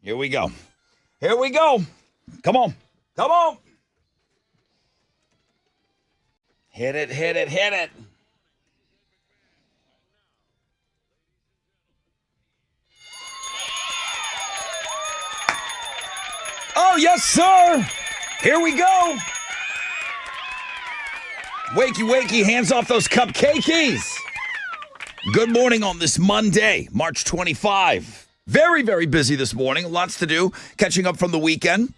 Here we go. Here we go. Come on. Come on. Hit it, hit it, hit it. Oh, yes, sir. Here we go. Wakey, wakey, hands off those cupcakeys. Good morning on this Monday, March 25. Very, very busy this morning. Lots to do. Catching up from the weekend.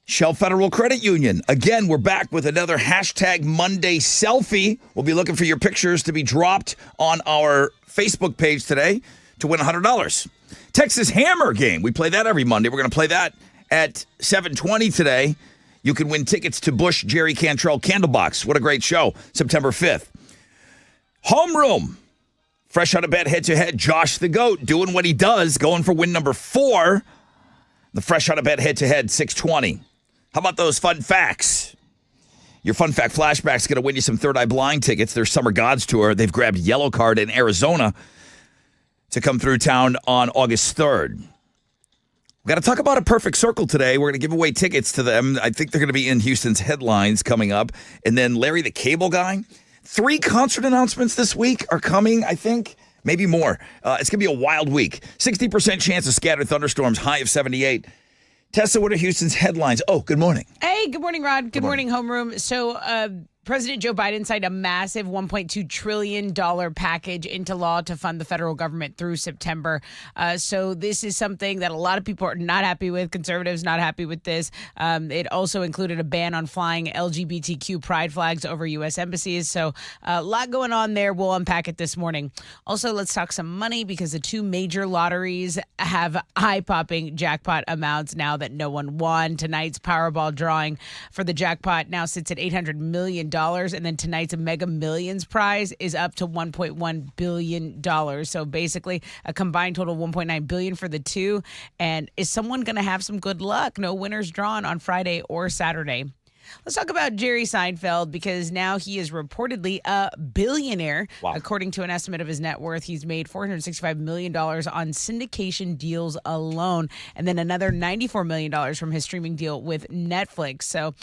Shell Federal Credit Union. Again, we're back with another hashtag Monday selfie. We'll be looking for your pictures to be dropped on our Facebook page today to win $100. Texas Hammer game. We play that every Monday. We're going to play that at 7:20 today. You can win tickets to Bush Jerry Cantrell Candlebox. What a great show. September 5th. Homeroom. Fresh out of bed, head-to-head, Josh the GOAT doing what he does, going for win number 4. The fresh out of bed, head-to-head, 620. How about those fun facts? Your fun fact flashback's going to win you some Third Eye Blind tickets. Their Summer Gods Tour. They've grabbed Yellow Card in Arizona to come through town on August 3rd. We've got to talk about A Perfect Circle today. We're going to give away tickets to them. I think they're going to be in Houston's headlines coming up. And then Larry the Cable Guy. 3 concert announcements this week are coming, I think. Maybe more. It's going to be a wild week. 60% chance of scattered thunderstorms, high of 78. Tessa, what are Houston's headlines? Oh, good morning. Hey, good morning, Rod. Good morning, Homeroom. So, President Joe Biden signed a massive $1.2 trillion package into law to fund the federal government through September. So this is something that a lot of people are not happy with. Conservatives not happy with this. It also included a ban on flying LGBTQ pride flags over U.S. embassies. So a lot going on there. We'll unpack it this morning. Also, let's talk some money because the 2 major lotteries have eye-popping jackpot amounts now that no one won. Tonight's Powerball drawing for the jackpot now sits at $800 million. And then tonight's Mega Millions prize is up to $1.1 billion. So basically a combined total of $1.9 billion for the 2. And is someone going to have some good luck? No winners drawn on Friday or Saturday. Let's talk about Jerry Seinfeld because now he is reportedly a billionaire. Wow. According to an estimate of his net worth, he's made $465 million on syndication deals alone, and then another $94 million from his streaming deal with Netflix. So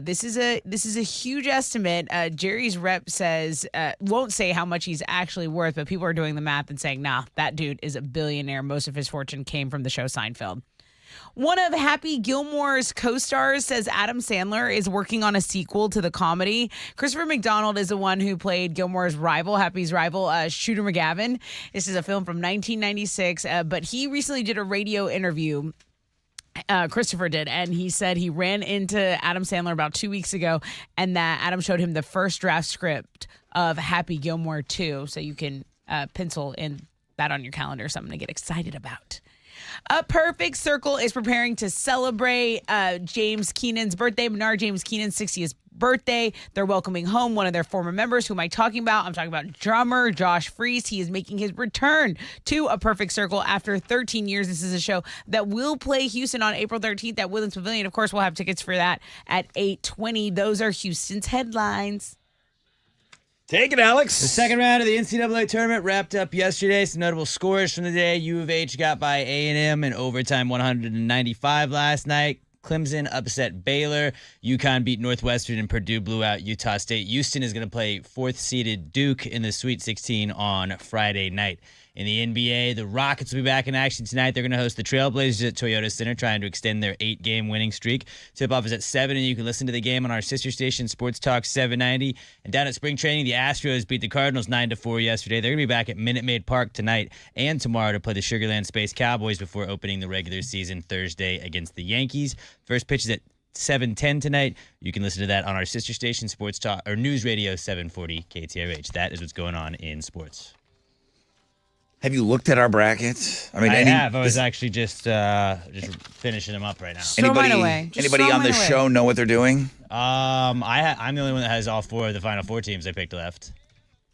this is a huge estimate. Jerry's rep says won't say how much he's actually worth, but people are doing the math and saying, nah, that dude is a billionaire. Most of his fortune came from the show Seinfeld. One of Happy Gilmore's co-stars says Adam Sandler is working on a sequel to the comedy. Christopher McDonald is the one who played Gilmore's rival, Happy's rival, Shooter McGavin. This is a film from 1996, but he recently did a radio interview. Christopher did, and he said he ran into Adam Sandler about 2 weeks ago, and that Adam showed him the first draft script of Happy Gilmore 2, so you can pencil in that on your calendar, something to get excited about. A Perfect Circle is preparing to celebrate James Keenan's birthday, Maynard James Keenan's 60th birthday. They're welcoming home one of their former members. Who am I talking about? I'm talking about drummer Josh Freese. He is making his return to A Perfect Circle after 13 years. This is a show that will play Houston on April 13th at Woodlands Pavilion. Of course, we'll have tickets for that at 8:20. Those are Houston's headlines. Take it, Alex. The second round of the NCAA tournament wrapped up yesterday. Some notable scores from the day. U of H got by A&M in overtime 195 last night. Clemson upset Baylor. UConn beat Northwestern, and Purdue blew out Utah State. Houston is going to play 4th-seeded Duke in the Sweet 16 on Friday night. In the NBA, the Rockets will be back in action tonight. They're going to host the Trailblazers at Toyota Center, trying to extend their 8-game winning streak. Tip-off is at 7, and you can listen to the game on our sister station, Sports Talk 790. And down at spring training, the Astros beat the Cardinals 9-4 yesterday. They're going to be back at Minute Maid Park tonight and tomorrow to play the Sugar Land Space Cowboys before opening the regular season Thursday against the Yankees. First pitch is at 7:10 tonight. You can listen to that on our sister station, Sports Talk, or News Radio 740 KTRH. That is what's going on in sports. Have you looked at our brackets? I have. I was actually just finishing them up right now. Anybody on the show know what they're doing? I'm the only one that has all 4 of the Final 4 teams I picked left.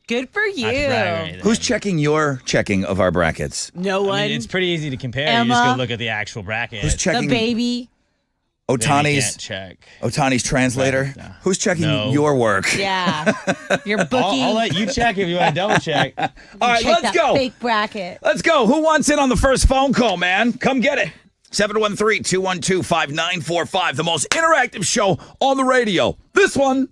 Good for you. Who's checking your checking of our brackets? No one. I mean, it's pretty easy to compare. Emma. You just go look at the actual bracket. Who's checking? The baby. Then you Otani's can't check. Otani's translator. No. Who's checking No. your work? Yeah. Your bookie. I'll let you check if you want to double check. All right, check let's that go. fake bracket. Let's go. Who wants in on the first phone call, man? Come get it. 713-212-5945. The most interactive show on the radio. This one.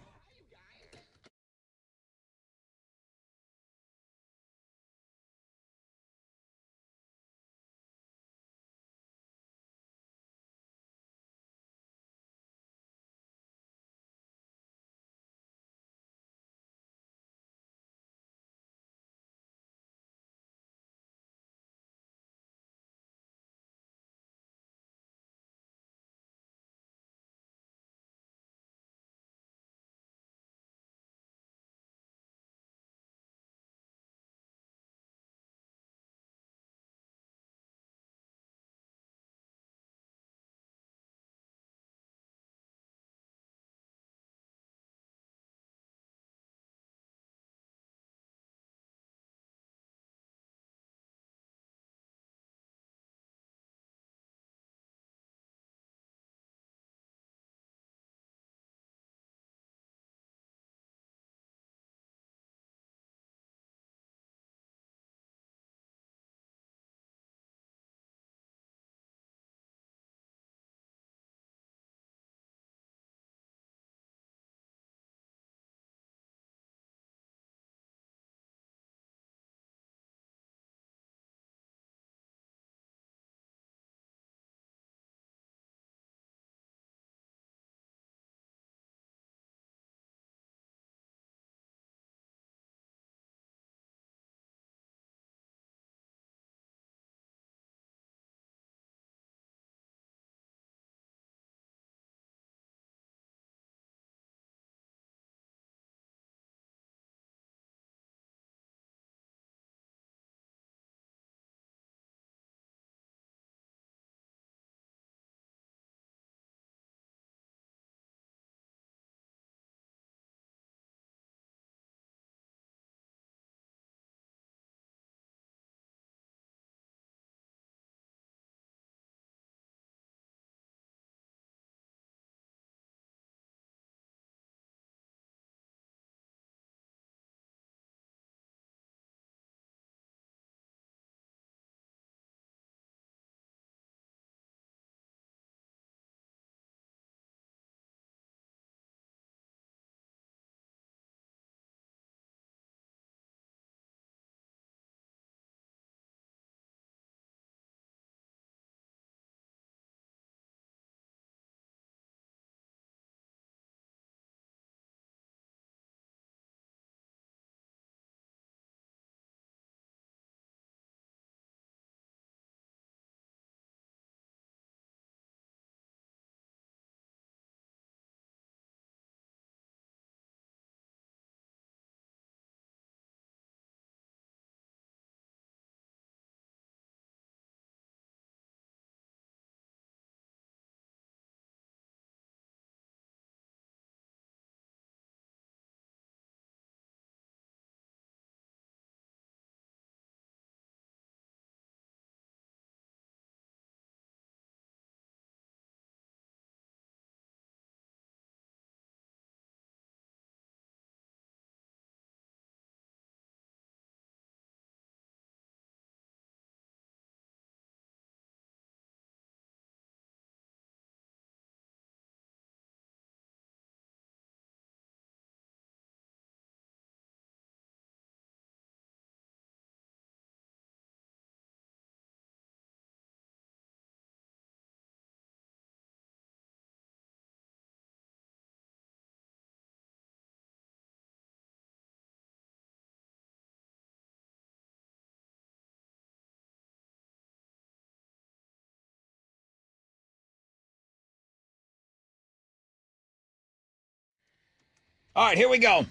All right, here we go.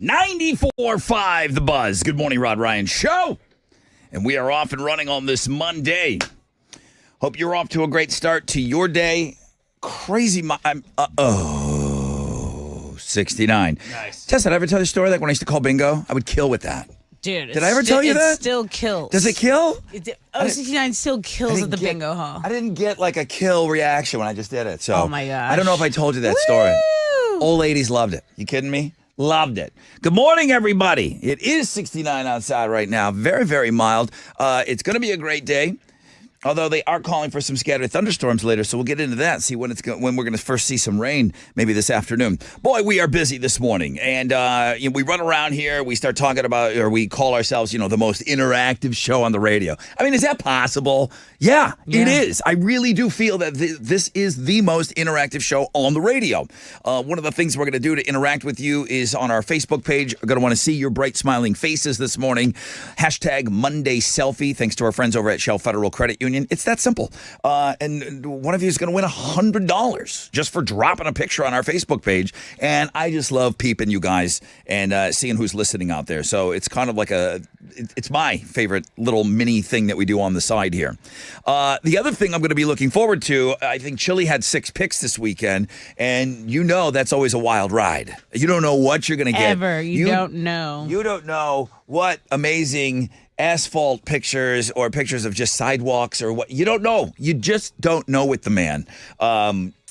94.5 The Buzz. Good morning, Rod Ryan Show. And we are off and running on this Monday. Hope you're off to a great start to your day. Crazy. 69. Nice. Tess, did I ever tell you the story? Like when I used to call bingo, I would kill with that. Dude, Did I ever tell you it that? still kills. Does it kill? 69 still kills at the bingo hall. I didn't get like a kill reaction when I just did it. So Oh, my gosh. I don't know if I told you that story. Woo! Old ladies loved it. You kidding me? Loved it. Good morning, everybody. It is 69 outside right now. Very, very mild. It's going to be a great day. Although they are calling for some scattered thunderstorms later, so we'll get into that. See when we're going to first see some rain, maybe this afternoon. Boy, we are busy this morning, and we run around here. We start talking about, or we call ourselves, the most interactive show on the radio. I mean, is that possible? Yeah, it is. I really do feel that this is the most interactive show on the radio. One of the things we're going to do to interact with you is on our Facebook page. We're going to want to see your bright, smiling faces this morning. Hashtag Monday Selfie. Thanks to our friends over at Shell Federal Credit Union. It's that simple. And one of you is going to win $100 just for dropping a picture on our Facebook page. And I just love peeping you guys and seeing who's listening out there. So it's kind of like it's my favorite little mini thing that we do on the side here. The other thing I'm going to be looking forward to, I think Chili had 6 picks this weekend. And that's always a wild ride. You don't know what you're going to get. You don't know. You don't know what amazing asphalt pictures or pictures of just sidewalks or what. You don't know. You just don't know with the man.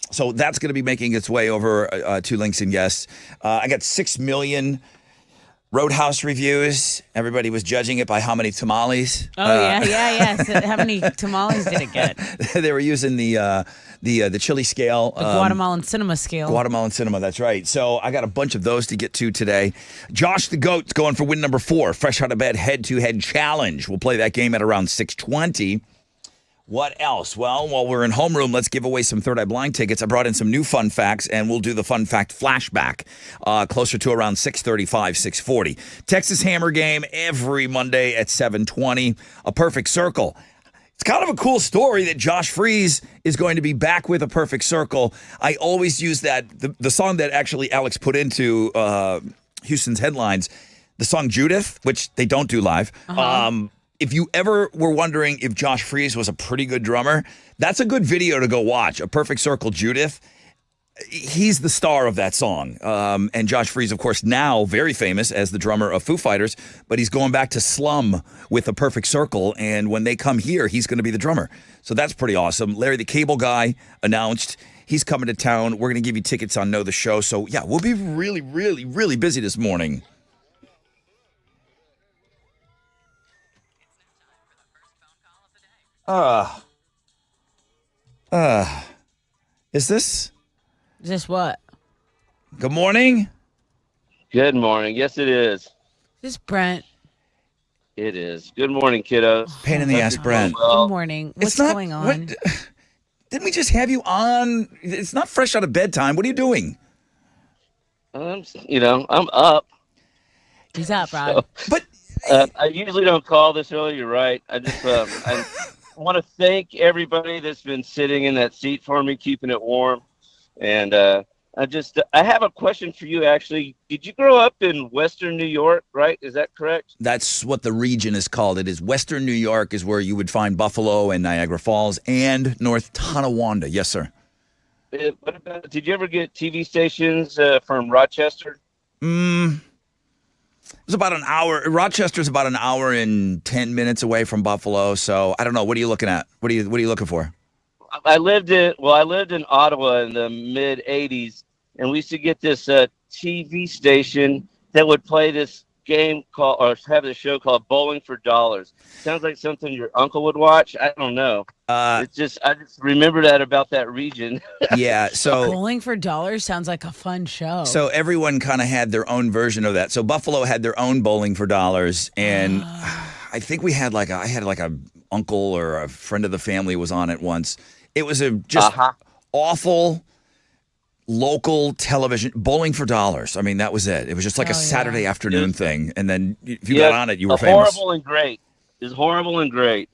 So that's going to be making its way over to Links and Guests. I got 6 million Roadhouse reviews. Everybody was judging it by how many tamales. Oh, yeah. So how many tamales did it get? They were using the chili scale. The Guatemalan cinema scale. Guatemalan cinema, that's right. So I got a bunch of those to get to today. Josh the Goat's going for win number 4, fresh out of bed head-to-head challenge. We'll play that game at around 6:20. What else? Well, while we're in homeroom, let's give away some Third Eye Blind tickets. I brought in some new fun facts, and we'll do the fun fact flashback closer to around 6:35, 6:40. Texas Hammer game every Monday at 7:20. A Perfect Circle. It's kind of a cool story that Josh Freese is going to be back with A Perfect Circle. I always use that, the song that actually Alex put into Houston's headlines, the song Judith, which they don't do live. If you ever were wondering if Josh Freese was a pretty good drummer, that's a good video to go watch. A Perfect Circle, Judith. He's the star of that song. And Josh Freese, of course, now very famous as the drummer of Foo Fighters, but he's going back to Slum with A Perfect Circle. And when they come here, he's going to be the drummer. So that's pretty awesome. Larry the Cable Guy announced he's coming to town. We're going to give you tickets on Know the Show. So, yeah, we'll be really, really, really busy this morning. Is this? Is this what? Good morning. Good morning. Yes, it is. Is this Brent? It is. Good morning, kiddos. Pain in the ass, Brent. Good morning. What's going on? Didn't we just have you on? It's not fresh out of bedtime. What are you doing? I'm up. He's up, Rod. But I usually don't call this early. You're right. I just I want to thank everybody that's been sitting in that seat for me, keeping it warm. And I have a question for you, actually. Did you grow up in Western New York, right? Is that correct? That's what the region is called. It is Western New York is where you would find Buffalo and Niagara Falls and North Tonawanda. Yes, sir. What about, did you ever get TV stations from Rochester? It was about an hour. Rochester's about an hour and 10 minutes away from Buffalo. So I don't know. What are you looking at? What are you looking for? I lived in Ottawa in the mid '80s, and we used to get this TV station that would play this game have this show called Bowling for Dollars. Sounds like something your uncle would watch. I don't know. I just remember that about that region. Yeah. So Bowling for Dollars sounds like a fun show. So everyone kind of had their own version of that. So Buffalo had their own Bowling for Dollars, and I think I had like a uncle or a friend of the family was on it once. It was a just awful local television. Bowling for Dollars. I mean, that was it. It was just like a Saturday afternoon thing. And then if you got on it, you were famous. Horrible and great. It was horrible and great.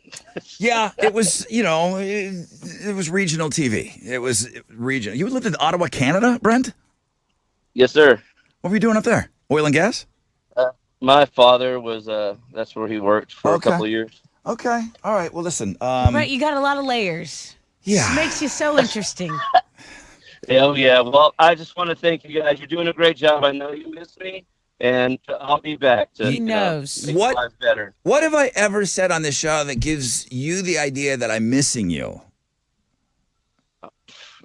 Yeah, it was, it was regional TV. It was regional. You lived in Ottawa, Canada, Brent? Yes, sir. What were you doing up there? Oil and gas? My father was, that's where he worked for a couple of years. Okay. All right. Well, listen. Brent, you got a lot of layers. Yeah. It makes you so interesting. Oh, yeah. Well, I just want to thank you guys. You're doing a great job. I know you miss me, and I'll be back to He knows. make What? life better. What have I ever said on this show that gives you the idea that I'm missing you?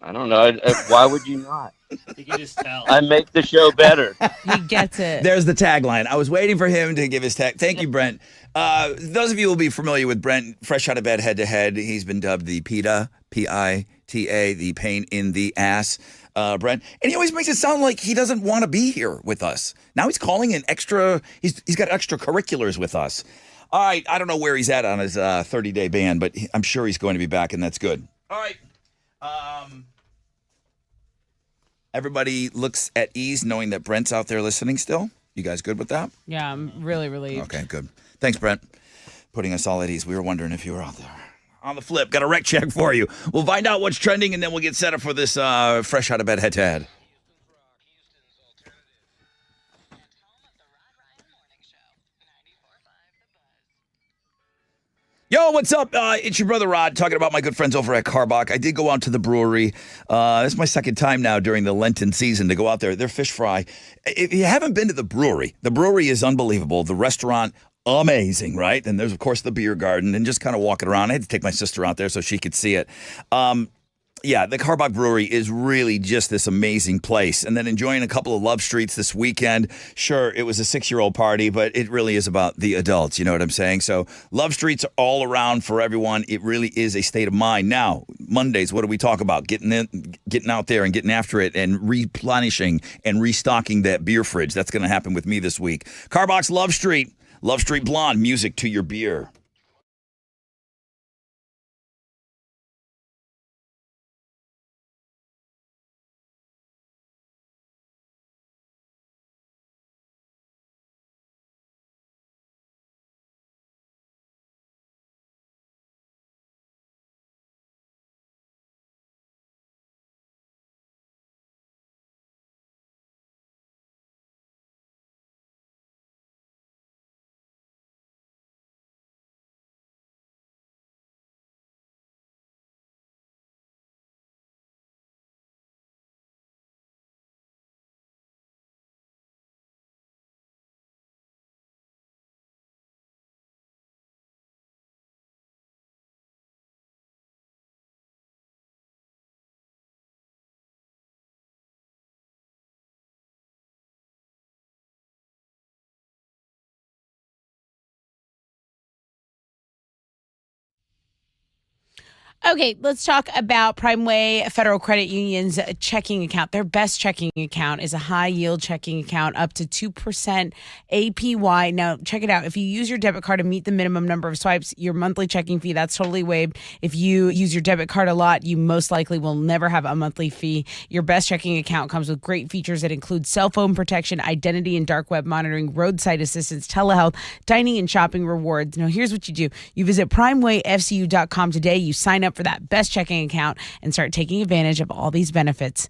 I don't know. Why would you not? You can just tell. I make the show better. He gets it. There's the tagline. I was waiting for him to give his tag. Thank you, Brent. Those of you who will be familiar with Brent, fresh out of bed, head to head. He's been dubbed the PITA, P-I-T-A, the pain in the ass. Brent, and he always makes it sound like he doesn't want to be here with us. Now he's calling in extra. He's got extracurriculars with us. All right, I don't know where he's at on his 30-day ban, but I'm sure he's going to be back, and that's good. All right. Everybody looks at ease knowing that Brent's out there listening still. You guys good with that? Yeah, I'm really relieved. Okay, good. Thanks, Brent. Putting us all at ease. We were wondering if you were out there. On the flip, got a rec check for you. We'll find out what's trending, and then we'll get set up for this fresh out of bed head-to-head. Yo, what's up? It's your brother Rod talking about my good friends over at Karbach. I did go out to the brewery. This is my second time now during the Lenten season to go out there. Their fish fry. If you haven't been to the brewery is unbelievable. The restaurant, amazing, right? And there's, of course, the beer garden and just kind of walking around. I had to take my sister out there so she could see it. Yeah, the Karbach Brewery is really just this amazing place. And then enjoying a couple of Love Streets this weekend. Sure, it was a 6-year-old party, but it really is about the adults. You know what I'm saying? So Love Streets are all around for everyone. It really is a state of mind. Now, Mondays, what do we talk about? Getting out there and getting after it and replenishing and restocking that beer fridge. That's going to happen with me this week. Karbach's Love Street Blonde, music to your beer. Okay, let's talk about Primeway Federal Credit Union's checking account. Their best checking account is a high yield checking account up to 2% APY. Now, check it out. If you use your debit card to meet the minimum number of swipes, your monthly checking fee, that's totally waived. If you use your debit card a lot, you most likely will never have a monthly fee. Your best checking account comes with great features that include cell phone protection, identity and dark web monitoring, roadside assistance, telehealth, dining and shopping rewards. Now, here's what you do. You visit primewayfcu.com today. You sign up for that best checking account and start taking advantage of all these benefits.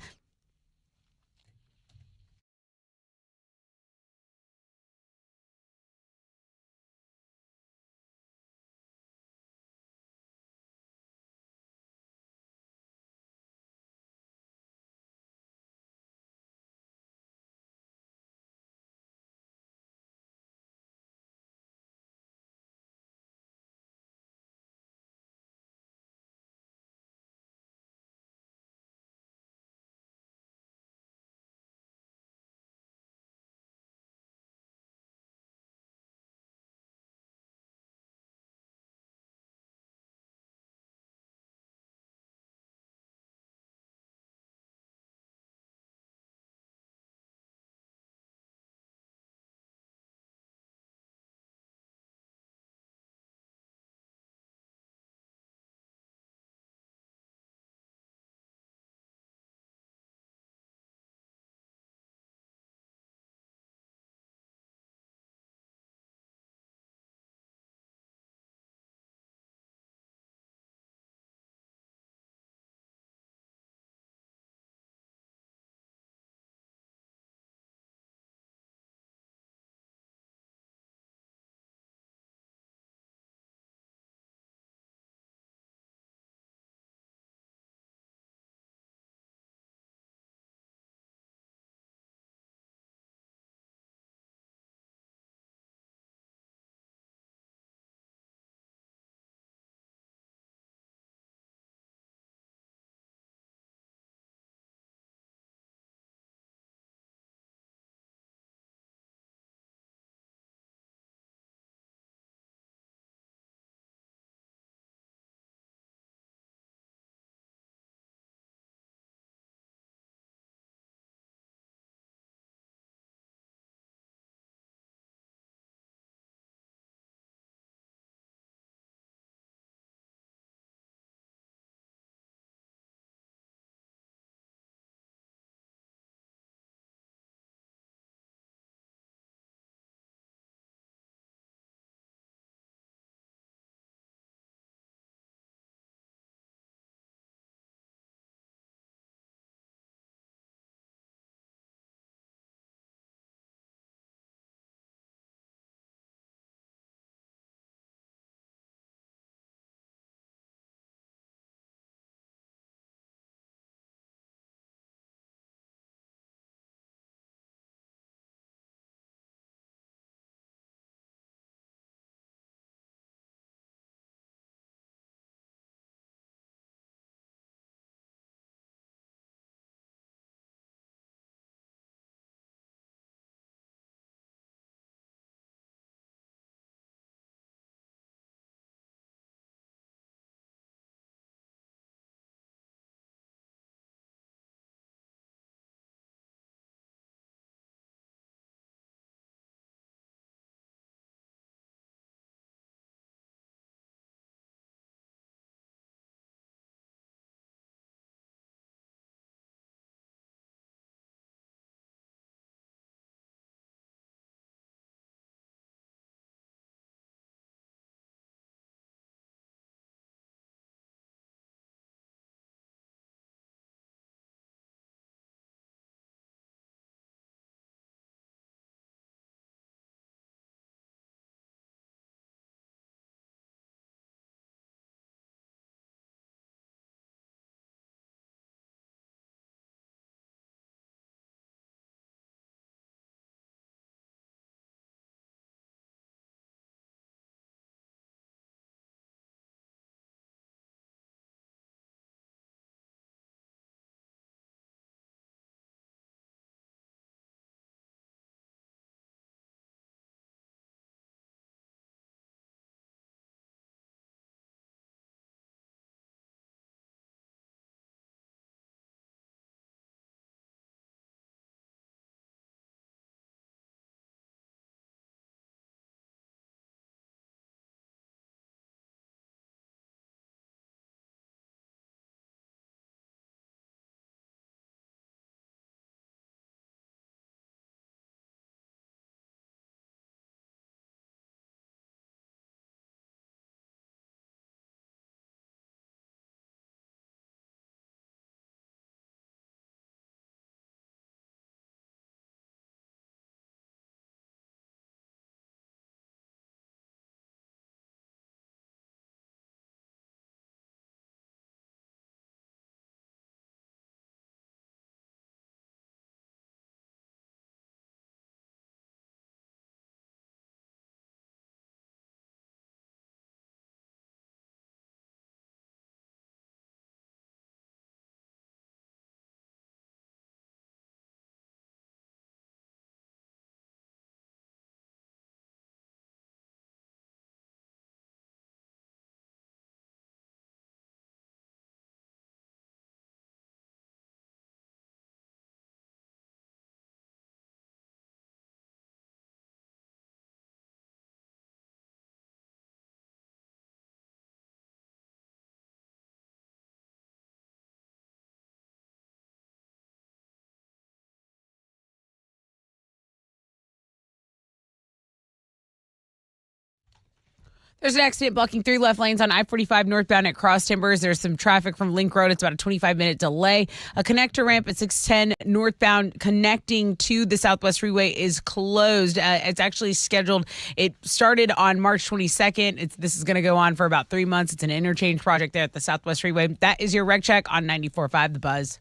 There's an accident blocking 3 left lanes on I-45 northbound at Cross Timbers. There's some traffic from Link Road. It's about a 25-minute delay. A connector ramp at 610 northbound connecting to the Southwest Freeway is closed. It's actually scheduled. It started on March 22nd. This is going to go on for about 3 months. It's an interchange project there at the Southwest Freeway. That is your Reg Check on 94.5 The Buzz.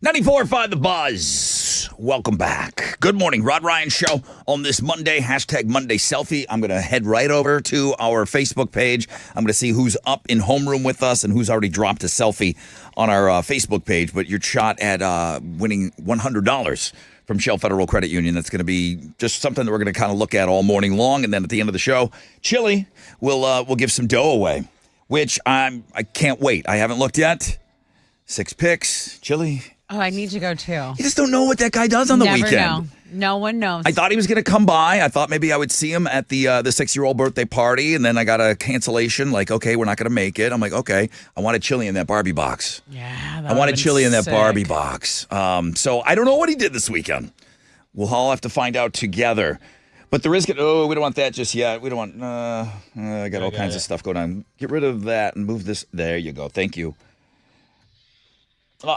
.94.5 The Buzz. Welcome back. Good morning. Rod Ryan Show on this Monday. Hashtag Monday Selfie. I'm going to head right over to our Facebook page. I'm going to see who's up in homeroom with us and who's already dropped a selfie on our Facebook page. But your shot at winning $100 from Shell Federal Credit Union. That's going to be just something that we're going to kind of look at all morning long. And then at the end of the show, Chili will give some dough away, which I can't wait. I haven't looked yet. 6 picks. Chili. Oh, I need to go too. You just don't know what that guy does on the Never weekend. know. No one knows. I thought he was going to come by. I thought maybe I would see him at the 6-year-old birthday party, and then I got a cancellation. Like, okay, we're not going to make it. I'm like, okay, I wanted chili in that Barbie box. Yeah, I wanted chili in that sick. Barbie box. So I don't know what he did this weekend. We'll all have to find out together. But there is, we don't want that just yet. We don't want, I got all kinds of stuff going on. Get rid of that and move this. There you go. Thank you.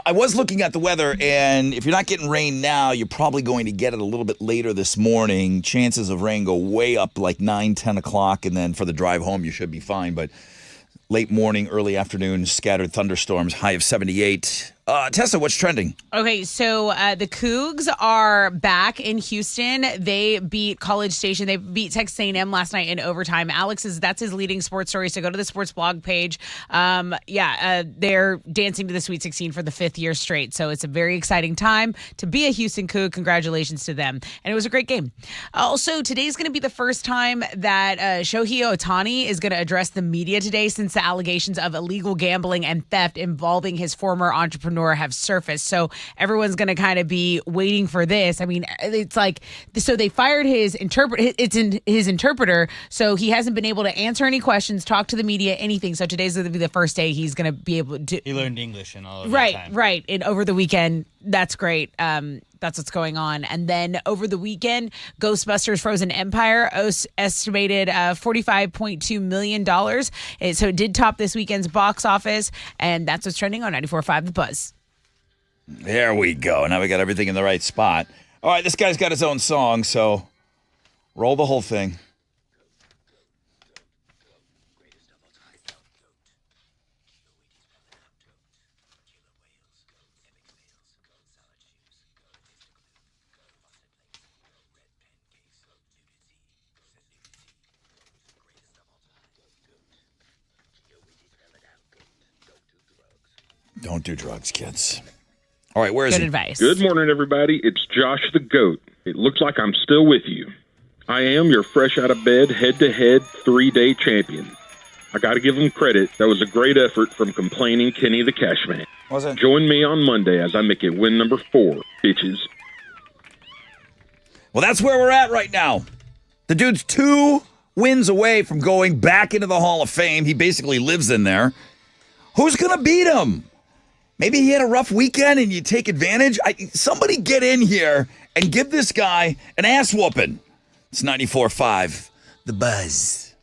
I was looking at the weather, and if you're not getting rain now, you're probably going to get it a little bit later this morning. Chances of rain go way up like 9, 10 o'clock, and then for the drive home, you should be fine. But late morning, early afternoon, scattered thunderstorms, high of 78. Tessa, what's trending? Okay, so the Cougs are back in Houston. They beat College Station. They beat Texas A&M last night in overtime. That's his leading sports story. So go to the sports blog page. They're dancing to the Sweet 16 for the 5th year straight. So it's a very exciting time to be a Houston Coug. Congratulations to them. And it was a great game. Also, today's going to be the first time that Shohei Ohtani is going to address the media today since the allegations of illegal gambling and theft involving his former entrepreneur have surfaced. So everyone's going to kind of be waiting for this. I mean, it's like, so they fired his interpreter, so he hasn't been able to answer any questions, talk to the media, anything. So today's going to be the first day he's going to be able to. He learned English and all of that time. Right. And over the weekend, that's great. That's what's going on. And then over the weekend, Ghostbusters Frozen Empire estimated $45.2 million. So it did top this weekend's box office, and that's what's trending on 94.5 The Buzz. There we go. Now we got everything in the right spot. All right, this guy's got his own song, so roll the whole thing. Don't do drugs, kids. All right, where is Good he? advice. Good morning, everybody. It's Josh the Goat. It looks like I'm still with you. I am your fresh out of bed, head-to-head 3-day champion. I got to give them credit. That was a great effort from complaining Kenny the Cash Man. Was it? Join me on Monday as I make it win number 4, bitches. Well, that's where we're at right now. The dude's 2 wins away from going back into the Hall of Fame. He basically lives in there. Who's going to beat him? Maybe he had a rough weekend and you take advantage. Somebody get in here and give this guy an ass whooping. It's 94.5 The Buzz.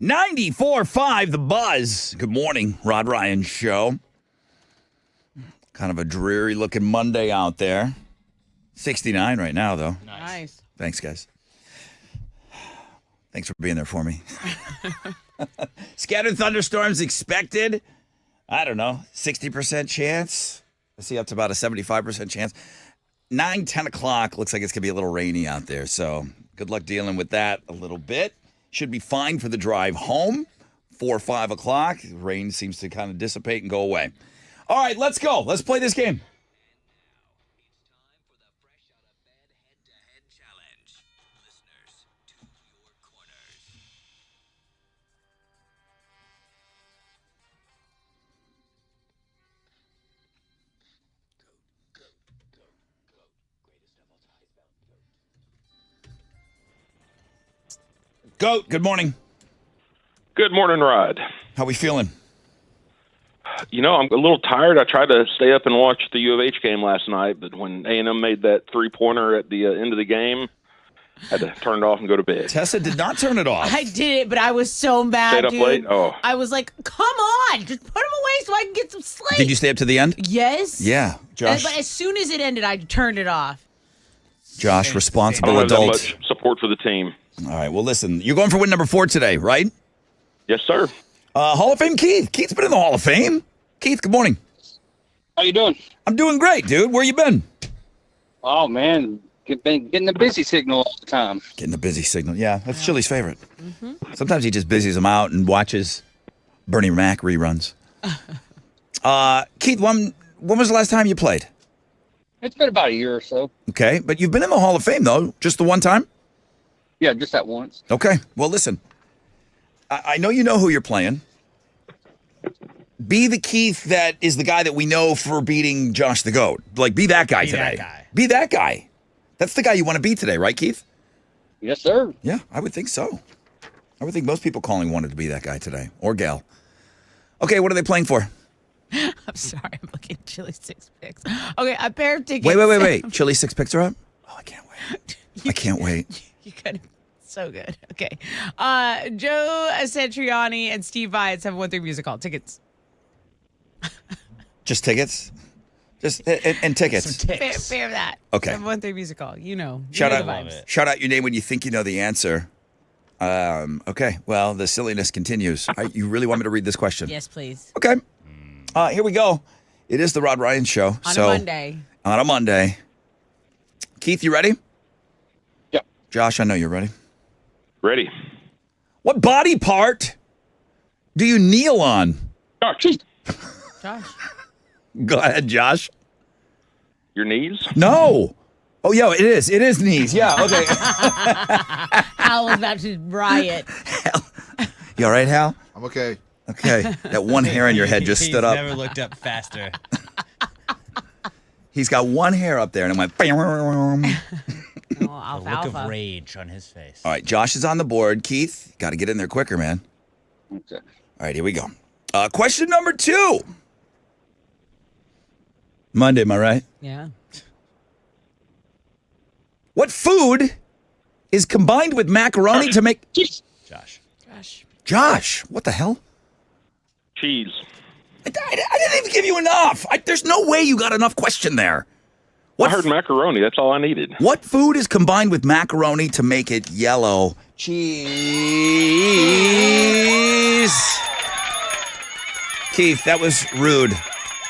94.5 The Buzz. Good morning, Rod Ryan Show. Kind of a dreary looking Monday out there. 69 right now, though. Nice. Thanks, guys. Thanks for being there for me. Scattered thunderstorms expected. I don't know, 60% chance. I see up to about a 75% chance. 9, 10 o'clock looks like it's going to be a little rainy out there. So good luck dealing with that a little bit. Should be fine for the drive home. 4 or 5 o'clock. Rain seems to kind of dissipate and go away. All right, let's go. Let's play this game. Goat, good morning. Good morning, Rod. How we feeling? You know, I'm a little tired. I tried to stay up and watch the U of H game last night, but when A&M made that three-pointer at the end of the game, I had to turn it off and go to bed. Tessa did not turn it off. I did it, but I was so mad, Stayed up dude. late? Oh. I was like, come on, just put them away so I can get some sleep. Did you stay up to the end? Yes. Yeah. Josh, But as soon as it ended, I turned it off. Josh, I responsible don't have that adult. much support for the team. All right, well, listen, you're going for win number 4 today, right? Yes, sir. Hall of Fame Keith. Keith's been in the Hall of Fame. Keith, good morning. How you doing? I'm doing great, dude. Where you been? Oh man, been getting the busy signal all the time. Getting a busy signal. Yeah, that's Chili's favorite. Sometimes he just busies them out and watches Bernie Mac reruns. Keith, when was the last time you played? It's been about a year or so. Okay, but you've been in the Hall of Fame, though, just the one time? Yeah, just that once. Okay, well, listen. I know you know who you're playing. Be the Keith that is the guy that we know for beating Josh the Goat. Like, be that guy Be today. that guy. Be that guy. That's the guy you want to be today, right, Keith? Yes, sir. Yeah, I would think so. I would think most people calling wanted to be that guy today, or gal. Okay, what are they playing for? I'm sorry, I'm looking at Chili 6 picks. Okay, a pair of tickets. Wait. Chili 6 picks are up? Oh, I can't wait. I can't wait. You could so good. Okay. Joe Satriani and Steve Vai at 713 Music Hall. Tickets. Just tickets? Just and tickets. Some ticks. Fair that. Okay. 713 Music Hall. You know. You Shout know out, the vibes. shout out your name when you think you know the answer. Okay, well, the silliness continues. You really want me to read this question? Yes, please. Okay. Here we go. It is the Rod Ryan Show. On a Monday. On a Monday. Keith, you ready? Yep. Josh, I know you're ready. Ready. What body part do you kneel on? Oh, geez. Josh. Go ahead, Josh. Your knees? No. Oh, yeah, it is. It is knees. Yeah, okay. Hal was about to riot. You all right, Hal? I'm okay. Okay. That one hair on your head just stood up. Never looked up faster. He's got one hair up there, and it went. All Oh, A look alfalfa. of rage on his face. right, Josh is on the board. Keith, got to get in there quicker, man. Okay. All right, here we go. Question number 2. Monday, am I right? Yeah. What food is combined with macaroni to make... Jeez. Josh. Josh. Josh, what the hell? Cheese. I didn't even give you enough. There's no way you got enough question there. I heard macaroni. That's all I needed. What food is combined with macaroni to make it yellow? Cheese. Keith, that was rude.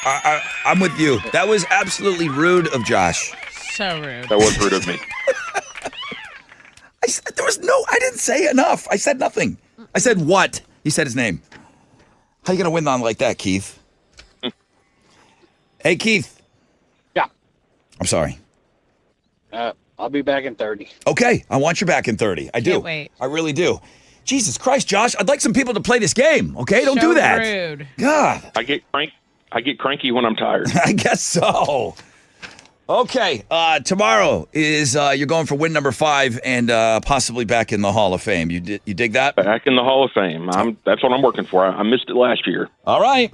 I'm with you. That was absolutely rude of Josh. So rude. That was rude of me. I said I didn't say enough. I said nothing. I said what? He said his name. How you gonna win on like that, Keith? Hey, Keith. Yeah. I'm sorry. I'll be back in 30. Okay, I want you back in 30. I do. Can't wait. I really do. Jesus Christ, Josh, I'd like some people to play this game, okay? Don't So do that. rude. God, I get cranky when I'm tired. I guess so. Okay, tomorrow is you're going for win number 5 and possibly back in the Hall of Fame. You dig that? Back in the Hall of Fame. That's what I'm working for. I missed it last year. All right.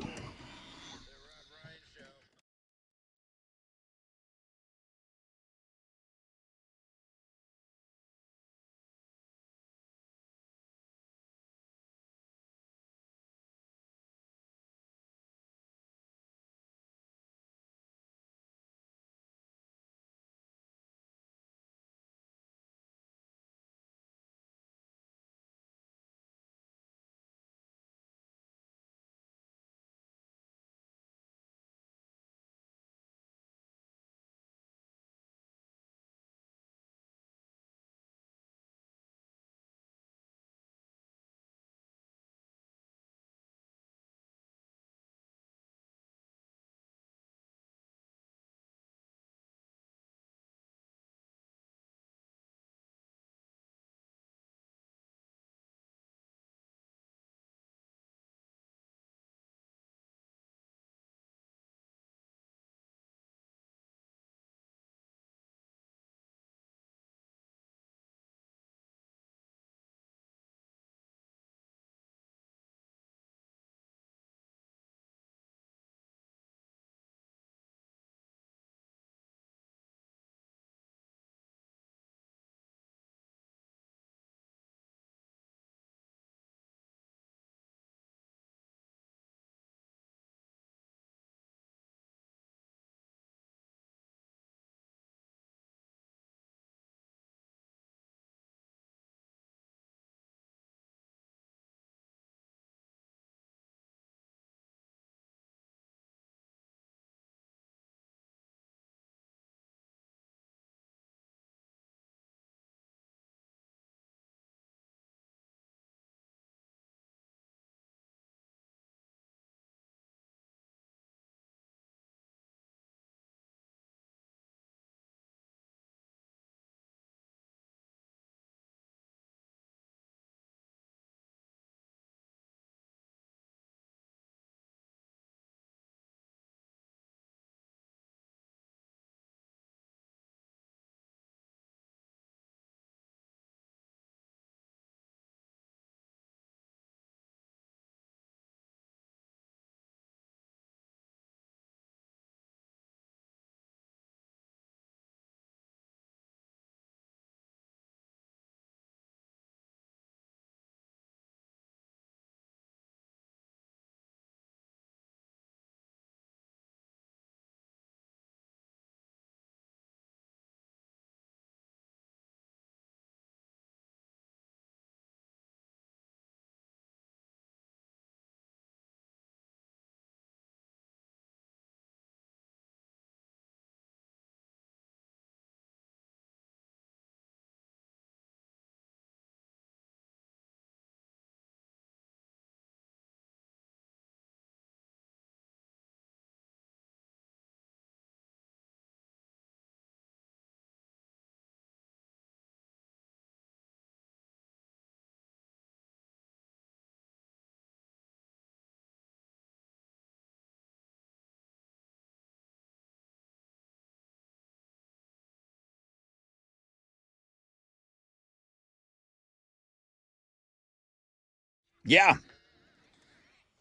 Yeah.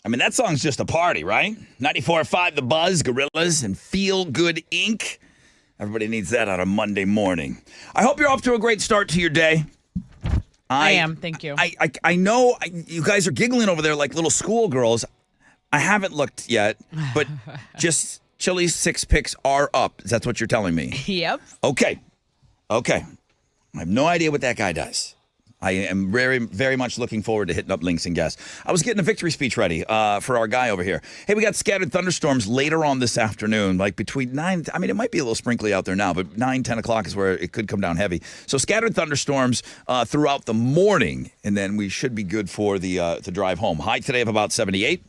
I mean, that song's just a party, right? 94.5 The Buzz, Gorillas, and Feel Good Inc. Everybody needs that on a Monday morning. I hope you're off to a great start to your day. I am. Thank you. I know you guys are giggling over there like little schoolgirls. I haven't looked yet, but just Chili's 6 picks are up. That's what you're telling me. Yep. Okay. I have no idea what that guy does. I am very, very much looking forward to hitting up Links and Guess. I was getting a victory speech ready for our guy over here. Hey, we got scattered thunderstorms later on this afternoon, like between 9, I mean, it might be a little sprinkly out there now, but 9, 10 o'clock is where it could come down heavy. So scattered thunderstorms throughout the morning, and then we should be good for the drive home. High today of about 78.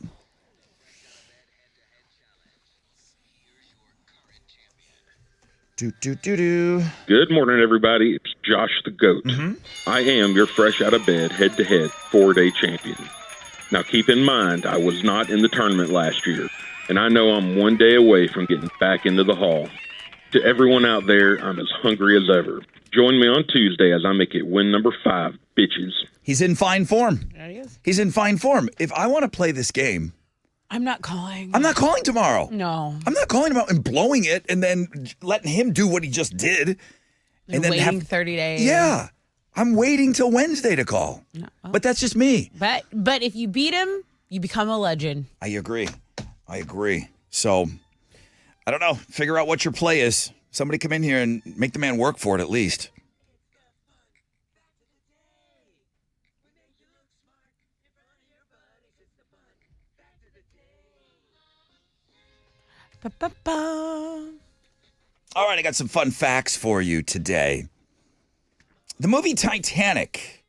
Good morning, everybody. It's Josh the Goat. I am your fresh out of bed, head-to-head 4-day champion. Now, keep in mind, I was not in the tournament last year, and I know I'm 1 day away from getting back into the hall. To everyone out there, I'm as hungry as ever. Join me on Tuesday as I make it win number 5, bitches. He's in fine form. There he is. He's in fine form. If I want to play this game, I'm not calling. I'm not calling tomorrow. No. I'm not calling him out and blowing it and then letting him do what he just did. And then waiting 30 days. Yeah. I'm waiting till Wednesday to call. No. But that's just me. But if you beat him, you become a legend. I agree. So, I don't know. Figure out what your play is. Somebody come in here and make the man work for it at least. Ba-ba-ba. All right, I got some fun facts for you today. The movie Titanic,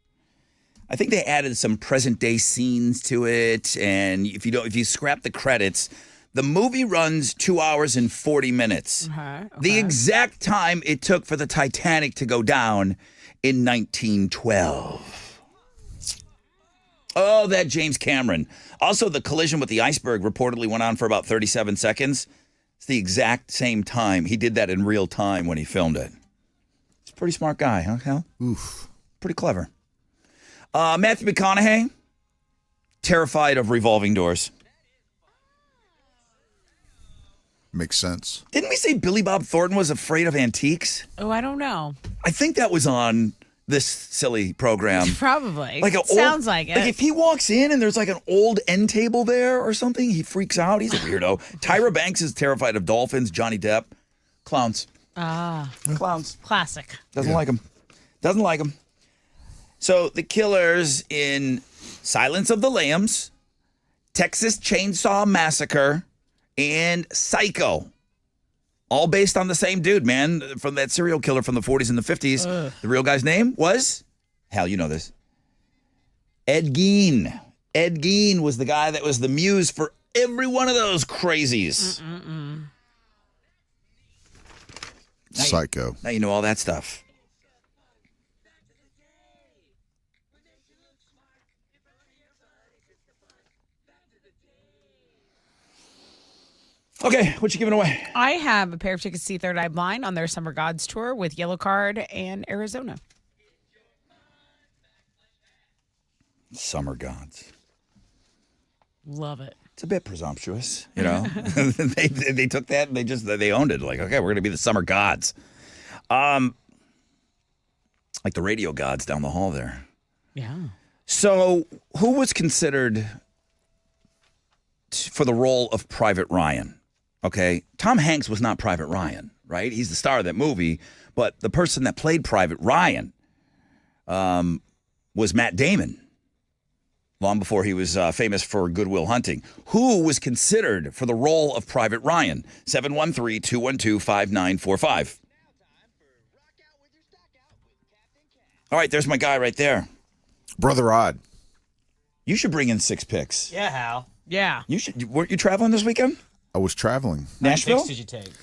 I think they added some present day scenes to it, and if you scrap the credits, the movie runs 2 hours and 40 minutes. Okay. The exact time it took for the Titanic to go down in 1912. Oh, that James Cameron. Also, the collision with the iceberg reportedly went on for about 37 seconds. It's the exact same time. He did that in real time when he filmed it. He's a pretty smart guy, huh, Cal? Oof. Pretty clever. Matthew McConaughey, terrified of revolving doors. Makes sense. Didn't we say Billy Bob Thornton was afraid of antiques? Oh, I don't know. I think that was on this silly program. Probably. Like Sounds like it. Like if he walks in and there's like an old end table there or something, he freaks out. He's a weirdo. Tyra Banks is terrified of dolphins. Johnny Depp, clowns. Clowns. Classic. Doesn't like them. Doesn't like them. So the killers in Silence of the Lambs, Texas Chainsaw Massacre, and Psycho. All based on the same dude, man, from that serial killer from the 40s and the 50s. The real guy's name was, Hal, you know this, Ed Gein. Ed Gein was the guy that was the muse for every one of those crazies. Psycho. Now you know all that stuff. Okay, what you giving away? I have a pair of tickets to see Third Eye Blind on their Summer Gods tour with Yellow Card and Arizona. Summer Gods. Love it. It's a bit presumptuous, you know. they took that and they owned it. Like, okay, we're gonna be the Summer Gods. Like the radio gods down the hall there. Yeah. So, who was considered for the role of Private Ryan? Okay, Tom Hanks was not Private Ryan, right? He's the star of that movie, but the person that played Private Ryan was Matt Damon, long before he was famous for Good Will Hunting. Who was considered for the role of Private Ryan? 713-212-5945. All right, there's my guy right there. Brother Odd. You should bring in 6 picks. Yeah, Hal. Yeah. Weren't you traveling this weekend? I was traveling. Nashville? How many picks did you take?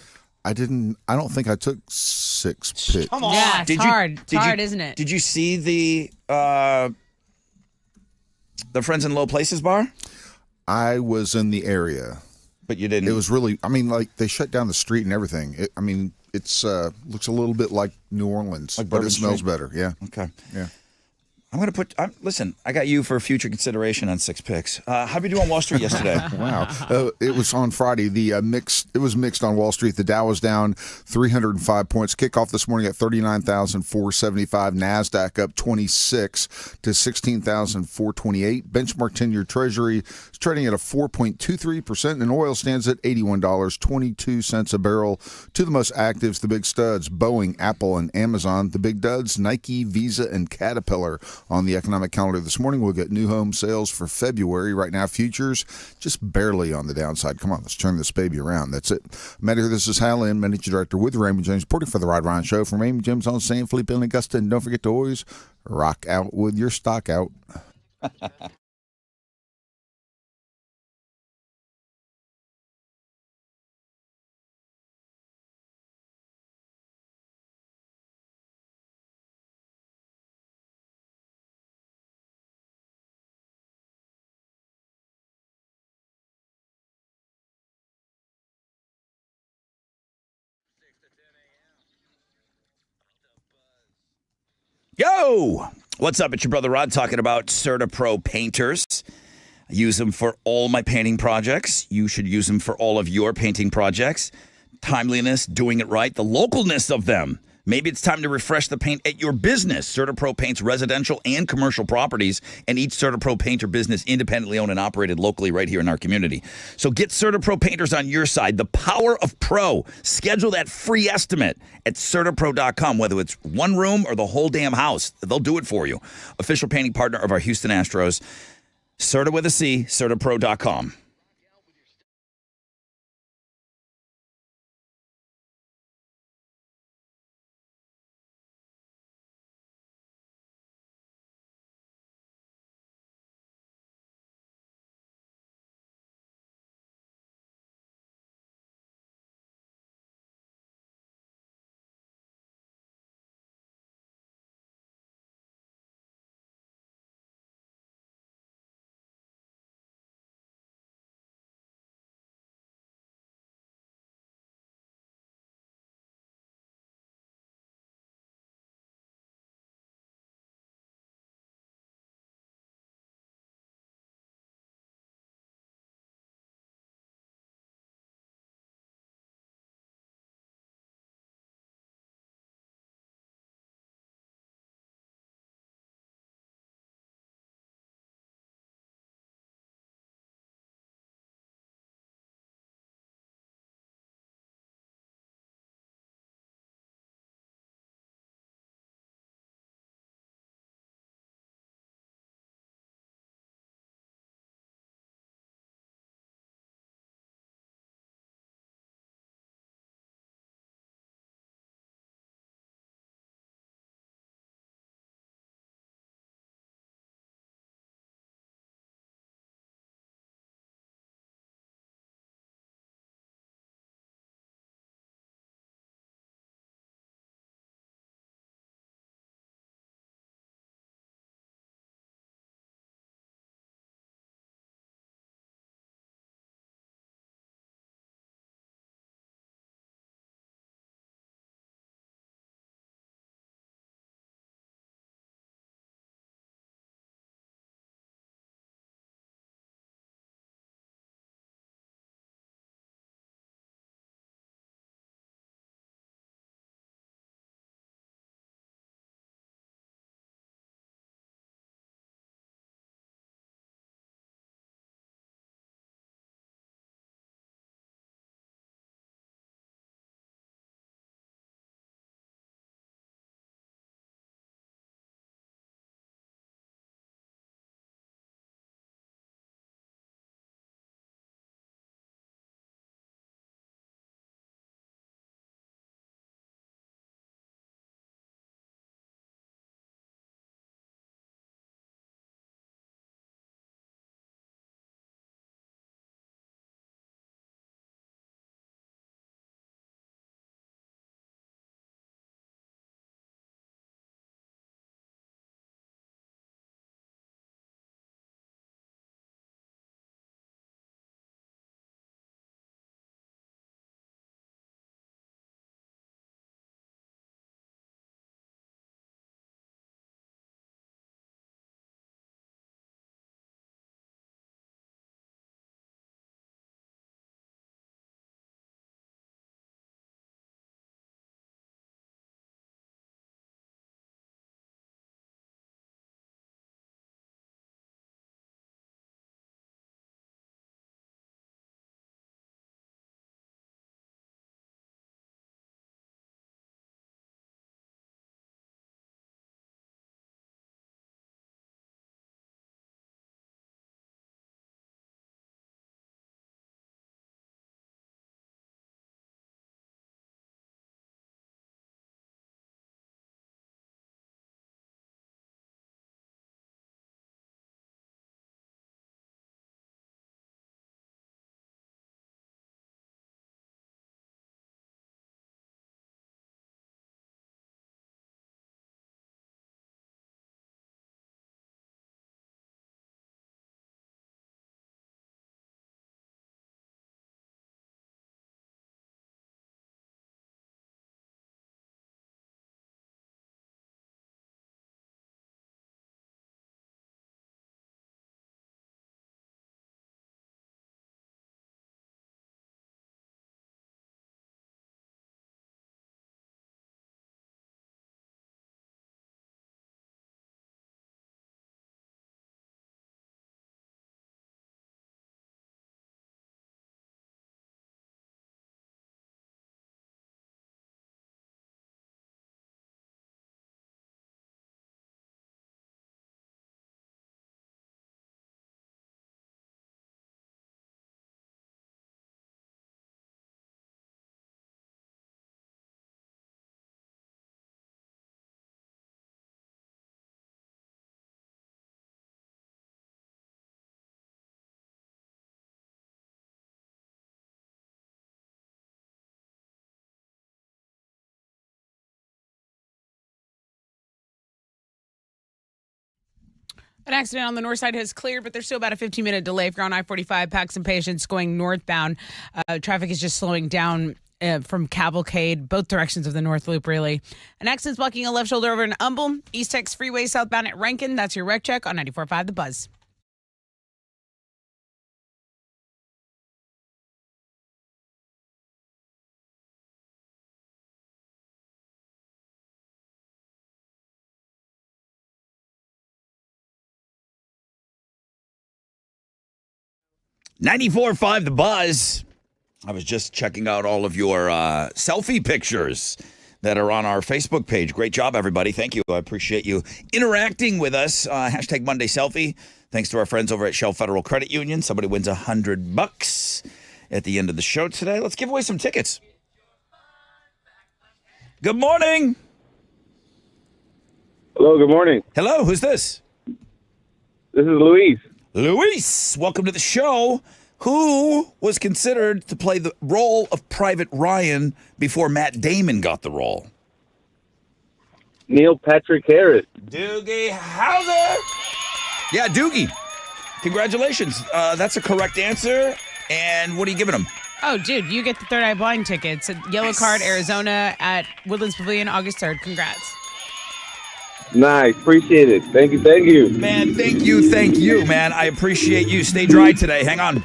I don't think I took 6 picks. Come on. Yeah, it's Did you- hard. It's did you- hard, isn't it? Did you see the Friends in Low Places bar? I was in the area. But you didn't. It was really, I mean, like they shut down the street and everything. It's looks a little bit like New Orleans, Like but Bourbon it smells Street? better. Yeah. Okay. Yeah. I'm going to put. Listen, I got you for future consideration on 6 picks. How'd we do on Wall Street yesterday? Wow. It was on Friday. It was mixed on Wall Street. The Dow was down 305 points. Kickoff this morning at 39,475. NASDAQ up 26 to 16,428. Benchmark 10-year Treasury is trading at a 4.23%, and oil stands at $81.22 a barrel. To the most actives, the big studs, Boeing, Apple, and Amazon. The big duds, Nike, Visa, and Caterpillar. On the economic calendar this morning, we'll get new home sales for February. Right now, futures just barely on the downside. Come on, let's turn this baby around. That's it. Matt here. This is Hal Lynn, Managing Director with Raymond James, reporting for the Rod Ryan Show from Raymond James on San Felipe and Augusta. And don't forget to always rock out with your stock out. Yo! What's up? It's your brother Rod talking about CertaPro painters. I use them for all my painting projects. You should use them for all of your painting projects. Timeliness, doing it right, the localness of them. Maybe it's time to refresh the paint at your business. CertaPro paints residential and commercial properties, and each CertaPro painter business independently owned and operated locally right here in our community. So get CertaPro painters on your side. The power of pro. Schedule that free estimate at CertaPro.com, whether it's one room or the whole damn house. They'll do it for you. Official painting partner of our Houston Astros. Certa with a C, CertaPro.com. An accident on the north side has cleared, but there's still about a 15-minute delay if you're on I-45. Pack some patience going northbound. Traffic is just slowing down from Cavalcade, both directions of the North Loop, really. An accident's blocking a left shoulder over in Humble. East Tex Freeway southbound at Rankin. That's your wreck check on 94.5 The Buzz. .5 The Buzz. I was just checking out all of your selfie pictures that are on our Facebook page. Great job, everybody. Thank you. I appreciate you interacting with us. Hashtag Monday Selfie. Thanks to our friends over at Shell Federal Credit Union. Somebody wins $100 at the end of the show today. Let's give away some tickets. Good morning. Hello, good morning. Hello, who's this? This is Luis. Luis, welcome to the show. Who was considered to play the role of Private Ryan before Matt Damon got the role? Neil Patrick Harris. Doogie Howser. Yeah, Doogie. Congratulations. That's a correct answer. And what are you giving him? Oh, dude, you get the Third Eye Blind tickets at Yellow Card, Arizona at Woodlands Pavilion, August 3rd. Congrats. Nice. Appreciate it. Thank you. Thank you. Man, thank you, man. I appreciate you. Stay dry today. Hang on.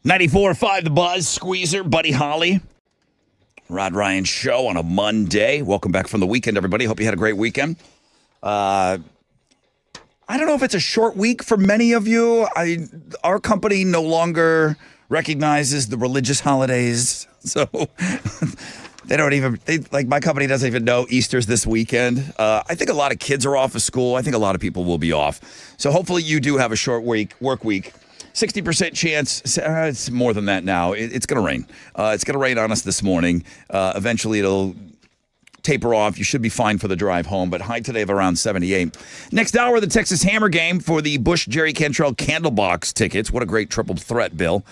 .5 The Buzz, Squeezer, Buddy Holly. Rod Ryan Show on a Monday. Welcome back from the weekend, everybody. Hope you had a great weekend. I don't know if it's a short week for many of you. Our company no longer recognizes the religious holidays. So my company doesn't even know Easter's this weekend. I think a lot of kids are off of school. I think a lot of people will be off. So hopefully you do have a short work week. 60% chance, it's more than that now. It's going to rain. It's going to rain on us this morning. Eventually it'll taper off. You should be fine for the drive home, but high today of around 78. Next hour, the Texas Hammer game for the Bush Jerry Cantrell Candlebox tickets. What a great triple threat, Bill.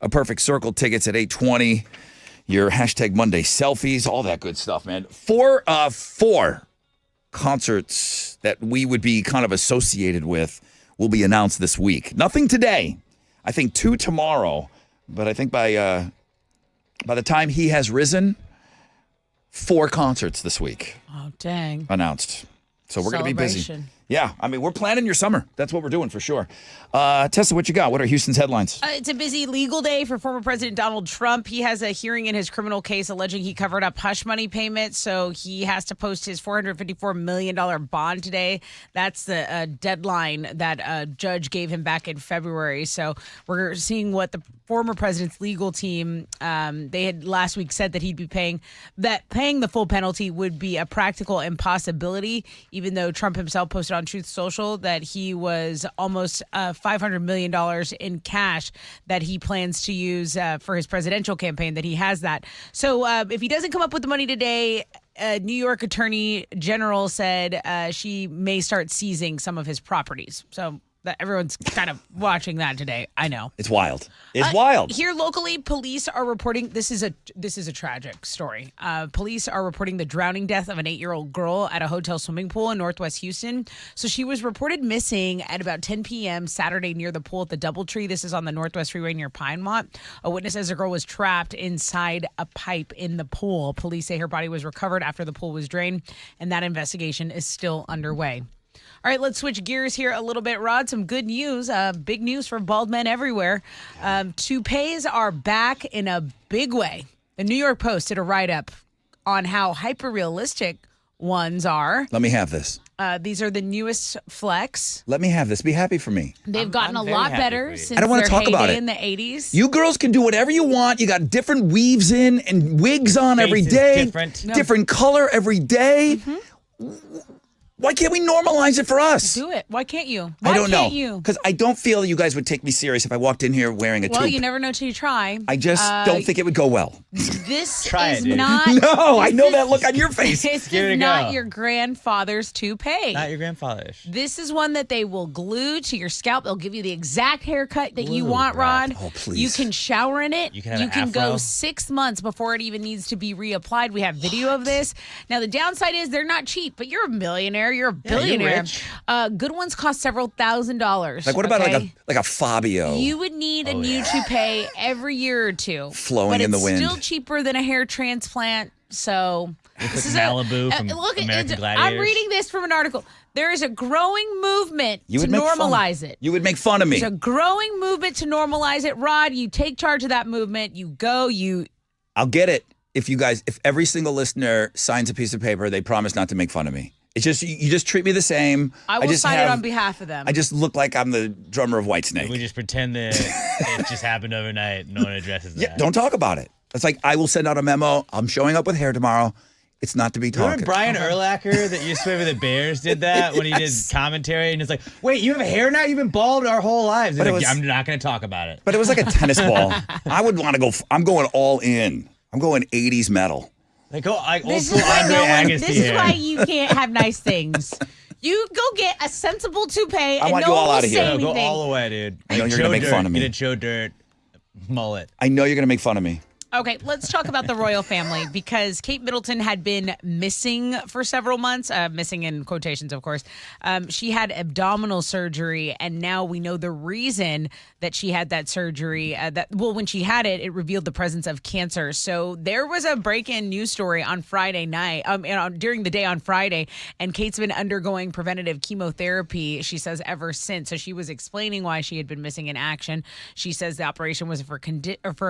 A Perfect Circle tickets at 8:20. Your hashtag Monday selfies, all that good stuff, man. Four concerts that we would be kind of associated with will be announced this week. Nothing today. I think 2 tomorrow, but I think by the time he has risen, 4 concerts this week Oh, dang. announced. So we're going to be busy. Celebration. Yeah, I mean, we're planning your summer. That's what we're doing for sure. Tessa, what you got? What are Houston's headlines? It's a busy legal day for former President Donald Trump. He has a hearing in his criminal case alleging he covered up hush money payments. So he has to post his $454 million bond today. That's the deadline that a judge gave him back in February. So we're seeing what the former president's legal team, they had last week said that he'd be paying the full penalty would be a practical impossibility, even though Trump himself posted on Truth Social that he was almost $500 million in cash that he plans to use for his presidential campaign, that he has that. So if he doesn't come up with the money today, New York Attorney General said she may start seizing some of his properties. So that everyone's kind of watching that today. I know. It's wild. It's wild. Here locally, police are reporting this is a tragic story. Police are reporting the drowning death of an 8-year-old girl at a hotel swimming pool in Northwest Houston. So she was reported missing at about 10 p.m. Saturday near the pool at the Doubletree. This is on the Northwest Freeway near Pinemont. A witness says the girl was trapped inside a pipe in the pool. Police say her body was recovered after the pool was drained, and that investigation is still underway. All right, let's switch gears here a little bit, Rod. Some good news, big news for bald men everywhere. Toupees are back in a big way. The New York Post did a write-up on how hyper-realistic ones are. Let me have this. These are the newest flex. Let me have this. Be happy for me. They've gotten I'm a lot very happy better for you. since I don't wanna their talk about heyday it. in the 80s. You girls can do whatever you want. You got different weaves in and wigs on every Face is day. different. Different color every day. Why can't we normalize it for us? Do it. Why can't you? Why I don't know. can't you? Because I don't feel you guys would take me serious if I walked in here wearing a Well, tube. you never know till you try. I just don't think it would go well. This Try is it, dude. not. No, I know that look on your face. This Give it is a not go. your grandfather's toupee. Not your grandfather's. This is one that they will glue to your scalp. They'll give you the exact haircut that you Glue, want, Rod. Rod. Oh, please. You can shower in it. You can have an go afro. 6 months before it even needs to be reapplied. We have video of this. Now, the downside is they're not cheap, but you're a millionaire. You're a billionaire. rich. Good ones cost several $1,000s. Like what about okay? like a Fabio? You would need a new toupee every year or two. Flowing but in the it's wind. still cheaper than a hair transplant. So this is Malibu from look, American I'm Gladiators. reading this from an article. There is a growing movement You to would make normalize fun. it. You would make fun of me. There's a growing movement to normalize it. Rod, you take charge of that movement. You go. I'll get it if every single listener signs a piece of paper, they promise not to make fun of me. It's just you just treat me the same. I will just sign it on behalf of them. I just look like I'm the drummer of Whitesnake. We just pretend that it just happened overnight. No one addresses that. Yeah, don't talk about it. It's like I will send out a memo. I'm showing up with hair tomorrow. It's not to be talked. Remember Brian Urlacher that used to play for the Bears did that when he did commentary and it's like, wait, you have hair now? You've been bald our whole lives. But He's it like, was- I'm not going to talk about it. But it was like a tennis ball. I would want to go. I'm going all in. I'm going 80s metal. Like, old this school is why Andre Agassi This is hair. why you can't have nice things. You go get a sensible toupee, and want no you one all will outta say here. No, anything. go all the way, dude. I know Like you're gonna Joe make Dirt. fun of me. Get a Joe Dirt mullet. I know you're going to make fun of me. Okay, let's talk about the royal family because Kate Middleton had been missing for several months, missing in quotations, of course. She had abdominal surgery, and now we know the reason that she had that surgery. When she had it, it revealed the presence of cancer. So there was a break-in news story on Friday night, during the day on Friday, and Kate's been undergoing preventative chemotherapy, she says, ever since. So she was explaining why she had been missing in action. She says the operation was for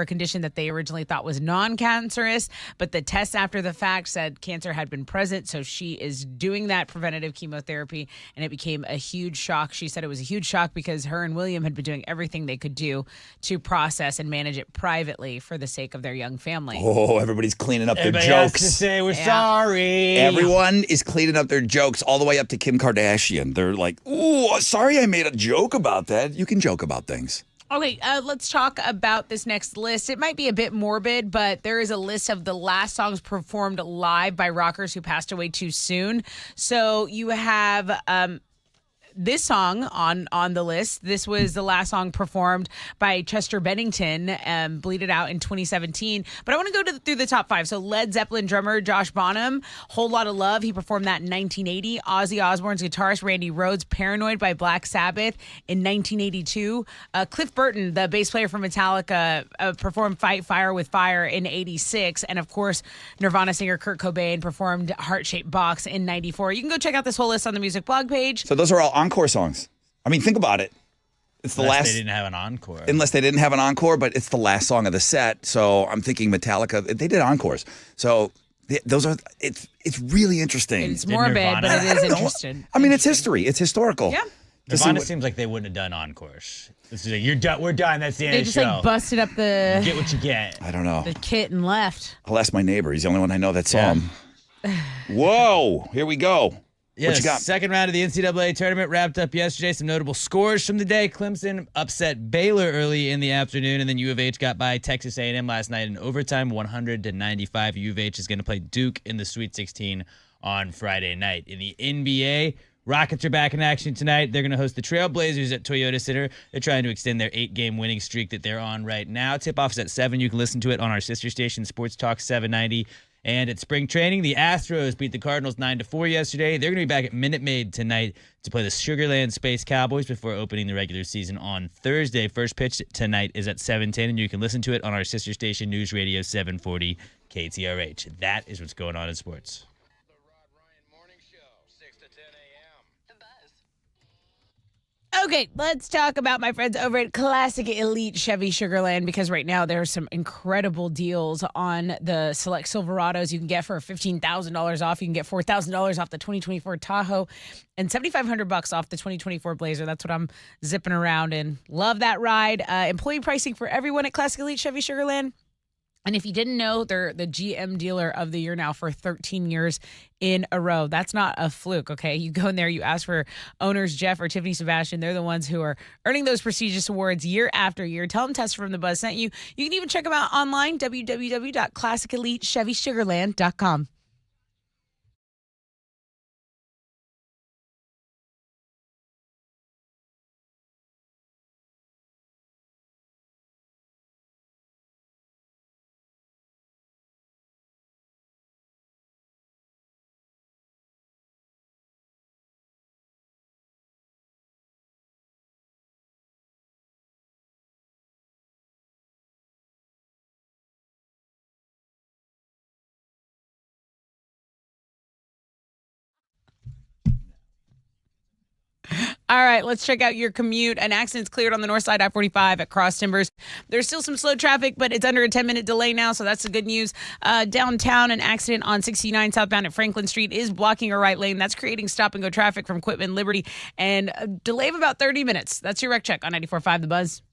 a condition that they originally thought was non-cancerous, but the tests after the fact said cancer had been present. So she is doing that preventative chemotherapy, and it became a huge shock. She said it was a huge shock because her and William had been doing everything they could do to process and manage it privately for the sake of their young family. Oh, everybody's cleaning up Everybody their has jokes. to say we're Yeah. sorry. Everyone is cleaning up their jokes all the way up to Kim Kardashian. They're like, "Ooh, sorry I made a joke about that." You can joke about things. Okay, let's talk about this next list. It might be a bit morbid, but there is a list of the last songs performed live by rockers who passed away too soon. So you have this song on the list. This was the last song performed by Chester Bennington, Bleed It Out in 2017. But I want to go through the top 5. So Led Zeppelin drummer Josh Bonham, Whole Lotta Love. He performed that in 1980. Ozzy Osbourne's guitarist Randy Rhoads, Paranoid by Black Sabbath in 1982. Cliff Burton, the bass player from Metallica, performed Fight Fire with Fire in 86. And of course, Nirvana singer Kurt Cobain performed Heart Shaped Box in 94. You can go check out this whole list on the music blog page. So those are all encore songs. I mean, think about it. It's the Unless last. they didn't have an encore. Unless they didn't have an encore, but it's the last song of the set. So I'm thinking Metallica. They did encores. So those are. It's really interesting. It's morbid, but it is interesting. I mean, it's history. It's historical. Yeah. Nirvana seems like they wouldn't have done encores. This is like, you're done. We're done. That's the end They of the just show. like busted up the Get what you get. I don't know. kit and left. I'll ask my neighbor. He's the only one I know that saw him. Whoa! Here we go. Yeah, What you got? second round of the NCAA tournament wrapped up yesterday. Some notable scores from the day. Clemson upset Baylor early in the afternoon, and then U of H got by Texas A&M last night in overtime, 100-95. U of H is going to play Duke in the Sweet 16 on Friday night. In the NBA, Rockets are back in action tonight. They're going to host the Trailblazers at Toyota Center. They're trying to extend their 8-game winning streak that they're on right now. Tip-off is at 7. You can listen to it on our sister station, Sports Talk 790. And at spring training, the Astros beat the Cardinals 9-4 yesterday. They're going to be back at Minute Maid tonight to play the Sugarland Space Cowboys before opening the regular season on Thursday. First pitch tonight is at 7:10, and you can listen to it on our sister station, News Radio 740 KTRH. That is what's going on in sports. Okay, let's talk about my friends over at Classic Elite Chevy Sugarland, because right now there are some incredible deals on the select Silverados you can get for $15,000 off. You can get $4,000 off the 2024 Tahoe and $7,500 off the 2024 Blazer. That's what I'm zipping around in. Love that ride. Employee pricing for everyone at Classic Elite Chevy Sugarland. And if you didn't know, they're the GM Dealer of the Year now for 13 years in a row. That's not a fluke, okay? You go in there, you ask for owners Jeff or Tiffany Sebastian. They're the ones who are earning those prestigious awards year after year. Tell them Test from the Buzz sent you. You can even check them out online, www.classicelitechevysugarland.com. All right, let's check out your commute. An accident's cleared on the north side I-45 at Cross Timbers. There's still some slow traffic, but it's under a 10-minute delay now, so that's the good news. Downtown, an accident on 69 southbound at Franklin Street is blocking a right lane. That's creating stop-and-go traffic from Quitman Liberty, and a delay of about 30 minutes. That's your wreck check on 94.5 The Buzz.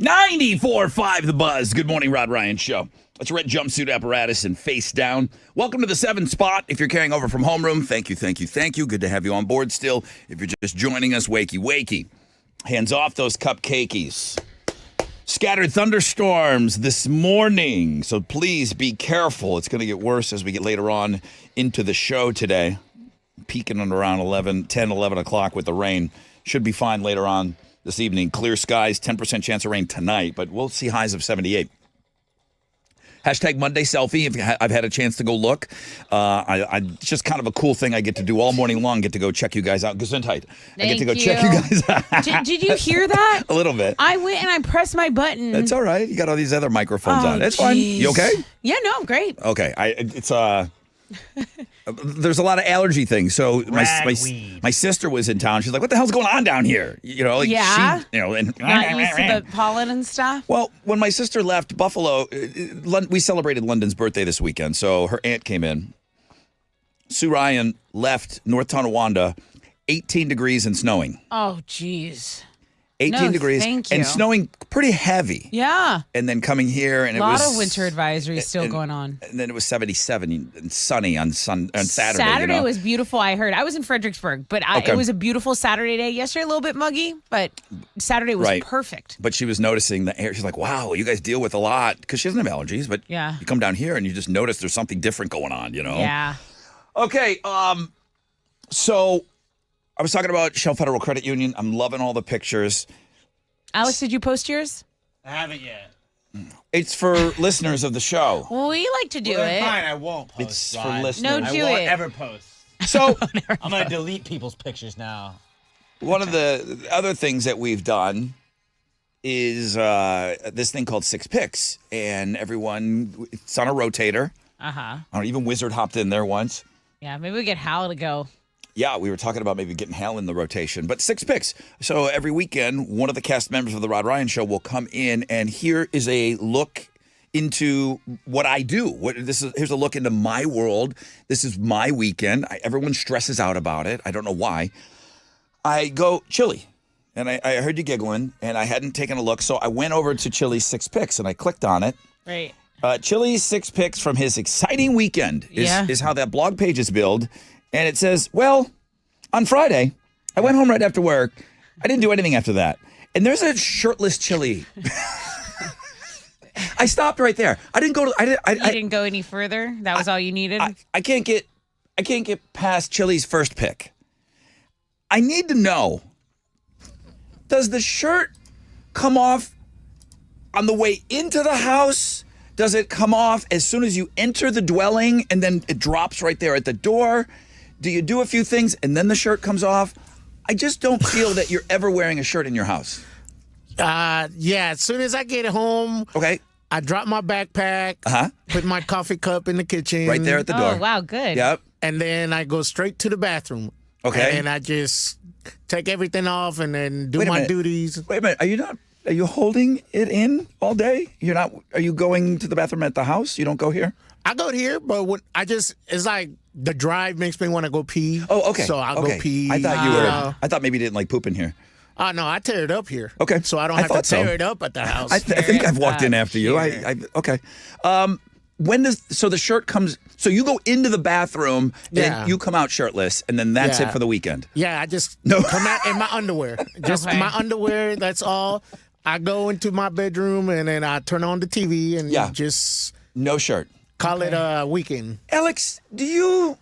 94.5 The Buzz. Good morning, Rod Ryan Show. It's red jumpsuit apparatus and face down. Welcome to the 7 spot. If you're carrying over from homeroom, thank you. Good to have you on board still. If you're just joining us, wakey. Hands off those cupcakies. Scattered thunderstorms this morning, so please be careful. It's going to get worse as we get later on into the show today. Peaking at around 10, 11 o'clock with the rain. Should be fine later on this evening. Clear skies, 10% chance of rain tonight, but we'll see highs of 78. Hashtag Monday Selfie. If I've had a chance to go look. It's just kind of a cool thing I get to do all morning long. Get to go check you guys out. Gesundheit. I get to go check you guys out. Did you hear that? A little bit. I went and I pressed my button. That's all right. You got all these other microphones on. It's fine. You okay? Yeah, no, I'm great. Okay. There's a lot of allergy things. So my sister was in town. She's like, "What the hell's going on down here?" You know, like yeah. she, and not used to the pollen and stuff. Well, when my sister left Buffalo, we celebrated London's birthday this weekend. So her aunt came in. Sue Ryan left North Tonawanda, 18 degrees and snowing. Oh, geez. 18 degrees thank you. and snowing pretty heavy. Yeah. And then coming here and a lot of winter advisories still going on. And then it was 77 and sunny on Saturday. Saturday was beautiful, I heard. I was in Fredericksburg, but it was a beautiful Saturday day. Yesterday a little bit muggy, but Saturday was perfect. But she was noticing the air. She's like, wow, you guys deal with a lot. Because she doesn't have allergies, but you come down here and you just notice there's something different going on, you know? Yeah. Okay, so I was talking about Shell Federal Credit Union. I'm loving all the pictures. Alex, did you post yours? I haven't yet. It's for listeners of the show. Well, we like to do it. Fine, I won't post. It's for listeners. No, do I won't it. ever post. So I'm going to delete people's pictures now. One of the other things that we've done is this thing called Six Picks. And it's on a rotator. Uh-huh. Even Wizard hopped in there once. Yeah, maybe we get Hal to go. Yeah, we were talking about maybe getting Hal in the rotation, but Six Picks. So every weekend, one of the cast members of the Rod Ryan Show will come in, and here is a look into what I do. Here's a look into my world. This is my weekend. Everyone stresses out about it. I don't know why. I go Chili, and I heard you giggling, and I hadn't taken a look, so I went over to Chili's Six Picks, and I clicked on it. Right. Chili's Six Picks from his exciting weekend is how that blog page is billed. And it says, well, on Friday, I went home right after work. I didn't do anything after that. And there's a shirtless Chili. I stopped right there. I didn't go to. I didn't go any further. That was all you needed. I can't get past Chili's first pick. I need to know: does the shirt come off on the way into the house? Does it come off as soon as you enter the dwelling, and then it drops right there at the door? Do you do a few things and then the shirt comes off? I just don't feel that you're ever wearing a shirt in your house. Yeah, as soon as I get home, I drop my backpack, put my coffee cup in the kitchen. Right there at the door. Oh, wow, good. Yep. And then I go straight to the bathroom. Okay. And I just take everything off and then do my duties. Wait a minute. Are you holding it in all day? You're not. Are you going to the bathroom at the house? You don't go here? I go here, but it's like the drive makes me want to go pee. Oh, okay. So I'll go pee. I thought you were. I thought maybe you didn't like poop in here. Oh, no, I tear it up here. Okay. So I don't have to tear it up at the house. I think I've walked in after you. Okay. So the shirt comes. So you go into the bathroom and you come out shirtless, and then that's it for the weekend. Yeah, I just come out in my underwear. Just my underwear. That's all. I go into my bedroom and then I turn on the TV and just no shirt. Call it a weekend. Alex, do you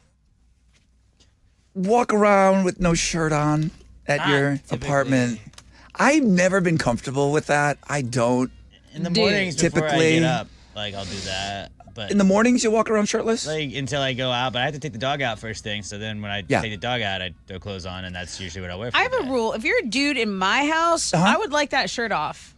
walk around with no shirt on at your apartment? I've never been comfortable with that. I don't. In the mornings before I get up, I'll do that. But in the mornings, you walk around shirtless? Until I go out, but I have to take the dog out first thing. So then when I take the dog out, I throw clothes on, and that's usually what I wear. I have a rule. If you're a dude in my house, I would like that shirt off.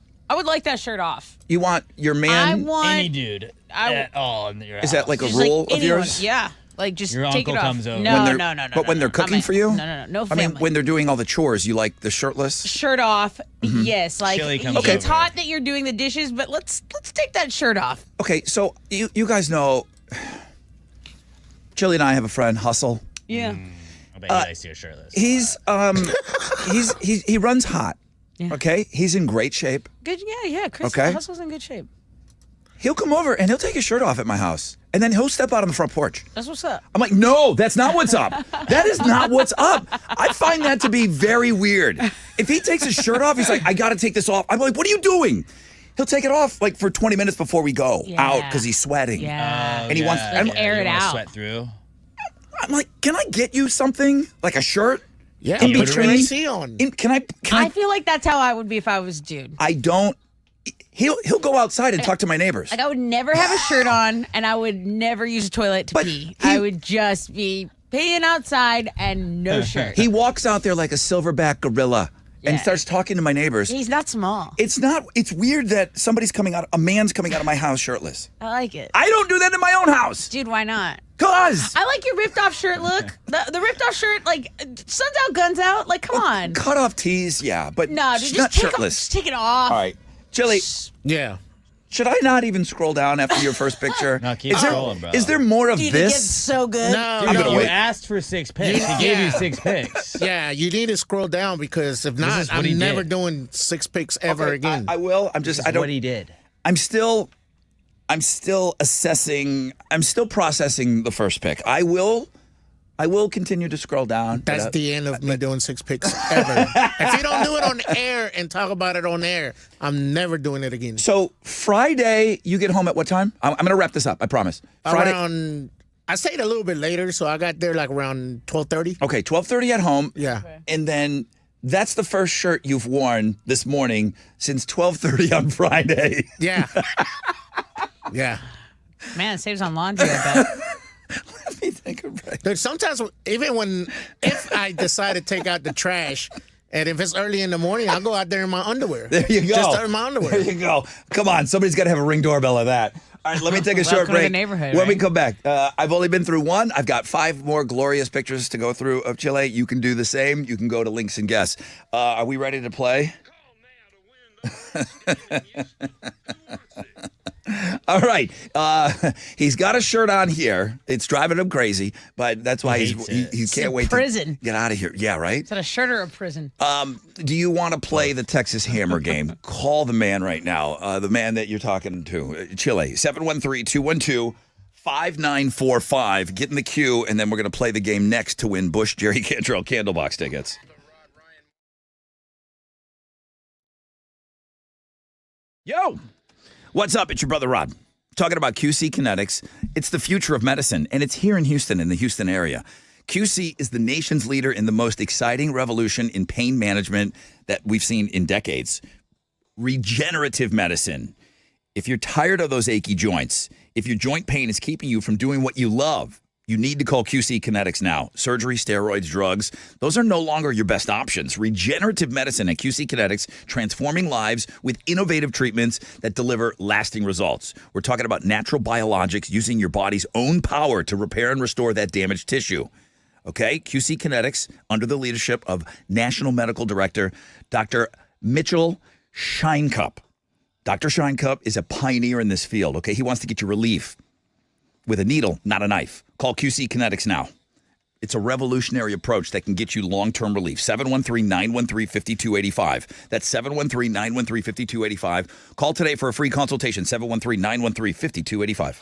You want your man? I want any dude at all in your house. Is that like a rule of yours? Yeah. Like, just your take uncle it off. comes over. No. But when they're cooking for you? No family. I mean, when they're doing all the chores, you like the shirtless? Shirt off, yes. Like, Chili comes it's over. hot that you're doing the dishes, but let's take that shirt off. Okay, so you guys know, Chili and I have a friend, Hustle. Yeah. I bet you guys see her shirtless. He runs hot. Yeah. Okay, he's in great shape. Good, yeah. Chris Okay. Hustle's in good shape. He'll come over and he'll take his shirt off at my house, and then he'll step out on the front porch. That's what's up. I'm like, no, that's not what's up. That is not what's up. I find that to be very weird. If he takes his shirt off, he's like, I got to take this off. I'm like, what are you doing? He'll take it off like for 20 minutes before we go out because he's sweating. Yeah. And he wants Like, air you it wanna out. Sweat through. I'm like, can I get you something like a shirt? Yeah, In put between? your AC on. Can I? I feel like that's how I would be if I was a dude. I don't. He'll go outside and talk to my neighbors. Like I would never have a shirt on, and I would never use a toilet to pee. I would just be peeing outside and no shirt. He walks out there like a silverback gorilla and Yeah. starts talking to my neighbors. He's not small. It's not. It's weird that a man's coming out of my house shirtless. I like it. I don't do that in my own house. Dude, why not? Cause I like your ripped off shirt look. The ripped off shirt, like sun's out, guns out. Like, come on. cut off tees, yeah, but No, dude, she's just not take shirtless. just take it off. All right, Chili. Yeah. Should I not even scroll down after your first picture? No, keep is there, scrolling, bro. Is there more of Dude, it gets this? so good. No, Dude, no. you asked for 6 picks. He gave you 6 picks. Yeah, you need to scroll down because if is not, what he I'm never did. doing 6 picks ever Okay, again. I will. I'm just. I don't. What he did. I'm still assessing. I'm still processing the first pick. I will continue to scroll down. That's but, the end of me doing 6 picks ever. If you don't do it on air and talk about it on air, I'm never doing it again. So Friday, you get home at what time? I'm going to wrap this up. I promise. Friday. Around, I stayed a little bit later, so I got there like around 12:30. Okay, 12:30 at home. Yeah. And then that's the first shirt you've worn this morning since 12:30 on Friday. Yeah. Yeah. Man, it saves on laundry, I bet. Let me think of it. Dude, sometimes if I decide to take out the trash, and if it's early in the morning, I'll go out there in my underwear. There you go. Just in my underwear. There you go. Come on, somebody's got to have a Ring doorbell of that. All right, let me take a short Welcome to the break. neighborhood, When we right? come back, I've only been through one. I've got 5 more glorious pictures to go through of Chile. You can do the same. You can go to Links and Guess. Are we ready to play? All right. He's got a shirt on here. It's driving him crazy, but that's why he can't wait prison. to get out of here. Yeah, right? Is that a shirt or a prison? Do you want to play the Texas Hammer game? Call the man right now, the man that you're talking to, Chile, 713-212-5945. Get in the queue, and then we're going to play the game next to win Bush Jerry Cantrell Candlebox tickets. Yo! What's up? It's your brother Rod. Talking about QC Kinetics. It's the future of medicine, and it's here in Houston, in the Houston area. QC is the nation's leader in the most exciting revolution in pain management that we've seen in decades. Regenerative medicine. If you're tired of those achy joints, if your joint pain is keeping you from doing what you love, you need to call QC Kinetics now. Surgery, steroids, drugs, those are no longer your best options. Regenerative medicine at QC Kinetics, transforming lives with innovative treatments that deliver lasting results. We're talking about natural biologics using your body's own power to repair and restore that damaged tissue. Okay, QC Kinetics, under the leadership of National Medical Director Dr. Mitchell Shinecup. Dr. Shinecup is a pioneer in this field, okay? He wants to get you relief with a needle, not a knife. Call QC Kinetics now. It's a revolutionary approach that can get you long-term relief. 713-913-5285. That's 713-913-5285. Call today for a free consultation. 713-913-5285.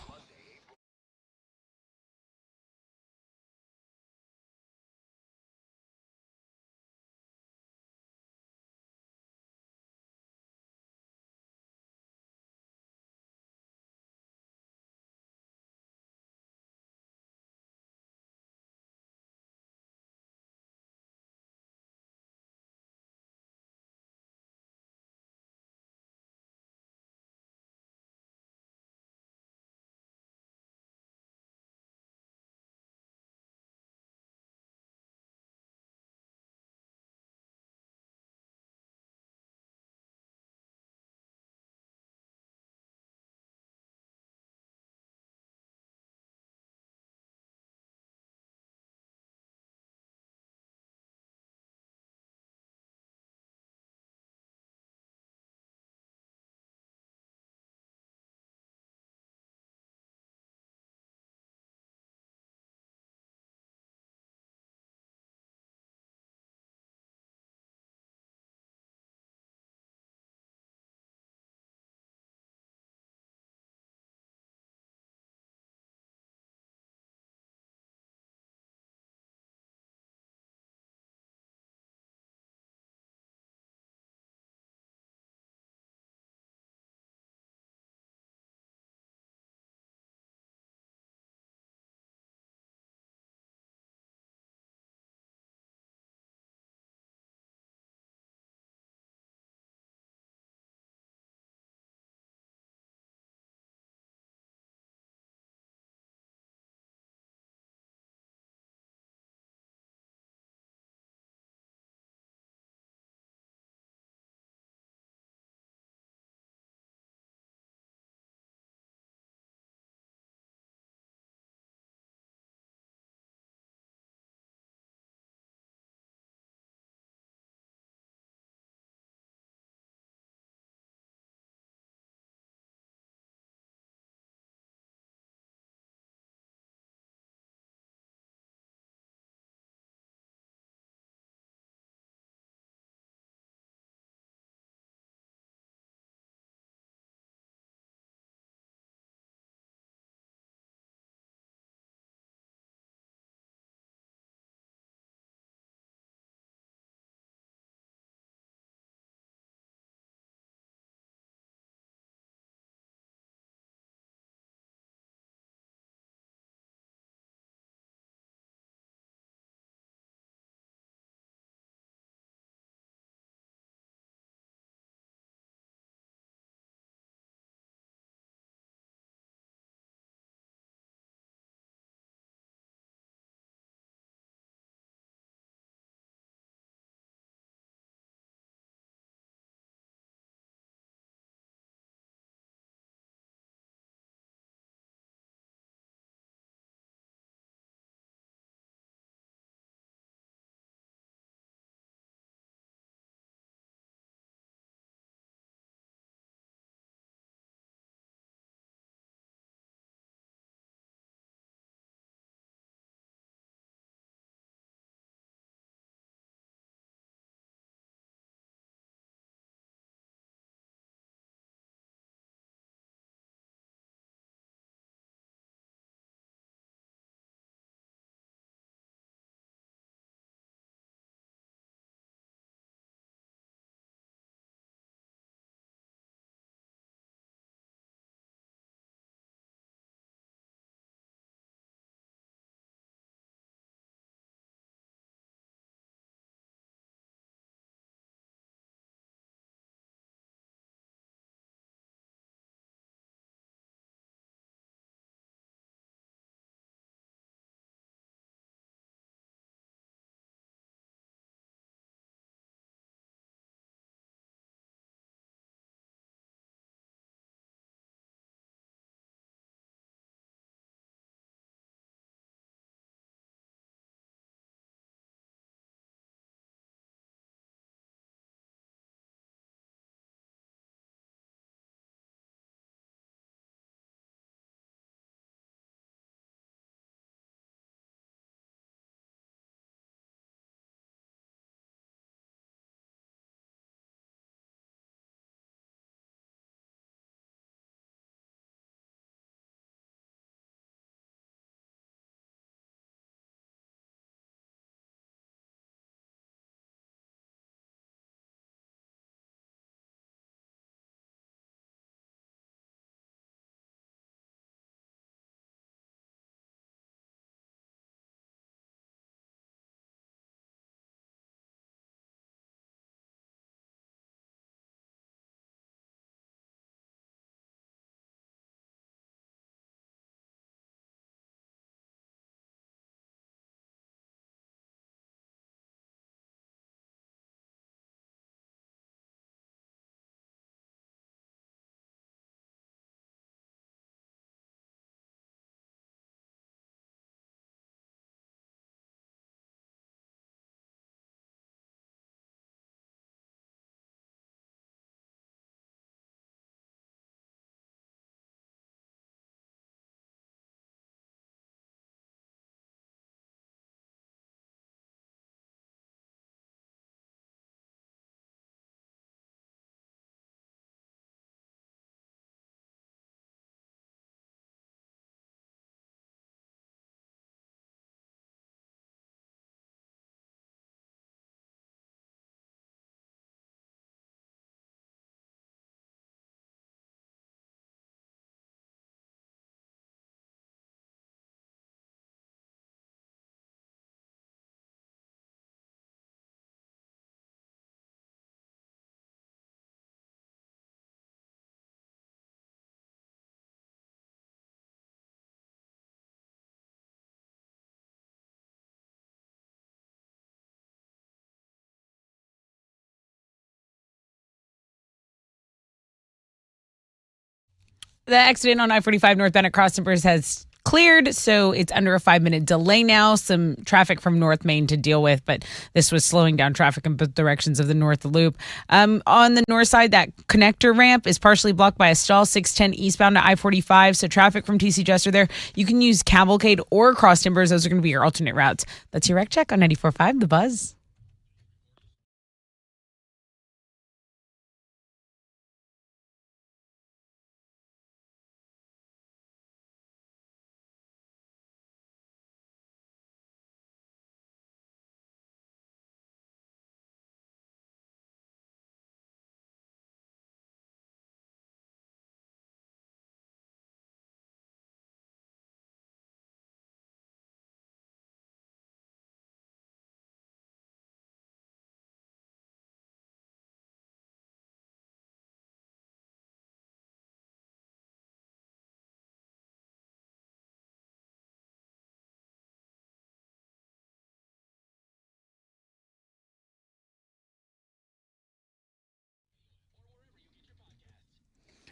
The accident on I-45 northbound at Cross Timbers has cleared, so it's under a 5-minute delay now. Some traffic from North Main to deal with, but this was slowing down traffic in both directions of the North Loop. On the north side, that connector ramp is partially blocked by a stall, 610 eastbound to I-45, so traffic from TC Jester there. You can use Cavalcade or Cross Timbers. Those are going to be your alternate routes. That's your Rec Check on 94.5 The Buzz.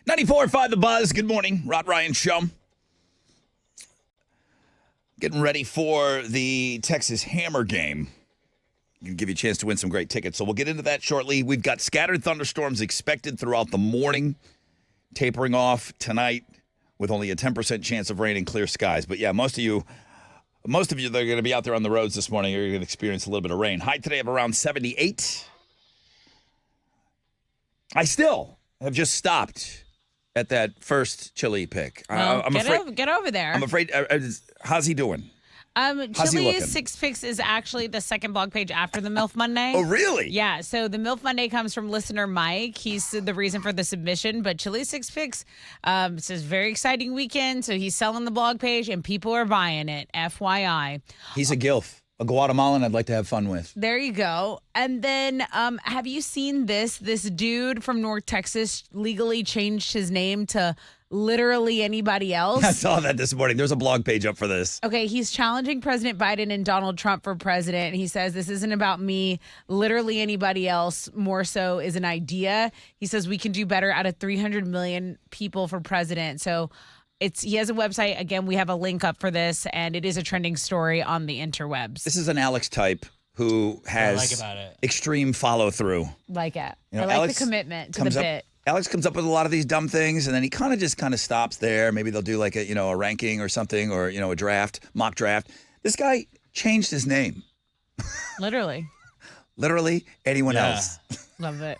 .94.5 The Buzz. Good morning. Rod Ryan Show. Getting ready for the Texas Hammer game. Going to give you a chance to win some great tickets. So we'll get into that shortly. We've got scattered thunderstorms expected throughout the morning, tapering off tonight with only a 10% chance of rain and clear skies. But yeah, most of you that are going to be out there on the roads this morning are going to experience a little bit of rain. High today of around 78. I still have just stopped at that first chili pick. Well, get over there. I'm afraid. How's he doing? Chili's Six Picks is actually the second blog page after the MILF Monday. Oh, really? Yeah. So the MILF Monday comes from listener Mike. He's the reason for the submission. But Chili's Six Picks says very exciting weekend. So he's selling the blog page and people are buying it. FYI. He's a gilf. A Guatemalan I'd like to have fun with. There you go. And then have you seen this? This dude from North Texas legally changed his name to literally anybody else. I saw that this morning. There's a blog page up for this. Okay, he's challenging President Biden and Donald Trump for president. He says, this isn't about me. Literally anybody else, more so, is an idea. He says we can do better out of 300 million people for president. So he has a website. Again, we have a link up for this, and it is a trending story on the interwebs. This is an Alex type who has extreme follow-through. Like it. You know, I like Alex the commitment to the bit. Alex comes up with a lot of these dumb things, and then he kind of stops there. Maybe they'll do like a ranking or something, or a draft, mock draft. This guy changed his name. Literally. Literally anyone else. Love it.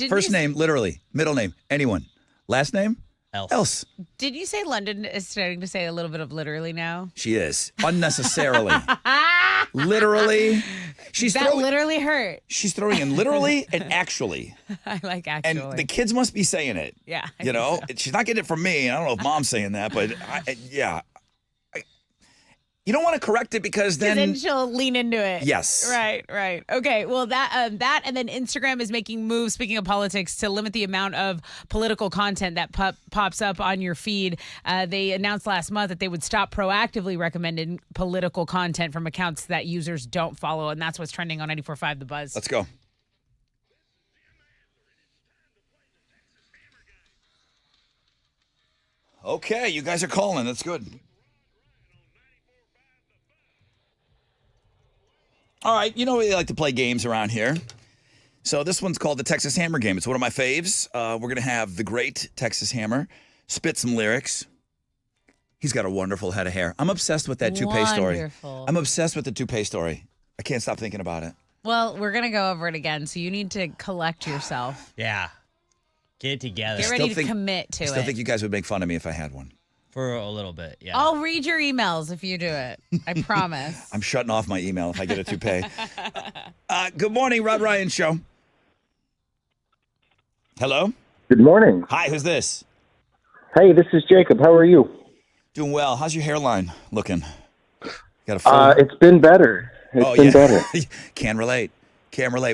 First name, literally. Middle name, anyone. Last name? Else. Did you say London is starting to say a little bit of literally now? She is. Unnecessarily. Literally. Literally hurt. She's throwing in literally and actually. I like actually. And the kids must be saying it. Yeah. She's not getting it from me. I don't know if mom's saying that, but you don't want to correct it because then she'll lean into it. Yes. Right. Okay. Well, that and then Instagram is making moves, speaking of politics, to limit the amount of political content that pops up on your feed. They announced last month that they would stop proactively recommending political content from accounts that users don't follow, and that's what's trending on 94.5 The Buzz. Let's go. Okay, you guys are calling. That's good. All right, we like to play games around here. So this one's called the Texas Hammer game. It's one of my faves. We're going to have the great Texas Hammer spit some lyrics. He's got a wonderful head of hair. I'm obsessed with that toupee story. I'm obsessed with the toupee story. I can't stop thinking about it. Well, we're going to go over it again, so you need to collect yourself. Yeah. Get it together. Get ready to commit to it. I still think you guys would make fun of me if I had one. For a little bit, yeah. I'll read your emails if you do it. I promise. I'm shutting off my email if I get a toupee. Good morning, Rod Ryan Show. Hello? Good morning. Hi, who's this? Hey, this is Jacob. How are you? Doing well. How's your hairline looking? Got a full... It's been better. It's been better. Can relate.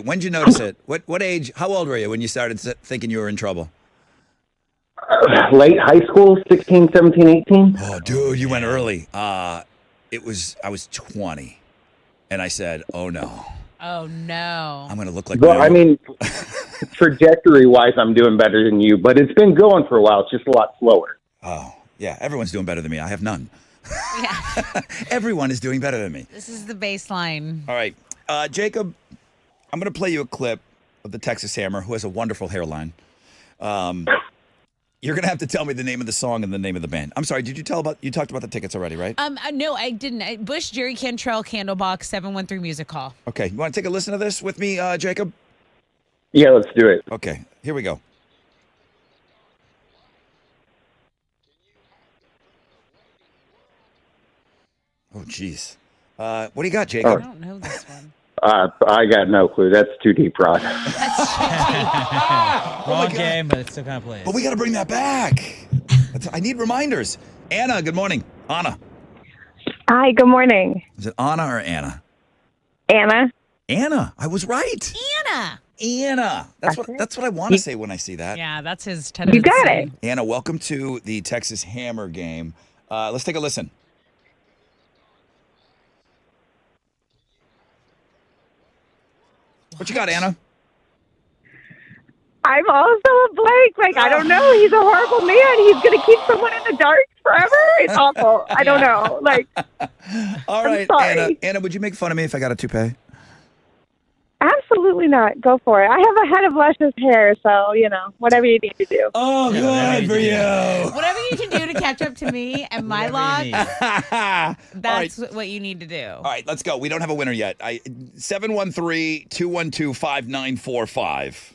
When did you notice it? What age, how old were you when you started thinking you were in trouble? Late high school, 16, 17, 18. Oh, dude, you went early. I was 20, and I said, oh, no. Oh, no. I'm going to look like Well, I mean, trajectory-wise, I'm doing better than you, but it's been going for a while. It's just a lot slower. Oh, yeah. Everyone's doing better than me. I have none. Yeah. Everyone is doing better than me. This is the baseline. All right. Jacob, I'm going to play you a clip of the Texas Hammer, who has a wonderful hairline. You're going to have to tell me the name of the song and the name of the band. I'm sorry, you talked about the tickets already, right? No, I didn't. Bush, Jerry Cantrell, Candlebox, 713 Music Hall. Okay. You want to take a listen to this with me, Jacob? Yeah, let's do it. Okay. Here we go. Oh, jeez. What do you got, Jacob? I don't know this one. I got no clue. That's too deep, Rod. Wrong game, but it still kind of plays. But we got to bring that back. I need reminders. Anna, good morning. Anna. Hi, good morning. Is it Anna or Anna? Anna. Anna. I was right. Anna. Anna. That's what I want to say when I see that. Yeah, that's his You got it. Anna, welcome to the Texas Hammer game. Let's take a listen. What you got, Anna? I'm also a blank. Like, I don't know. He's a horrible man. He's going to keep someone in the dark forever. It's awful. I don't know. Like, all right, sorry. Anna. Anna, would you make fun of me if I got a toupee? absolutely not. Go for it. I have a head of luscious hair, so, whatever you need to do. Oh, good for you. Whatever you can do to catch up to me and my Whatever you locks, need. that's what you need to do. All right, let's go. We don't have a winner yet. 713-212-5945.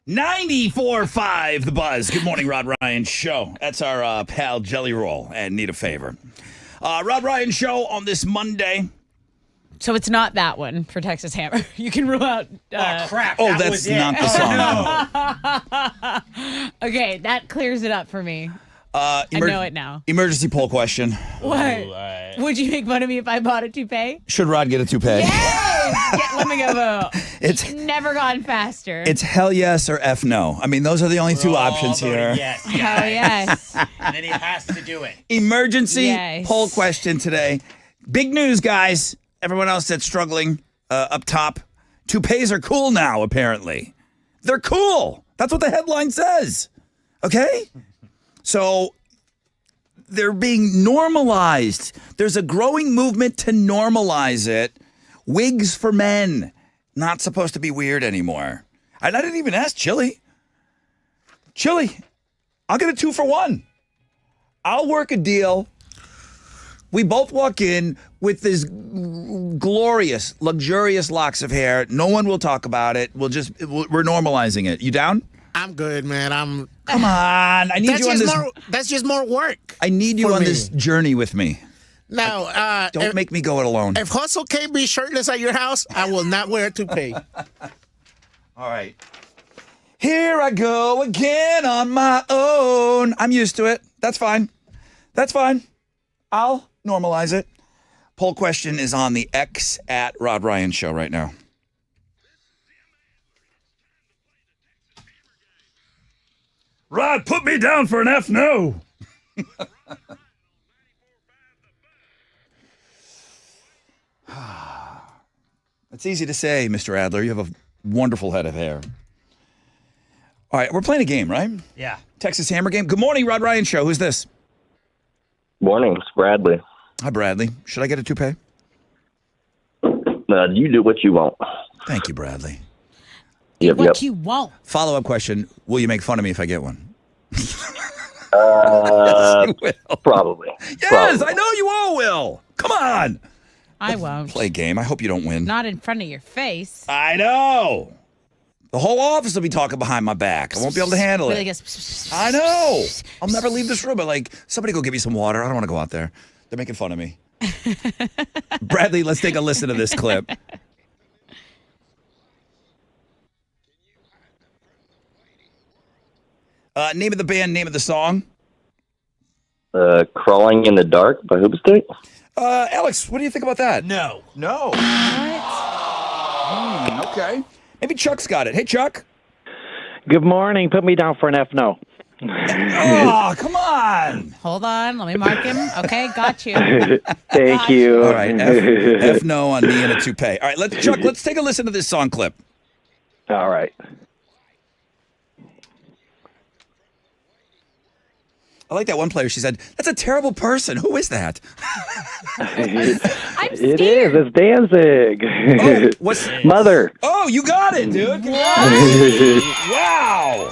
94.5 The Buzz. Good morning, Rod Ryan Show. That's our pal Jelly Roll and Need a Favor. Rod Ryan Show on this Monday. So it's not that one for Texas Hammer. You can rule out. Crap. Oh, that that's was it. not the song. Okay, that clears it up for me. I know it now. Emergency poll question. What? Would you make fun of me if I bought a toupee? Should Rod get a toupee? Yes! Let me go vote. It's never gone faster. It's hell yes or F no. I mean, those are the only two options here. Yes. Hell yes. And then he has to do it. Emergency poll question today. Big news, guys. Everyone else that's struggling up top. Toupees are cool now, apparently. They're cool. That's what the headline says. Okay? So they're being normalized. There's a growing movement to normalize it. Wigs for men. Not supposed to be weird anymore. And I didn't even ask Chili. Chili, I'll get a 2-for-1. I'll work a deal. We both walk in with this glorious, luxurious locks of hair. No one will talk about it. We're normalizing it. You down? I'm good, man. Come on. I need you on this. That's just more work. I need you on this journey with me. Now, don't make me go it alone. If Hustle can't be shirtless at your house, I will not wear a toupee. All right. Here I go again on my own. I'm used to it. That's fine. That's fine. I'll normalize it. Poll question is on the X at Rod Ryan Show right now. Rod, put me down for an F no. It's easy to say, Mr. Adler. You have a wonderful head of hair. All right, we're playing a game, right? Yeah. Texas Hammer game. Good morning, Rod Ryan Show. Who's this? Morning, it's Bradley. Hi, Bradley. Should I get a toupee? You do what you want. Thank you, Bradley. What you want. Follow-up question. Will you make fun of me if I get one? Yes, you will. Probably. Yes, Probably. I know you all will. Come on. I won't. Play a game. I hope you don't win. Not in front of your face. I know. The whole office will be talking behind my back. I won't be able to handle Really it. gets- I know. I'll never leave this room. But like, somebody go get me some water. I don't want to go out there. They're making fun of me. Bradley, let's take a listen to this clip. Name of the band, name of the song. Crawling in the Dark by Hoopstick. Alex, what do you think about that? No. No. Okay. Maybe Chuck's got it. Hey, Chuck. Good morning. Put me down for an F no. Oh, come on. Hold on. Let me mark him. Okay, got you. Thank you. All right. F no on me and a toupee. All right, Chuck, let's take a listen to this song clip. All right. I like that one player. She said, "That's a terrible person. Who is that?" It is. It's Danzig. Oh, what's Mother? Oh, you got it, dude. Congratulations. Wow.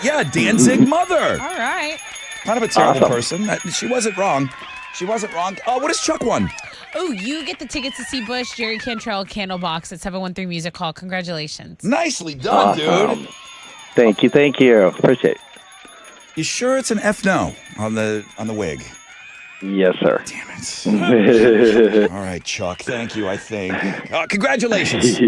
Yeah, Danzig Mother. All right. Kind of a terrible Awesome. person. She wasn't wrong. She wasn't wrong. Oh, what does Chuck won? Oh, you get the tickets to see Bush, Jerry Cantrell, Candlebox at 713 Music Hall. Congratulations. Nicely done, Awesome. dude. Thank you. Thank you. Appreciate it. You sure it's an F no on the wig? Yes, sir. Damn it. All right, Chuck. Thank you, I think. Congratulations.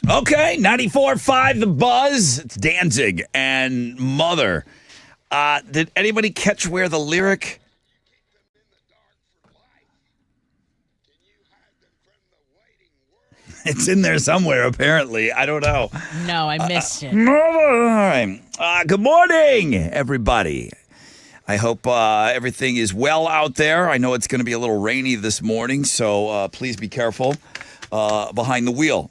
Okay, 94.5 The Buzz. It's Danzig and Mother. Did anybody catch where the lyric... It's in there somewhere, apparently. I don't know. No, I missed it. All right. Good morning, everybody. I hope everything is well out there. I know it's going to be a little rainy this morning, so please be careful behind the wheel.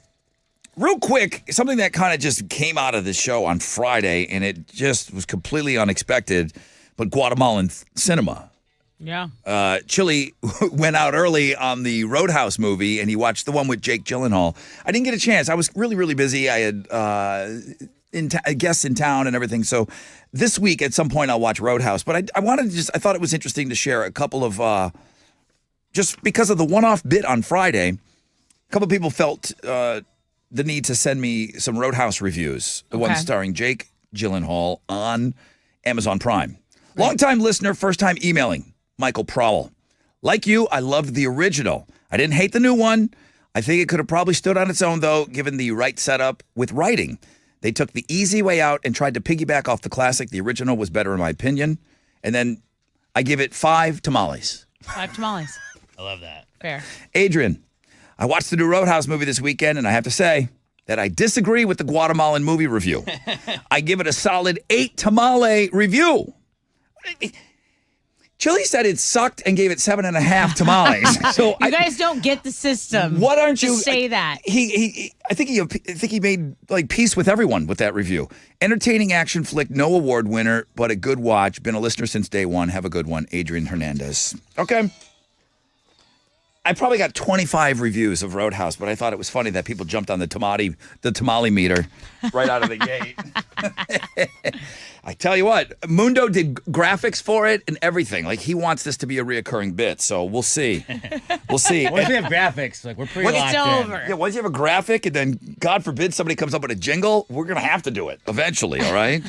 Real quick, something that kind of just came out of the show on Friday, and it just was completely unexpected, but Guatemalan cinema. Yeah. Chili went out early on the Roadhouse movie, and he watched the one with Jake Gyllenhaal. I didn't get a chance. I was really, really busy. I had guests in town and everything. So this week, at some point, I'll watch Roadhouse. But I wanted to I thought it was interesting to share a couple of, just because of the one-off bit on Friday, a couple of people felt the need to send me some Roadhouse reviews. The one starring Jake Gyllenhaal on Amazon Prime. Longtime listener, first time emailing. Michael Prowell. Like you, I loved the original. I didn't hate the new one. I think it could have probably stood on its own, though, given the right setup with writing. They took the easy way out and tried to piggyback off the classic. The original was better, in my opinion. And then I give it 5 tamales. 5 tamales. I love that. Fair. Adrian, I watched the new Roadhouse movie this weekend, and I have to say that I disagree with the Guatemalan movie review. I give it a solid 8 tamale review. Chili said it sucked and gave it 7.5 tamales. So you guys don't get the system. What aren't you? Just say that. I think he made like peace with everyone with that review. Entertaining action flick, no award winner, but a good watch. Been a listener since day one. Have a good one, Adrian Hernandez. Okay. I probably got 25 reviews of Roadhouse, but I thought it was funny that people jumped on the tamale meter right out of the gate. I tell you what, Mundo did graphics for it and everything. Like, he wants this to be a reoccurring bit, so we'll see. We'll see. Once we have graphics, like, we're pretty locked in. It's over. Yeah, once you have a graphic and then, God forbid, somebody comes up with a jingle, we're going to have to do it eventually, all right?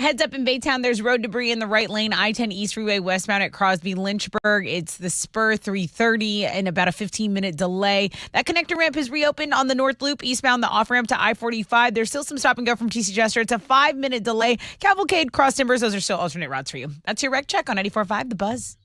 Heads up in Baytown, there's road debris in the right lane, I-10 East Freeway westbound at Crosby Lynchburg. It's the Spur 330 and about a 15-minute delay. That connector ramp is reopened on the North Loop, eastbound the off-ramp to I-45. There's still some stop and go from TC Jester. It's a 5-minute delay. Cavalcade, Cross Timbers, those are still alternate routes for you. That's your wreck check on 94.5 The Buzz.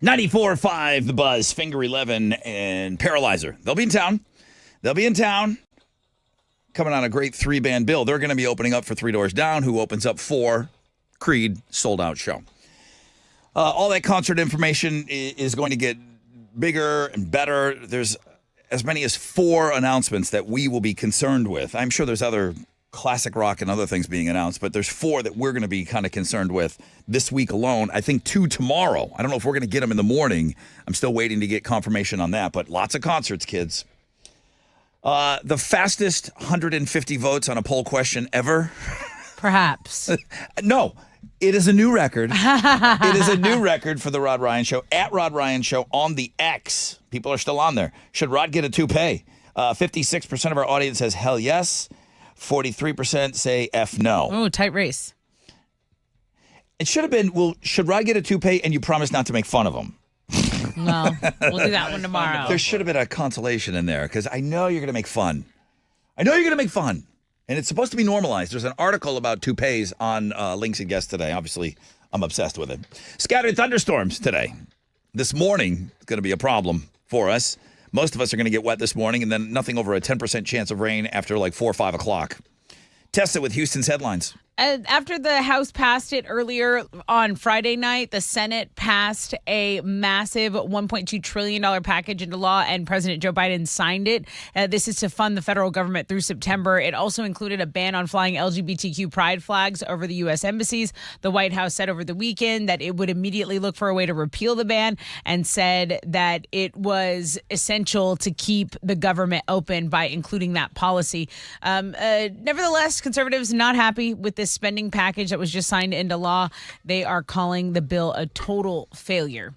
.94.5 The Buzz, Finger 11, and Paralyzer. They'll be in town. Coming on a great 3-band bill. They're going to be opening up for Three Doors Down, who opens up for Creed, sold-out show. All that concert information is going to get bigger and better. There's as many as 4 announcements that we will be concerned with. I'm sure there's other classic rock and other things being announced, but there's 4 that we're going to be kind of concerned with this week alone. I think 2 tomorrow. I don't know if we're going to get them in the morning. I'm still waiting to get confirmation on that, but lots of concerts, kids. The fastest 150 votes on a poll question ever. Perhaps. No, It is a new record. It is a new record for the Rod Ryan Show. At Rod Ryan Show on the X. People are still on there. Should Rod get a toupee? 56% of our audience says hell yes. 43% say F no. Oh, tight race. It should have been, well, should Rod get a toupee and you promise not to make fun of him? Well, we'll do that one tomorrow. There should have been a consolation in there because I know you're going to make fun. I know you're going to make fun. And it's supposed to be normalized. There's an article about toupees on Links and Guests today. Obviously, I'm obsessed with it. Scattered thunderstorms today. This morning is going to be a problem for us. Most of us are going to get wet this morning, and then nothing over a 10% chance of rain after like 4 or 5 o'clock. Test it with Houston's headlines. After the House passed it earlier on Friday night, the Senate passed a massive $1.2 trillion package into law, and President Joe Biden signed it. This is to fund the federal government through September. It also included a ban on flying LGBTQ pride flags over the U.S. embassies. The White House said over the weekend that it would immediately look for a way to repeal the ban and said that it was essential to keep the government open by including that policy. Nevertheless, conservatives not happy with this spending package that was just signed into law. They are calling the bill a total failure.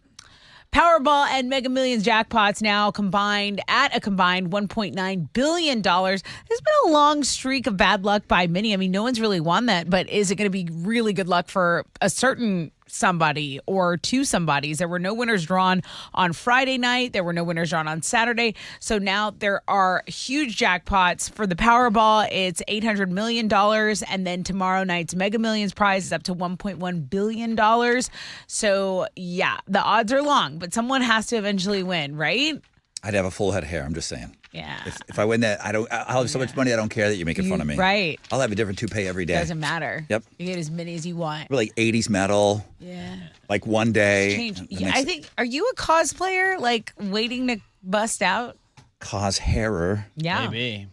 Powerball and Mega Millions jackpots now combined at a combined $1.9 billion. There's been a long streak of bad luck by many. I mean, no one's really won that, but is it going to be really good luck for a certain somebody or two somebodies? There were no winners drawn on Friday night. There were no winners drawn on Saturday. So now there are huge jackpots for the Powerball. It's $800 million. And then tomorrow night's Mega Millions prize is up to $1.1 billion. So yeah, the odds are long, but someone has to eventually win, right? I'd have a full head of hair. I'm just saying. Yeah. If I win that, I'll have so much money I don't care that you're making fun of me. Right. I'll have a different toupee every day. Doesn't matter. Yep. You get as many as you want. Like 80s metal. Yeah. Like one day. Change. Yeah, I think, are you a cosplayer, like waiting to bust out? Cause hairer. Yeah. Maybe.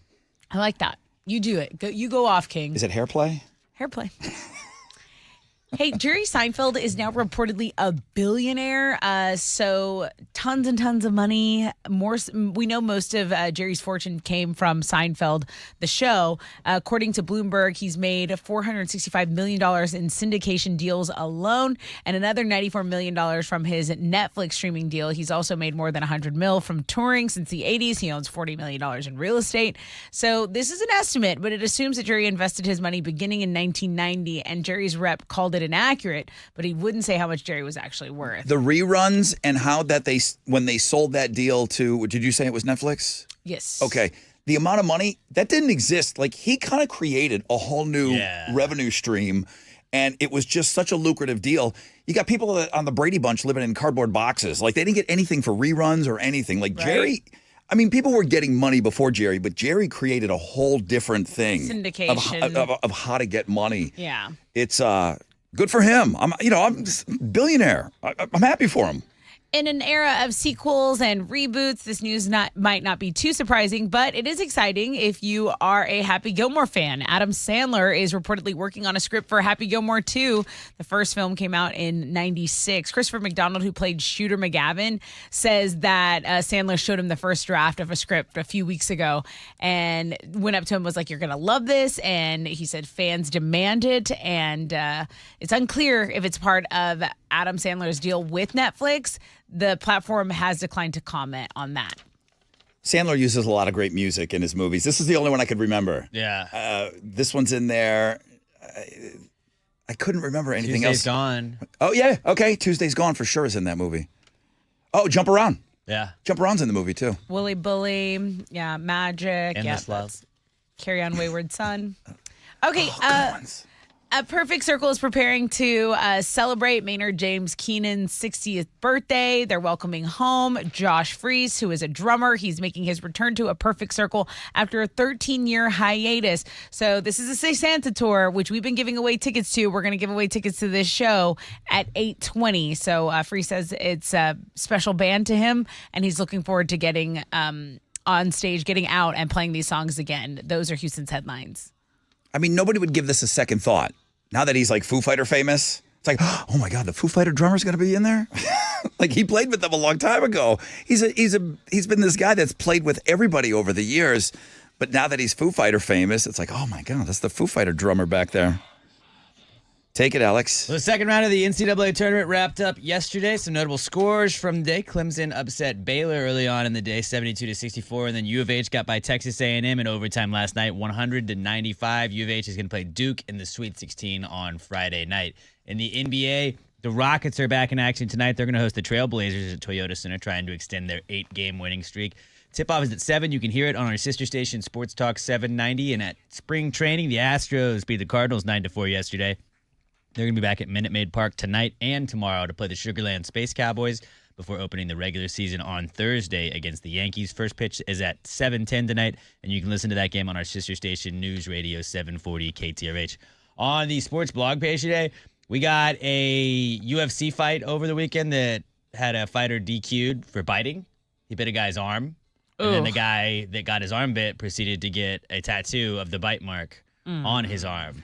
I like that. You do it. You go off, King. Is it hair play? Hair play. Hey, Jerry Seinfeld is now reportedly a billionaire. So tons and tons of money. We know most of Jerry's fortune came from Seinfeld, the show. According to Bloomberg, he's made $465 million in syndication deals alone, and another $94 million from his Netflix streaming deal. He's also made more than $100 million from touring since the 80s. He owns $40 million in real estate. So this is an estimate, but it assumes that Jerry invested his money beginning in 1990, and Jerry's rep called it inaccurate, but he wouldn't say how much Jerry was actually worth. The reruns and how that when they sold that deal to, did you say it was Netflix? Yes. Okay. The amount of money that didn't exist. Like he kind of created a whole new revenue stream, and it was just such a lucrative deal. You got people on the Brady Bunch living in cardboard boxes. Like they didn't get anything for reruns or anything. Like Jerry, I mean, people were getting money before Jerry, but Jerry created a whole different thing. Syndication. Of how to get money. Yeah. It's good for him. I'm just a billionaire. I'm happy for him. In an era of sequels and reboots, this news might not be too surprising, but it is exciting if you are a Happy Gilmore fan. Adam Sandler is reportedly working on a script for Happy Gilmore 2. The first film came out in '96. Christopher McDonald, who played Shooter McGavin, says that Sandler showed him the first draft of a script a few weeks ago and went up to him and was like, "You're going to love this." And he said fans demand it. And it's unclear if it's part of Adam Sandler's deal with Netflix. The platform has declined to comment on that. Sandler uses a lot of great music in his movies. This is the only one I could remember. Yeah. This one's in there. I couldn't remember anything Tuesday's else. Gone. Oh, yeah. Okay. Tuesday's Gone for sure is in that movie. Oh, Jump Around. Yeah. Jump Around's in the movie, too. Willy Bully. Yeah. Magic. Endless Love. Carry On Wayward Son. Okay. A Perfect Circle is preparing to celebrate Maynard James Keenan's 60th birthday. They're welcoming home Josh Freese, who is a drummer. He's making his return to A Perfect Circle after a 13-year hiatus. So this is a Say Santa tour, which we've been giving away tickets to. We're going to give away tickets to this show at 8:20. So Freese says it's a special band to him, and he's looking forward to getting on stage, getting out, and playing these songs again. Those are Houston's headlines. I mean, nobody would give this a second thought. Now that he's like Foo Fighter famous, it's like, oh my God, the Foo Fighter drummer's going to be in there? Like he played with them a long time ago. He's been this guy that's played with everybody over the years. But now that he's Foo Fighter famous, it's like, oh my God, that's the Foo Fighter drummer back there. Take it, Alex. Well, the second round of the NCAA tournament wrapped up yesterday. Some notable scores from the day. Clemson upset Baylor early on in the day, 72-64, and then U of H got by Texas A&M in overtime last night, 100-95. U of H is going to play Duke in the Sweet 16 on Friday night. In the NBA, the Rockets are back in action tonight. They're going to host the Trailblazers at Toyota Center, trying to extend their 8-game winning streak. Tip-off is at 7. You can hear it on our sister station, Sports Talk 790. And at spring training, the Astros beat the Cardinals 9-4 yesterday. They're going to be back at Minute Maid Park tonight and tomorrow to play the Sugarland Space Cowboys before opening the regular season on Thursday against the Yankees. First pitch is at 7:10 tonight, and you can listen to that game on our sister station, News Radio 740 KTRH. On the sports blog page today, we got a UFC fight over the weekend that had a fighter DQ'd for biting. He bit a guy's arm, and then the guy that got his arm bit proceeded to get a tattoo of the bite mark on his arm.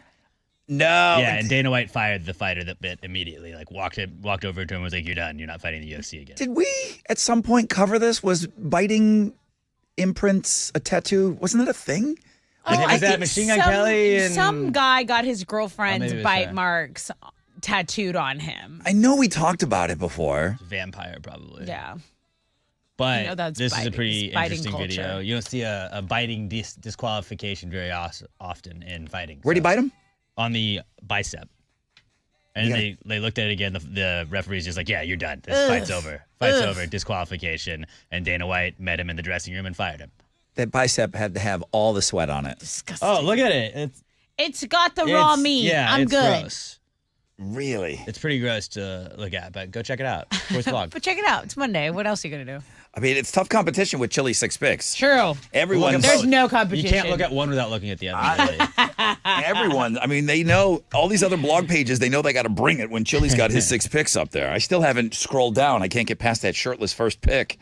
No. Yeah, and Dana White fired the fighter that bit immediately. Like walked over to him and was like, "You're done. You're not fighting the UFC again." Did we at some point cover this? Was biting imprints a tattoo? Wasn't that a thing? Was that Machine Gun Kelly? And some guy got his girlfriend's maybe it was bite her. marks tattooed on him. I know we talked about it before. Vampire, probably. Yeah. But You know that's this is a biting- pretty it's biting interesting video. culture. You don't see a biting disqualification very often in fighting. Where'd he bite him? On the bicep. And You they looked at it again. The referee's just like, "Yeah, you're done. This fight's over. Fight's over. Disqualification." And Dana White met him in the dressing room and fired him. That bicep had to have all the sweat on it. Disgusting. Oh, look at it. It's got the raw meat. Yeah, I'm it's good. gross. Really? It's pretty gross to look at, but go check it out. Sports blog. But check it out. It's Monday. What else are you going to do? I mean, it's tough competition with Chili Six Picks. True. Everyone, There's no You competition. can't look at one without looking at the other. Really. everyone. I mean, they know all these other blog pages. They know they got to bring it when Chili's got his 6 picks up there. I still haven't scrolled down. I can't get past that shirtless first pick.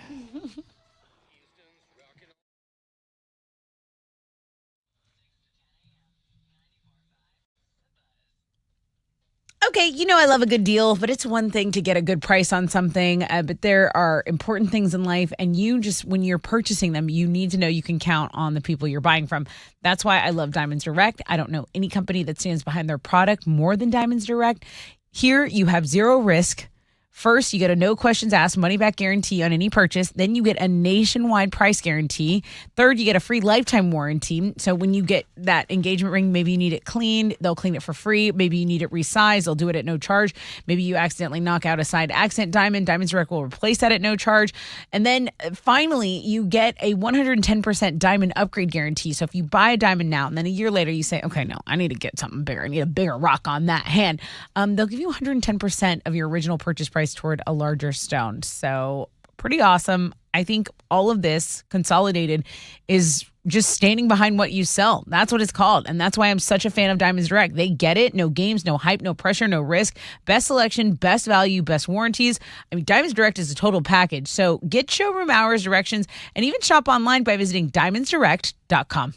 Okay, you know I love a good deal, but it's one thing to get a good price on something, but there are important things in life, and you just, when you're purchasing them, you need to know you can count on the people you're buying from. That's why I love Diamonds Direct. I don't know any company that stands behind their product more than Diamonds Direct. Here, you have zero risk. First, you get a no questions asked money back guarantee on any purchase. Then you get a nationwide price guarantee. Third, you get a free lifetime warranty. So when you get that engagement ring, maybe you need it cleaned, they'll clean it for free. Maybe you need it resized, they'll do it at no charge. Maybe you accidentally knock out a side accent diamond, Diamonds Direct will replace that at no charge. And then finally, you get a 110% diamond upgrade guarantee. So if you buy a diamond now and then a year later you say, okay, no, I need to get something bigger. I need a bigger rock on that hand. They'll give you 110% of your original purchase price toward a larger stone. So pretty awesome. I think all of this consolidated is just standing behind what you sell. That's what it's called. And that's why I'm such a fan of Diamonds Direct. They get it. No games, no hype, no pressure, no risk. Best selection, best value, best warranties. I mean, Diamonds Direct is a total package. So get showroom hours, directions, and even shop online by visiting diamondsdirect.com.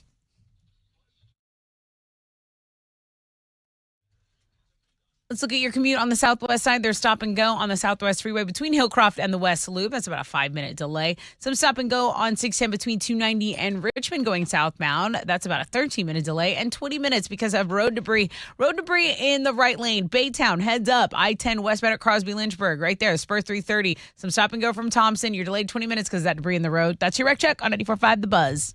Let's look at your commute on the Southwest side. There's stop and go on the Southwest Freeway between Hillcroft and the West Loop. That's about a 5-minute delay. Some stop and go on 610 between 290 and Richmond going southbound. That's about a 13-minute delay and 20 minutes because of road debris. Road debris in the right lane. Baytown, heads up. I-10 westbound at Crosby Lynchburg. Right there, Spur 330. Some stop and go from Thompson. You're delayed 20 minutes because of that debris in the road. That's your wreck check on 94.5 The Buzz.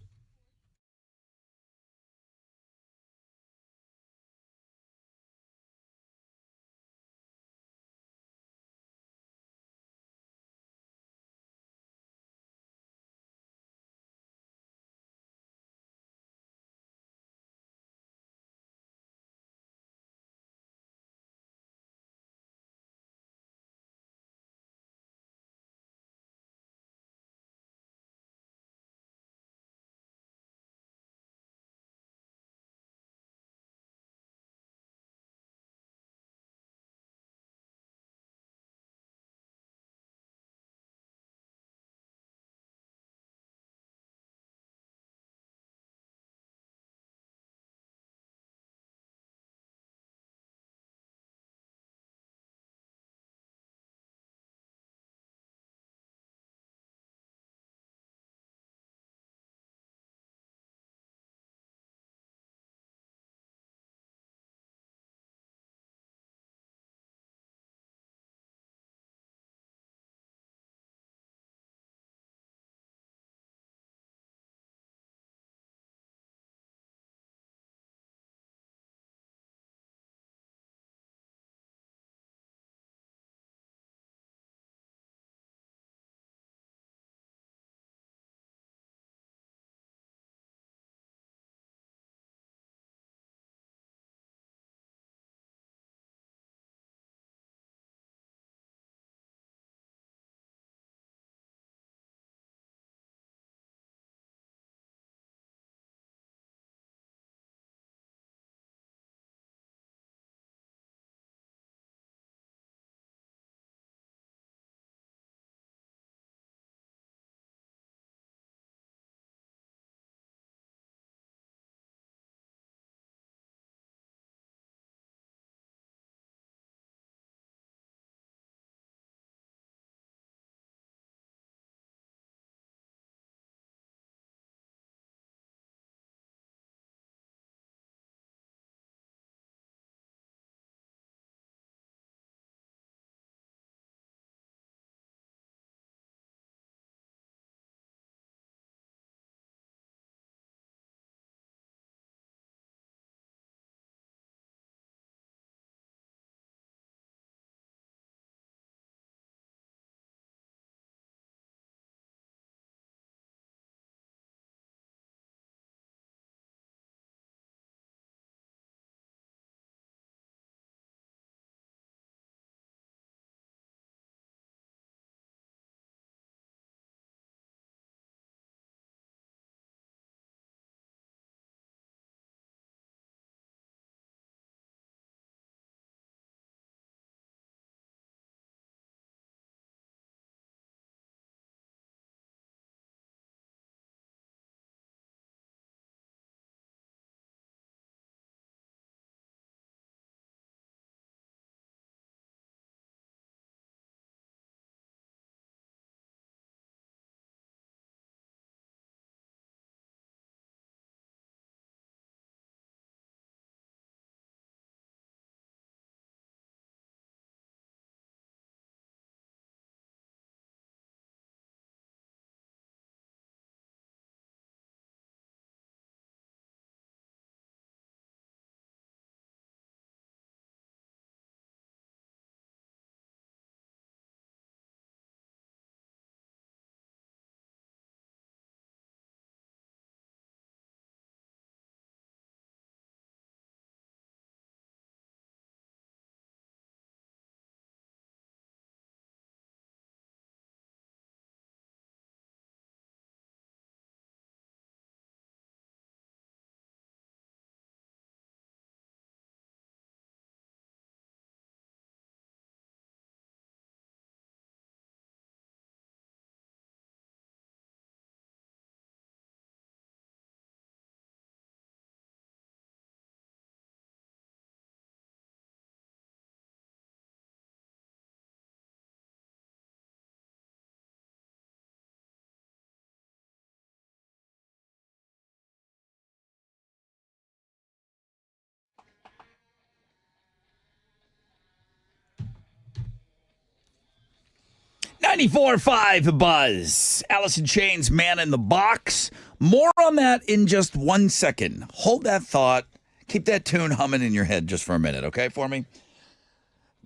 94.5 Buzz. Alice in Chains, Man in the Box. More on that in just 1 second. Hold that thought. Keep that tune humming in your head just for a minute, okay, for me?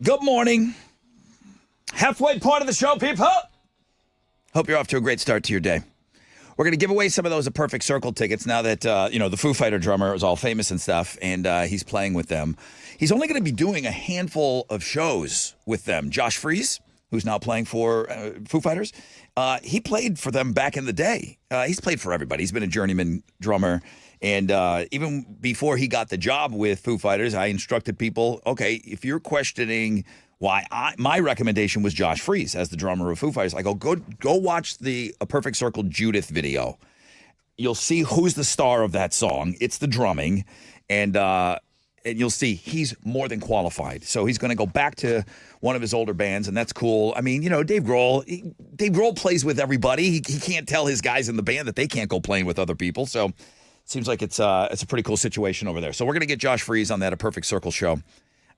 Good morning. Halfway point of the show, people. Hope you're off to a great start to your day. We're going to give away some of those A Perfect Circle tickets now that, the Foo Fighter drummer is all famous and stuff, and he's playing with them. He's only going to be doing a handful of shows with them. Josh Freese, who's now playing for Foo Fighters, he played for them back in the day. He's played for everybody. He's been a journeyman drummer. And even before he got the job with Foo Fighters, I instructed people, okay, if you're questioning why my recommendation was Josh Freese as the drummer of Foo Fighters, I go watch the A Perfect Circle Judith video. You'll see who's the star of that song. It's the drumming. And you'll see he's more than qualified. So he's going to go back to one of his older bands, and that's cool. I mean, Dave Grohl plays with everybody. He can't tell his guys in the band that they can't go playing with other people. So it seems like it's a pretty cool situation over there. So we're going to get Josh Freese on that A Perfect Circle show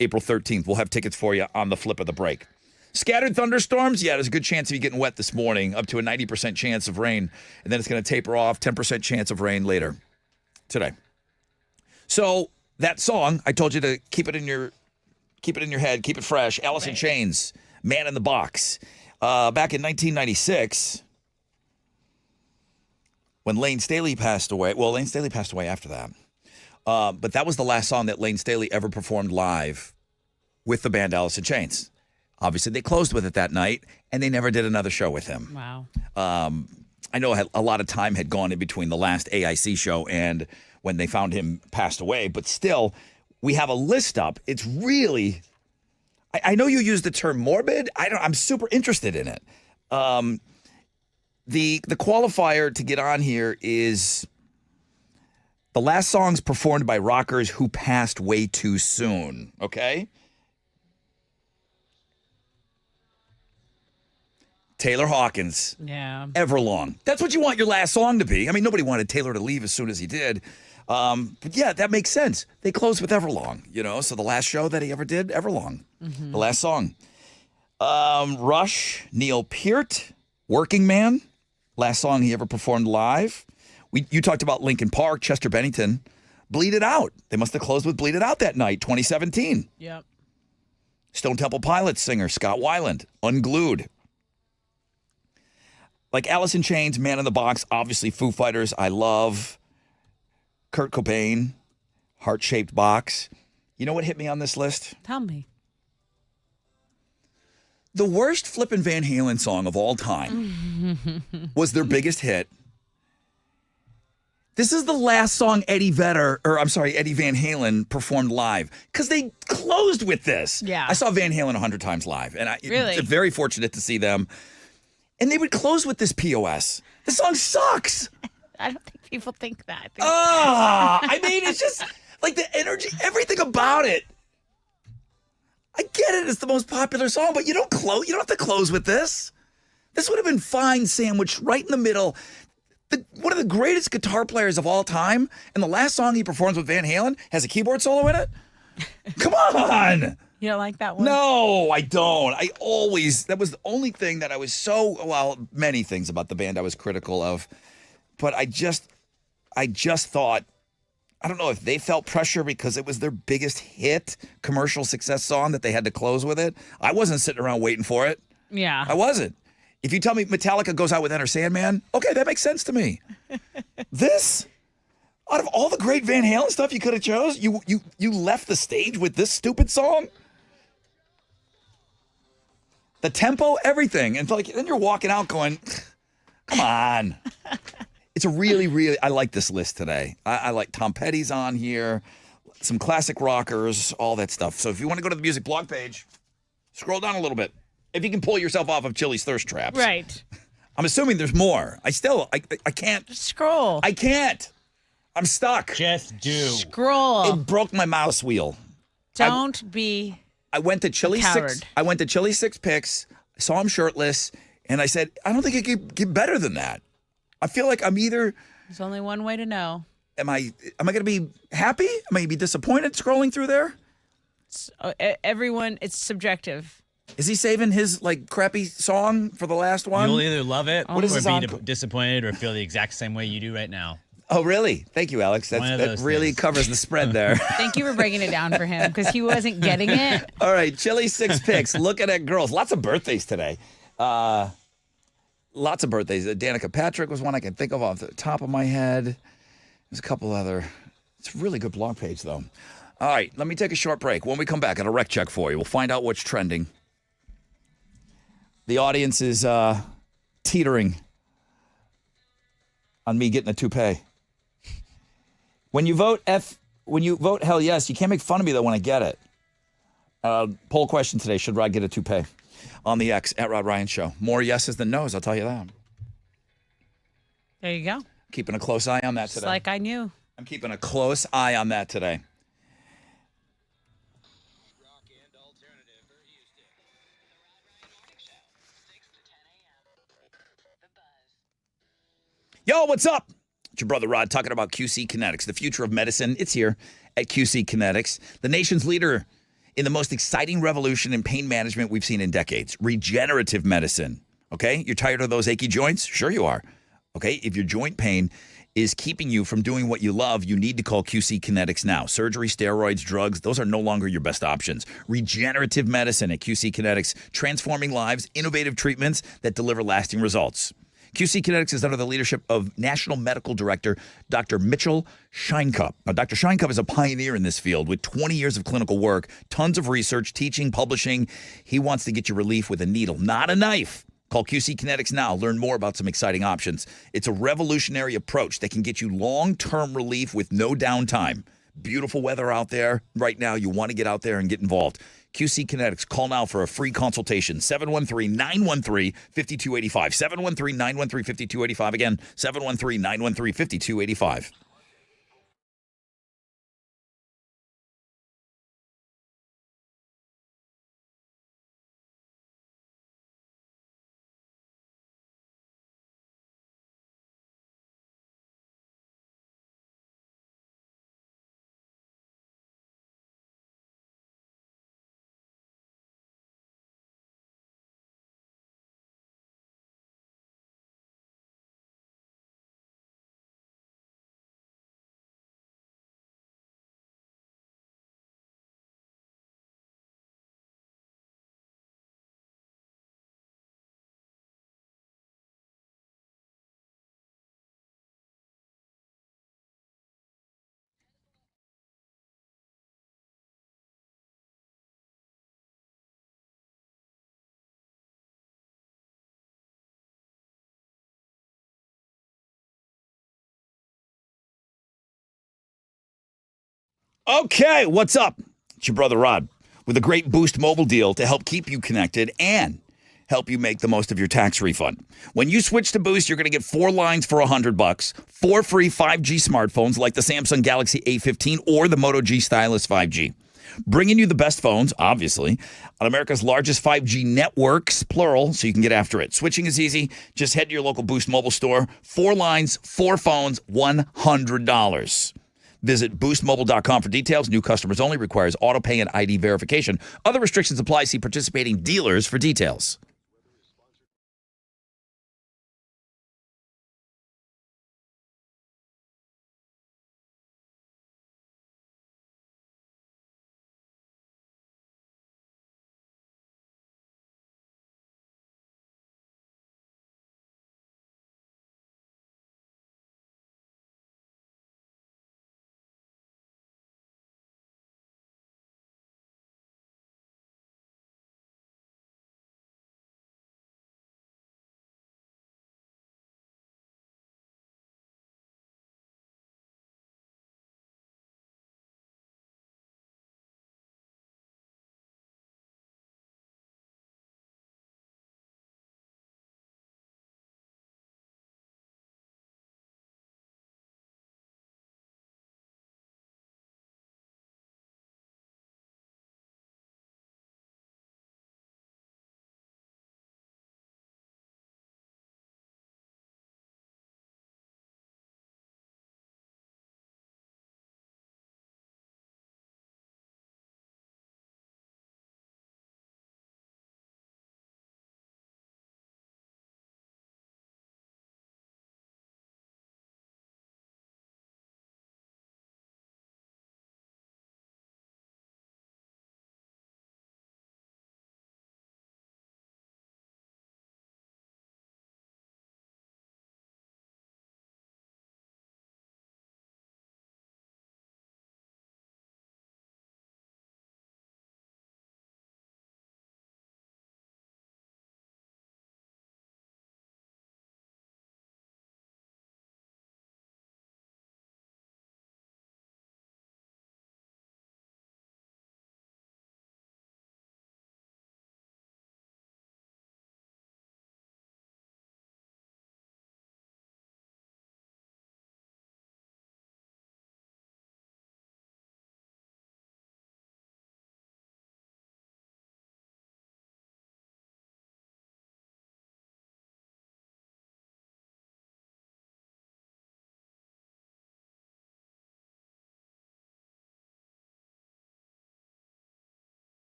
April 13th. We'll have tickets for you on the flip of the break. Scattered thunderstorms, yeah, there's a good chance of you getting wet this morning, up to a 90% chance of rain, and then it's going to taper off, 10% chance of rain later today. So that song, I told you to keep it in your head, keep it fresh. Alice in Chains, Man in the Box. Back in 1996, when Lane Staley passed away. Well, Lane Staley passed away after that. But that was the last song that Lane Staley ever performed live with the band Alice in Chains. Obviously, they closed with it that night, and they never did another show with him. Wow. I know a lot of time had gone in between the last AIC show and when they found him passed away, but still, we have a list up. It's really, I know you use the term morbid. I'm super interested in it. The qualifier to get on here is the last songs performed by rockers who passed way too soon. Okay. Taylor Hawkins. Yeah. Everlong. That's what you want your last song to be. I mean, nobody wanted Taylor to leave as soon as he did. But yeah, that makes sense. They closed with Everlong, so the last show that he ever did, Everlong, the last song. Rush, Neil Peart, Working Man, last song he ever performed live. You talked about Linkin Park, Chester Bennington, Bleed It Out. They must have closed with Bleed It Out that night, 2017. Yep. Stone Temple Pilots singer Scott Weiland, Unglued. Like Alice in Chains, Man in the Box, obviously Foo Fighters, I love. Kurt Cobain, Heart-Shaped Box. You know what hit me on this list? Tell me. The worst flippin' Van Halen song of all time was their biggest hit. This is the last song Eddie Van Halen performed live because they closed with this. Yeah. I saw Van Halen 100 times live, and Really? I'm very fortunate to see them. And they would close with this POS. The song sucks. I don't think people think that. I mean, it's just like the energy, everything about it. I get it. It's the most popular song, but you don't have to close with this. This would have been fine sandwiched right in the middle. One of the greatest guitar players of all time, and the last song he performs with Van Halen has a keyboard solo in it? Come on. You don't like that one? No, I don't. That was the only thing that I was many things about the band I was critical of. But I just thought, I don't know if they felt pressure because it was their biggest hit, commercial success song that they had to close with it. I wasn't sitting around waiting for it. Yeah. I wasn't. If you tell me Metallica goes out with Enter Sandman, okay, that makes sense to me. This, out of all the great Van Halen stuff you could have chose, you left the stage with this stupid song? The tempo, everything. And then you're walking out going, come on. It's a really, I like this list today. I like Tom Petty's on here, some classic rockers, all that stuff. So if you want to go to the music blog page, scroll down a little bit. If you can pull yourself off of Chili's Thirst Traps. Right. I'm assuming there's more. I can't. Scroll. I can't. I'm stuck. Just do. Scroll. It broke my mouse wheel. Don't be I went to Chili coward. I went to Chili Six Picks. I saw him shirtless, and I said, I don't think it could get better than that. I feel like I'm either. There's only one way to know. Am I going to be happy? Am I going to be disappointed scrolling through there? Everyone, it's subjective. Is he saving his like crappy song for the last one? You'll either love it What is or his be encore? disappointed or feel the exact same way you do right now. Oh, really? Thank you, Alex. One of That those really things. covers the spread there. Thank you for breaking it down for him because he wasn't getting it. All right, Chili 6 picks. Looking at girls. Lots of birthdays today. Lots of birthdays. Danica Patrick was one I can think of off the top of my head. There's a couple other. It's a really good blog page, though. All right, let me take a short break. When we come back, I got a rec check for you. We'll find out what's trending. The audience is teetering on me getting a toupee. When you vote hell yes, you can't make fun of me though when I get it. Poll question today: should Rod get a toupee? On the X at Rod Ryan Show. More yeses than nos. I'll tell you that. There you go. Keeping a close eye on that Just today. like I knew. I'm keeping a close eye on that today. Yo, what's up? It's your brother Rod talking about QC Kinetics, the future of medicine. It's here at QC Kinetics, the nation's leader in the most exciting revolution in pain management we've seen in decades, regenerative medicine. Okay? You're tired of those achy joints? Sure you are. Okay? If your joint pain is keeping you from doing what you love, you need to call QC Kinetics now. Surgery, steroids, drugs, those are no longer your best options. Regenerative medicine at QC Kinetics, transforming lives, innovative treatments that deliver lasting results. QC Kinetics is under the leadership of National Medical Director Dr. Mitchell Scheinkup. Now, Dr. Scheinkup is a pioneer in this field with 20 years of clinical work, tons of research, teaching, publishing. He wants to get you relief with a needle, not a knife. Call QC Kinetics now. Learn more about some exciting options. It's a revolutionary approach that can get you long-term relief with no downtime. Beautiful weather out there right now. You want to get out there and get involved. QC Kinetics. Call now for a free consultation. 713-913-5285. 713-913-5285. Again, 713-913-5285. Okay, what's up? It's your brother Rod with a great Boost mobile deal to help keep you connected and help you make the most of your tax refund. When you switch to Boost, you're going to get 4 lines for $100, 4 free 5G smartphones like the Samsung Galaxy A15 or the Moto G Stylus 5G. Bringing you the best phones, obviously, on America's largest 5G networks, plural, so you can get after it. Switching is easy. Just head to your local Boost mobile store. 4 lines, 4 phones, $100. Visit boostmobile.com for details. New customers only. Requires auto pay and ID verification. Other restrictions apply. See participating dealers for details.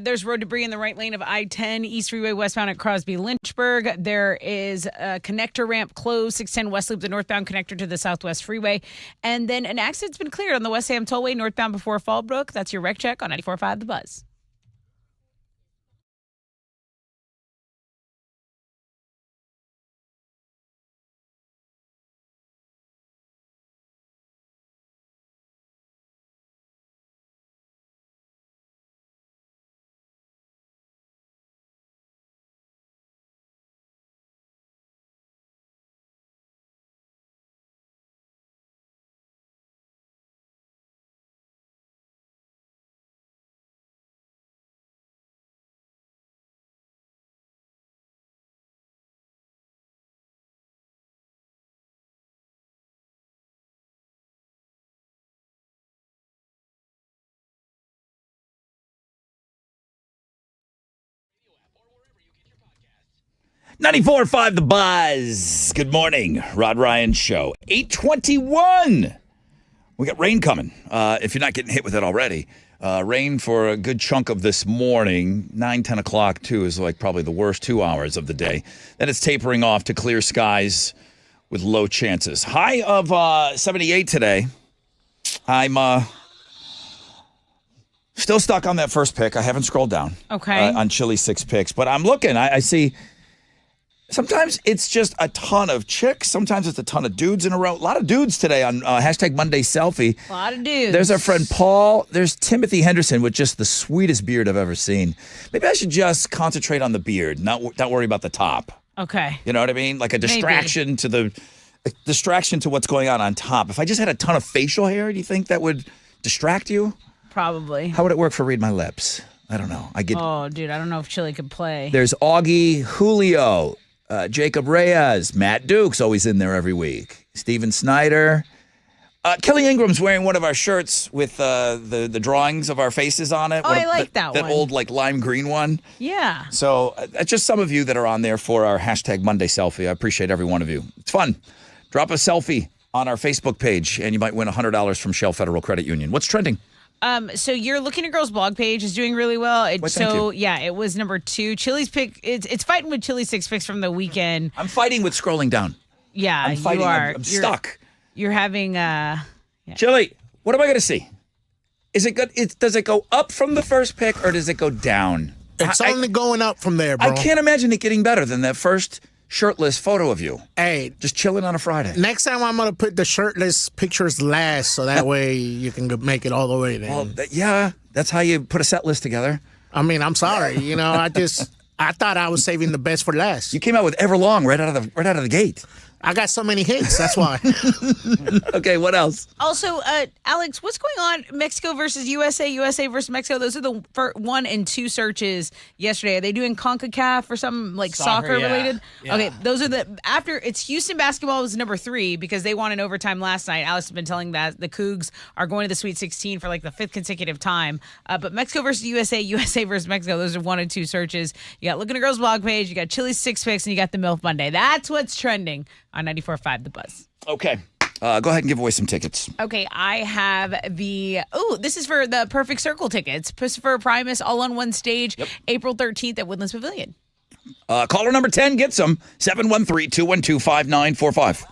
There's road debris in the right lane of I-10 East Freeway westbound at Crosby Lynchburg. There is a connector ramp closed, 610 West Loop, the northbound connector to the Southwest Freeway. And then an accident's been cleared on the West Ham Tollway northbound before Fallbrook. That's your wreck check on 94.5 The Buzz. .94.5 The Buzz. Good morning, Rod Ryan Show. 8:21. We got rain coming. If you're not getting hit with it already, rain for a good chunk of this morning. 9, 10 o'clock too is like probably the worst 2 hours of the day. Then it's tapering off to clear skies with low chances. High of 78 today. I'm still stuck on that first pick. I haven't scrolled down. Okay. On Chili 6 picks, but I'm looking. I see. Sometimes it's just a ton of chicks. Sometimes it's a ton of dudes in a row. A lot of dudes today on hashtag Monday Selfie. A lot of dudes. There's our friend Paul. There's Timothy Henderson with just the sweetest beard I've ever seen. Maybe I should just concentrate on the beard, not worry about the top. Okay. You know what I mean? Like a distraction to what's going on top. If I just had a ton of facial hair, do you think that would distract you? Probably. How would it work for Read My Lips? I don't know. Oh, dude, I don't know if Chili could play. There's Augie, Julio, Jacob Reyes, Matt Duke's always in there every week. Steven Snyder. Kelly Ingram's wearing one of our shirts with the drawings of our faces on it. Oh, I like that one. That old like lime green one. Yeah. So that's just some of you that are on there for our hashtag Monday Selfie. I appreciate every one of you. It's fun. Drop a selfie on our Facebook page and you might win $100 from Shell Federal Credit Union. What's trending? So your Looking at Girls blog page is doing really well. Thank you. Yeah, it was number 2. Chili's pick. It's fighting with Chili's 6 picks from the weekend. I'm fighting with scrolling down. Yeah, I'm fighting. you are. I'm stuck. You're having Chili, what am I going to see? Is it good? Does it go up from the first pick or does it go down? It's only going up from there, bro. I can't imagine it getting better than that first shirtless photo of you. Hey, just chilling on a Friday. Next time I'm gonna put the shirtless pictures last, so that way you can make it all the way there. Well, yeah, that's how you put a set list together. I mean, I'm sorry, I thought I was saving the best for last. You came out with Everlong right out of the gate. I got so many hits, that's why. Okay, what else? Also, Alex, what's going on? Mexico versus USA, USA versus Mexico. Those are the 1 and 2 searches yesterday. Are they doing CONCACAF or something like soccer related? Yeah. Okay, those are it's Houston basketball was number 3 because they won in overtime last night. Alex has been telling that the Cougs are going to the Sweet 16 for like the 5th consecutive time. But Mexico versus USA, USA versus Mexico, those are 1 and 2 searches. You got Looking at Girls blog page, you got Chili's 6 picks, and you got the MILF Monday. That's what's trending on 94.5 The Buzz. Okay. Go ahead and give away some tickets. Okay, I have this is for the Perfect Circle tickets. Christopher Primus, all on one stage, April 13th at Woodlands Pavilion. Caller number 10 gets them. 713-212-5945.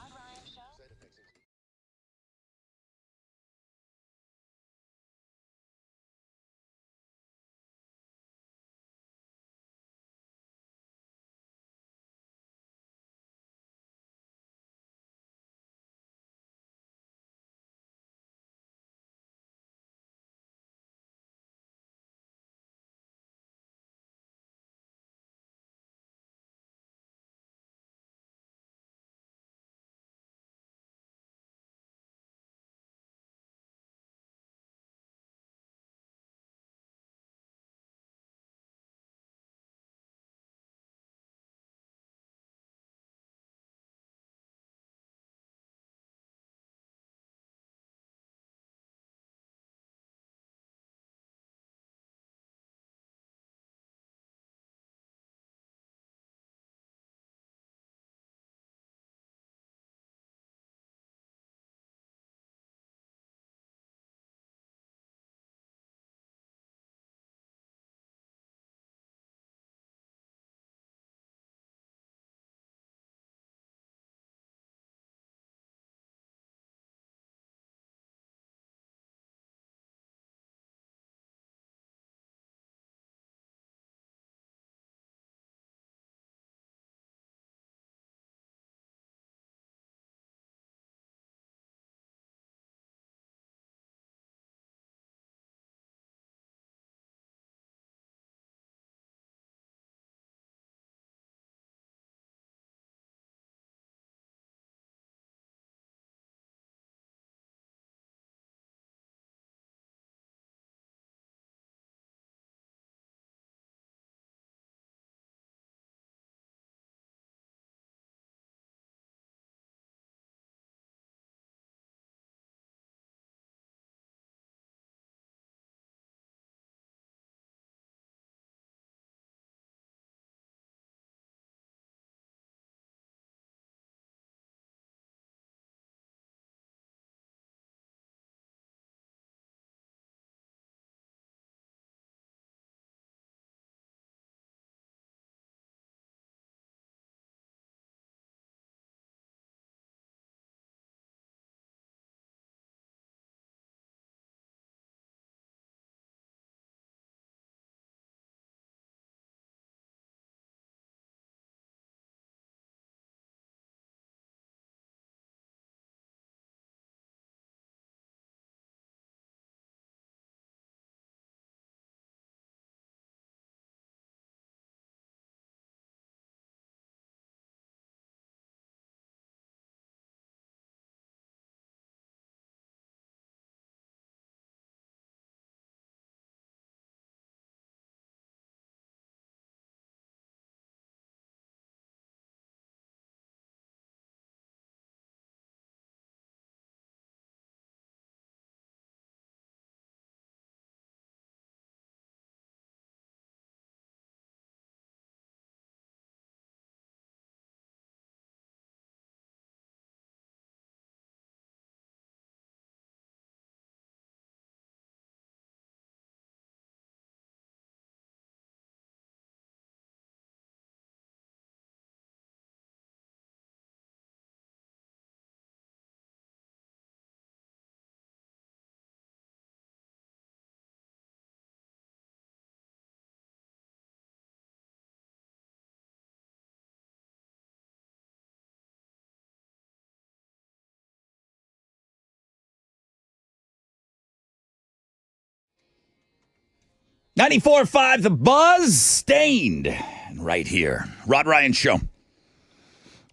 94.5 The Buzz, Stained, and right here. Rod Ryan Show.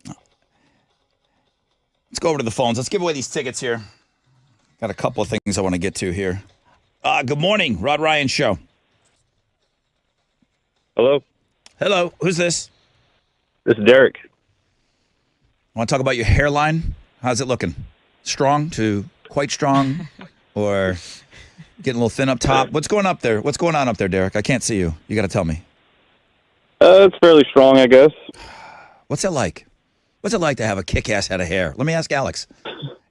Let's go over to the phones. Let's give away these tickets here. Got a couple of things I want to get to here. Good morning, Rod Ryan Show. Hello. Hello, who's this? This is Derek. Want to talk about your hairline? How's it looking? Strong to quite strong, or getting a little thin up top? What's going up there? What's going on up there, Derek? I can't see you. You got to tell me. It's fairly strong, I guess. What's it like? What's it like to have a kick-ass head of hair? Let me ask Alex.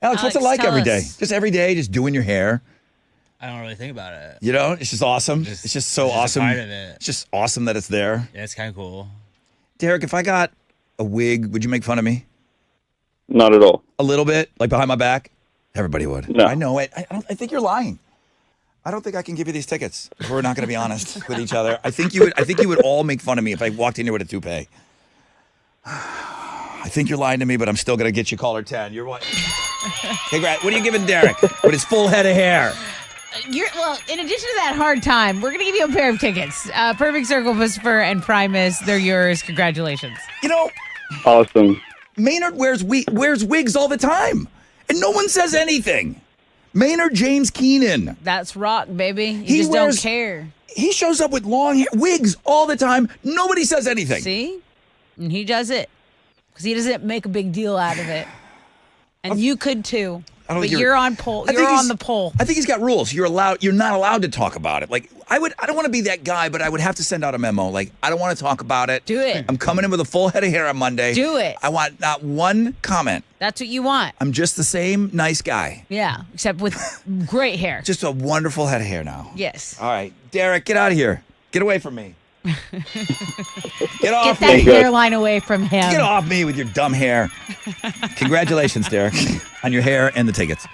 Alex, what's it like tell every day? us. Just every day, just doing your hair. I don't really think about it. You know, it's just awesome. It's just so it's just a awesome. part of it. It's just awesome that it's there. Yeah, it's kind of cool. Derek, if I got a wig, would you make fun of me? Not at all. A little bit, like behind my back? Everybody would. No. I know it. I think you're lying. I don't think I can give you these tickets if we're not going to be honest with each other. I think you would all make fun of me if I walked in here with a toupee. I think you're lying to me, but I'm still going to get you caller 10. You're what? Hey, Brad, what are you giving Derek with his full head of hair? Well, in addition to that hard time, we're going to give you a pair of tickets. Perfect Circle, Christopher, and Primus. They're yours. Congratulations. You know, Awesome. Maynard wears wigs all the time, and no one says anything. Maynard James Keenan. That's rock, baby. You He just wears- don't care. He shows up with long hair, wigs all the time. Nobody says anything. See? And he does it because he doesn't make a big deal out of it. And you could too. I don't But think you're on poll. I think You're he's- on the poll. I think he's got rules. You're not allowed to talk about it. Like I don't want to be that guy, but I would have to send out a memo. Like I don't want to talk about it. Do it. I'm coming in with a full head of hair on Monday. Do it. I want not one comment. That's what you want. I'm just the same nice guy. Yeah, except with great hair. Just a wonderful head of hair now. Yes. All right, Derek, get out of here. Get away from me. Get Get off that me. hairline away from him. Get off me with your dumb hair. Congratulations, Derek, on your hair and the tickets.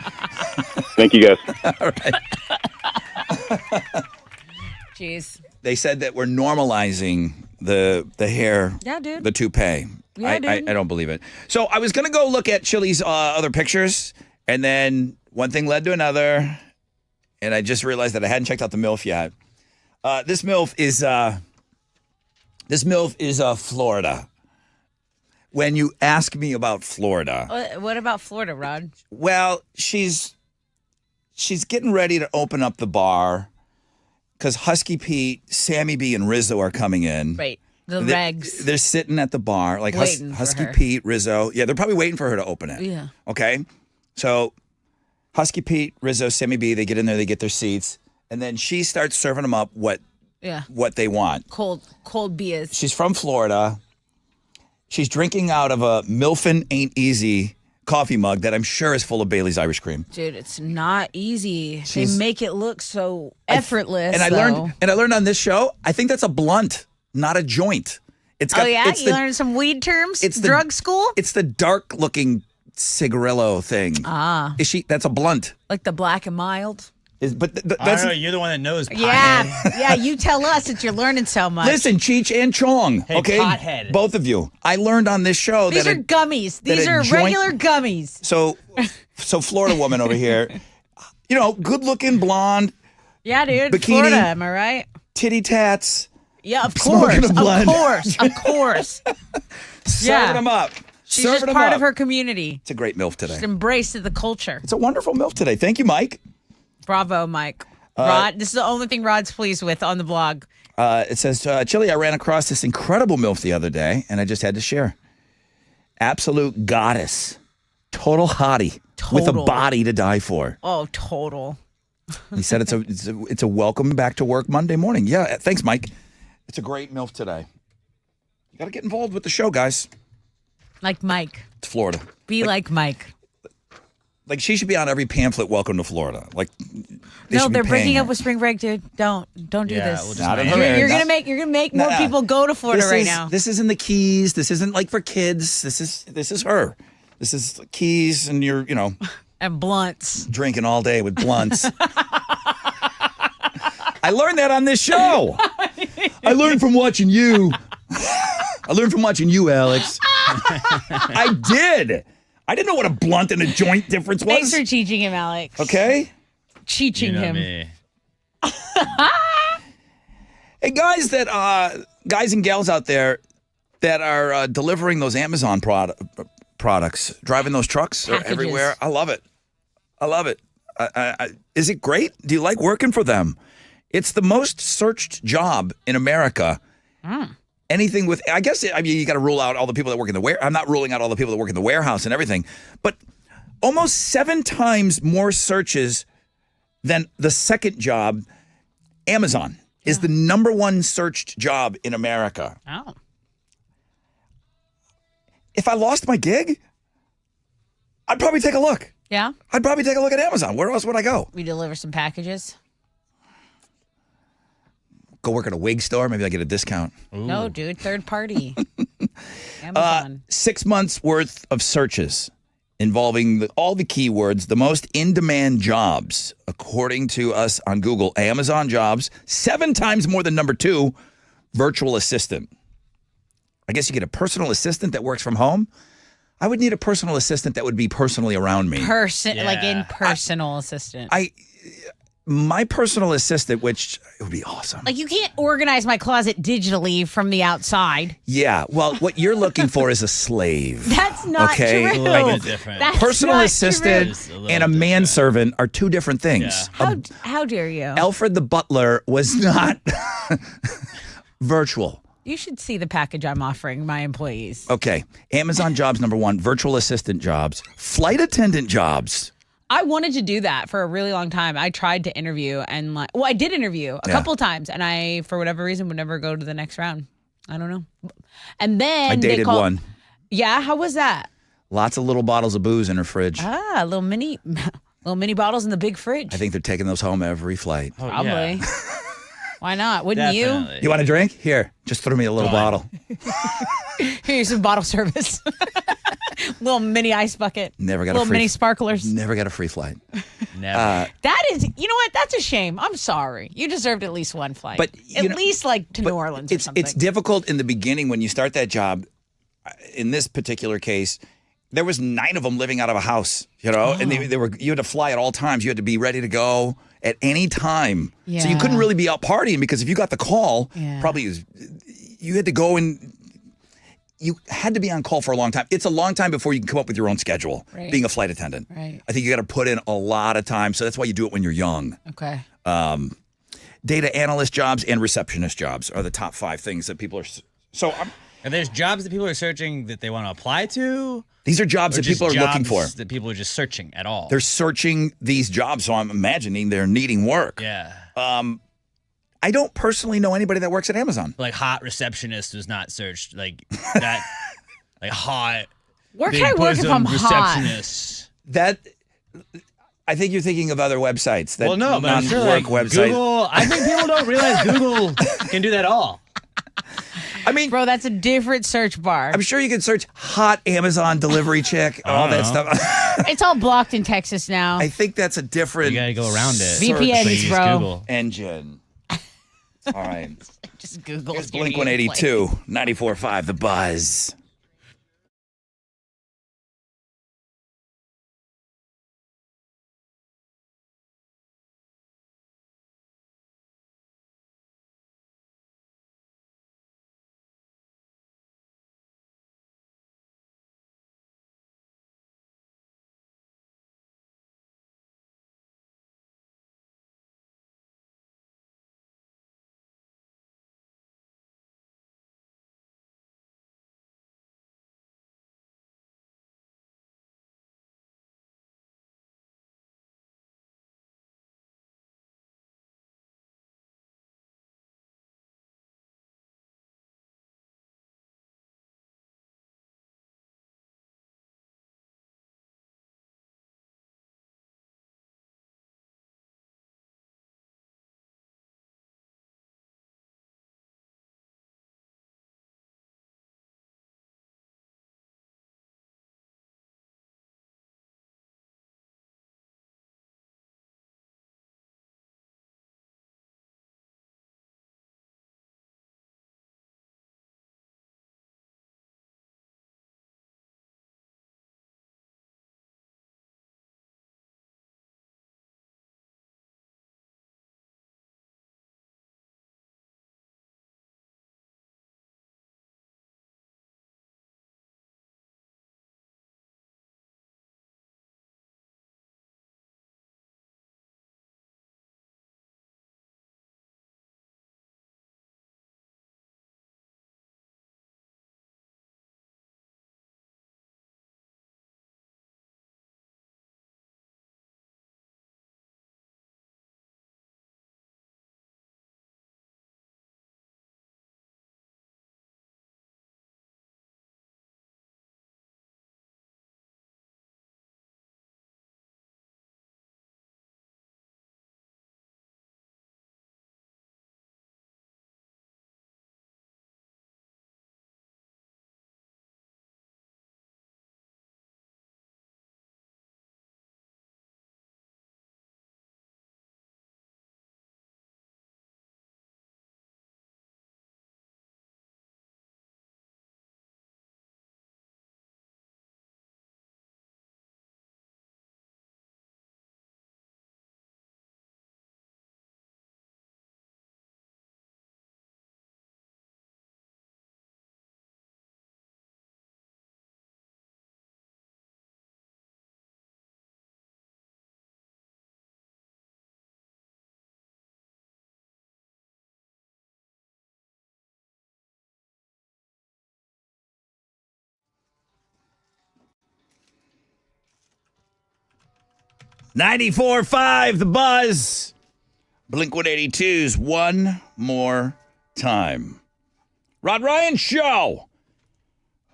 Thank you, guys. All right. Jeez. They said that we're normalizing the hair, Yeah, dude. the toupee. Yeah, dude. I don't believe it. So I was going to go look at Chili's other pictures, and then one thing led to another, and I just realized that I hadn't checked out the MILF yet. This MILF is Florida. When you ask me about Florida, What about Florida, Rod? well, she's getting ready to open up the bar because Husky Pete, Sammy B, and Rizzo are coming in. Right. The They're- regs. They're sitting at the bar, like Waiting for Husky her. Pete, Rizzo. Yeah, they're probably waiting for her to open it. Yeah. Okay. So Husky Pete, Rizzo, Sammy B, they get in there, they get their seats, and then she starts serving them up what they want. Cold beers. She's from Florida. She's drinking out of a Milfin Ain't Easy coffee mug that I'm sure is full of Bailey's Irish Cream. Dude, it's not easy. She's- They make it look so effortless. And I learned on this show, I think that's a blunt, not a joint. It's got, Oh yeah, it's you learned some weed terms. it's the- drug school. It's the dark looking cigarillo thing. Ah, Is she? That's a blunt. like the black and mild. But I that's don't know. You're the one that knows. Yeah, pothead. yeah. You tell us that you're learning so much. listen, Cheech and Chong. Hey, okay, pothead. both of you. I learned on this show these that are gummies. that These a are joint- regular gummies. so Florida woman over here, you know, good looking blonde, Yeah, dude. Bikini. Florida, am I right? titty tats, Yeah, of Smoking course, a blunt. of course. serving them up. She's serving just them part up. of her community. It's a great MILF today. Just embraced the culture. It's a wonderful MILF today. Thank you, Mike. Bravo, Mike. Rod, this is the only thing Rod's pleased with on the blog. It says, Chili, I ran across this incredible MILF the other day, and I just had to share. Absolute goddess. Total hottie. With a Total. body to die for. Oh, total. He said it's a welcome back to work Monday morning. Yeah, thanks, Mike. It's a great MILF today. You got to get involved with the show, guys. Like Mike. It's Florida. Be like Mike. Like, she should be on every pamphlet, Welcome to Florida. Like, No, they're breaking up up with spring break, dude. Don't do Yeah, this. we'll just Not in manage her it. area. You're gonna make more Nah. people go to Florida right now. This isn't the Keys. This isn't like for kids. This is her. This is Keys, and you're, And blunts. drinking all day with blunts. I learned that on this show. I learned from watching you. I learned from watching you, Alex. I did. I didn't know what a blunt and a joint difference was. Thanks for teaching him, Alex. Okay. Teaching You know him. me. Hey, guys and gals out there that are delivering those Amazon products, driving those trucks everywhere. I love it. I love it. Is it great? Do you like working for them? It's the most searched job in America. Anything with, I mean, you got to rule out all the people that work in the warehouse. I'm not ruling out all the people that work in the warehouse and everything, but almost 7 times more searches than the second job. Amazon is the number 1 searched job in America. Oh. If I lost my gig, I'd probably take a look. Yeah? I'd probably take a look at Amazon. Where else would I go? We deliver some packages. Go work at a wig store. Maybe I get a discount. Ooh. No, dude. Third party. Amazon. 6 months worth of searches involving all the keywords, the most in-demand jobs, according to us on Google. Amazon jobs, 7 times more than number 2, virtual assistant. I guess you get a personal assistant that works from home. I would need a personal assistant that would be personally around me. Like in personal assistant. My personal assistant, which it would be awesome. Like you can't organize my closet digitally from the outside. Yeah. Well, what you're looking for is a slave. That's not true. A little different. That's personal not assistant true. and a manservant are 2 different things. Yeah. How dare you? Alfred the butler was not virtual. You should see the package I'm offering my employees. Okay. Amazon jobs, number 1. Virtual assistant jobs. Flight attendant jobs. I wanted to do that for a really long time. I tried to interview and I did interview a couple times, and I, for whatever reason, would never go to the next round. I don't know. And then I dated one. Yeah, how was that? Lots of little bottles of booze in her fridge. Little mini bottles in the big fridge. I think they're taking those home every flight. Oh, Probably. yeah. Why not? Wouldn't Definitely. You want a drink? Here, just throw me a little bottle. Here's some bottle service. Little mini ice bucket. Never got little a free mini sparklers. Never got a free flight. Never. That is, you know what? That's a shame. I'm sorry. You deserved at least one flight. But at least like to New Orleans or something. It's difficult in the beginning when you start that job. In this particular case, there was 9 of them living out of a house, and they were. You had to fly at all times. You had to be ready to go at any time. Yeah. So you couldn't really be out partying because if you got the call, probably you had to go and you had to be on call for a long time. It's a long time before you can come up with your own schedule, being a flight attendant. Right. I think you got to put in a lot of time. So that's why you do it when you're young. Okay. Data analyst jobs and receptionist jobs are the top 5 things that people are. And there's jobs that people are searching that they want to apply to. These are jobs that people are looking for. That people are just searching at all. They're searching these jobs, so I'm imagining they're needing work. Yeah. I don't personally know anybody that works at Amazon. Like hot receptionist was not searched. Like that. Like hot. Where can I work if I'm receptionist. That. I think you're thinking of other websites. That Well, no, but I'm sure like websites. Google. I think people don't realize Google can do that all. I mean, bro, that's a different search bar. I'm sure you can search hot Amazon delivery chick, all that stuff. It's all blocked in Texas now. I think that's a different. You got to go around it. VPNs, bro. Google. Engine. All right. Just Google. Here's Blink 182, 94.5, The Buzz. 94.5, The Buzz. Blink 182's One More Time. Rod Ryan Show.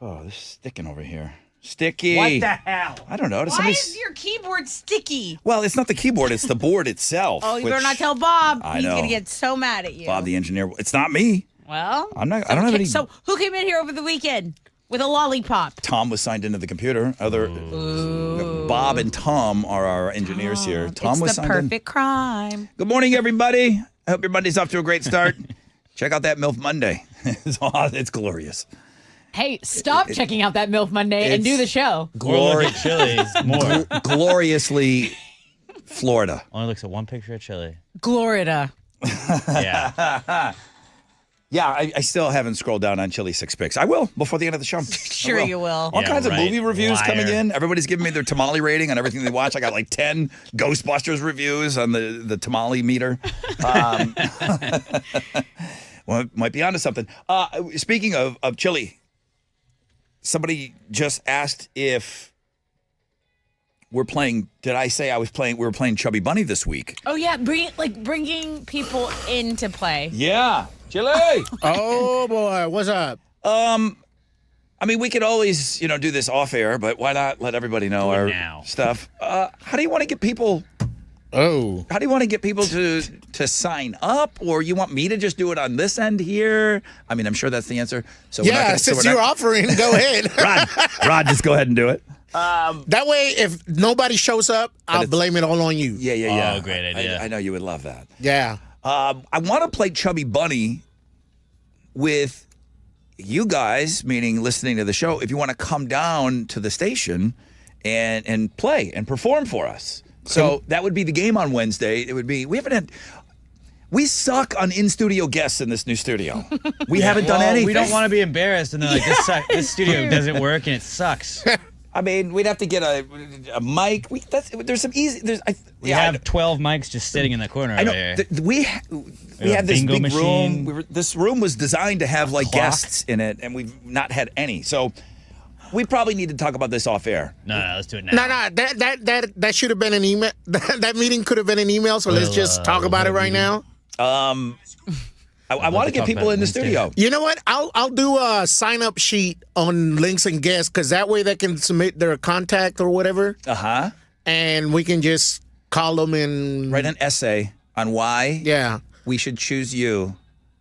Oh, this is sticking over here. Sticky. What the hell? I don't know. Why is your keyboard sticky? Well, it's not the keyboard. It's the board itself. Oh, you which- better not tell Bob. I He's know. going to get so mad at you. Bob, the engineer. It's not me. Well, I don't have any. So, who came in here over the weekend with a lollipop? Tom was signed into the computer. Bob and Tom are our engineers here. Tom It's was the signed in. perfect crime. Good morning, everybody. I hope your Monday's off to a great start. Check out that MILF Monday. It's glorious. Hey, stop checking out that MILF Monday and do the show. Chili's more. Gloriously Florida. Only looks at one picture of chili. Glorida. Yeah. Yeah, I still haven't scrolled down on Chili Six Picks. I will before the end of the show. Sure you will. All Yeah, kinds of right. movie reviews Liar. coming in. Everybody's giving me their tamale rating on everything they watch. I got like 10 Ghostbusters reviews on the tamale meter. Well, might be onto something. Speaking of chili, somebody just asked if we're playing. Did I say we were playing Chubby Bunny this week? Oh yeah, bringing people into play. Yeah, Chili. Oh boy, what's up? I mean, we could always, do this off air, but why not let everybody know our now. stuff? How do you want to get people? Oh, How do you want to get people to sign up, or you want me to just do it on this end here? I mean, I'm sure that's the answer. So we're not yeah. gonna- Since we're you're not- offering, go ahead. Rod, just go ahead and do it. That way, if nobody shows up, I'll it's- blame it all on you. Yeah. Oh, great idea. I know you would love that. Yeah. I want to play Chubby Bunny with you guys, meaning listening to the show. If you want to come down to the station and play and perform for us. So that would be the game on Wednesday. It would be, we suck on in-studio guests in this new studio. We haven't done anything. We don't want to be embarrassed and they're like, this studio doesn't work and it sucks. I mean, we'd have to get a mic. There's some easy. We have 12 mics just sitting in the corner I know. over here. We a had this bingo big machine. room. This room was designed to have like clock. guests in it, and we've not had any. So we probably need to talk about this off air. No, let's do it now. No. That should have been an email. That meeting could have been an email. So let's just talk about it right now. I want to get talk people about in the Wednesday. studio. You know what? I'll do a sign up sheet on links and guests because that way they can submit their contact or whatever, and we can just call them and Write an essay on why yeah. we should choose you,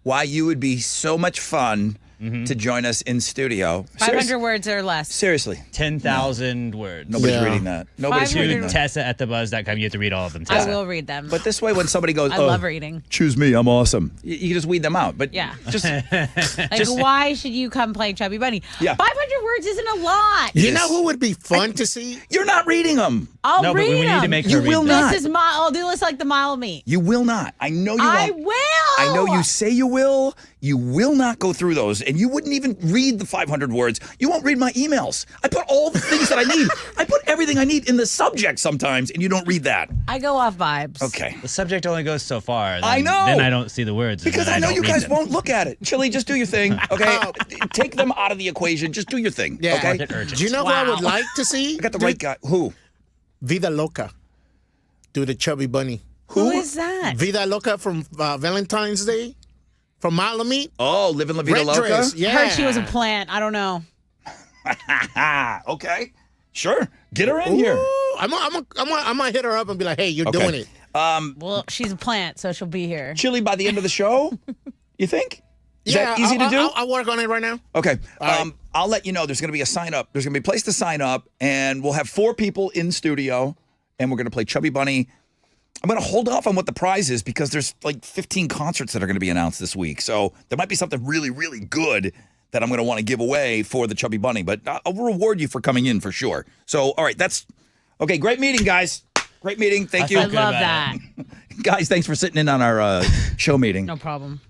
why you would be so much fun to join us in studio. 500 words or less. Seriously, 10,000 words. nobody's Yeah. reading that. Nobody's 500 reading To that. Tessa at thebuzz.com. You have to read all of them. I Tessa. will read them. But this way, when somebody goes, I love reading. choose me, I'm awesome. You just weed them out. But Yeah. just Like, why should you come play Chubby Bunny? Yeah. 500 words isn't a lot. You know who would be fun to see? you're not reading them. I'll No, but read we need to them. make her You read will them. not. This is I'll do this like the mile of meat. You will not. I know you I won't. will. I know you say you will. You will not go through those, and you wouldn't even read the 500 words. You won't read my emails. I put all the things that I need. I put everything I need in the subject sometimes, and you don't read that. I go off vibes. Okay. The subject only goes so far. Then, I know. Then I don't see the words. and Because then I know don't you read guys them. won't look at it. Chili, just do your thing, okay? Take them out of the equation. Just do your thing, Yeah. okay? Mark it urgent. Do you know who I would Wow. like to see? I got the right guy. Who? Vida Loca. Do the Chubby Bunny. Who is that? Vida Loca from Valentine's Day. From Mile of Meat. Oh, Living La Vida Red Loca? dress. Yeah. Heard she was a plant. I don't know. Okay. Sure. Get her in here. Ooh, I'm gonna hit her up and be like, hey, you're Okay. doing it. Well, she's a plant, so she'll be here. Chili by the end of the show? You think? Is that easy to do? I'll work on it right now. Okay. right. I'll let you know. There's going to be a sign up. There's going to be a place to sign up, and we'll have 4 people in studio, and we're going to play Chubby Bunny. I'm going to hold off on what the prize is because there's like 15 concerts that are going to be announced this week. So there might be something really, really good that I'm going to want to give away for the Chubby Bunny, but I'll reward you for coming in for sure. So, all right, that's okay. Great meeting, guys. Great meeting. Thank you. I feel good love about that. Guys, thanks for sitting in on our show meeting. No problem.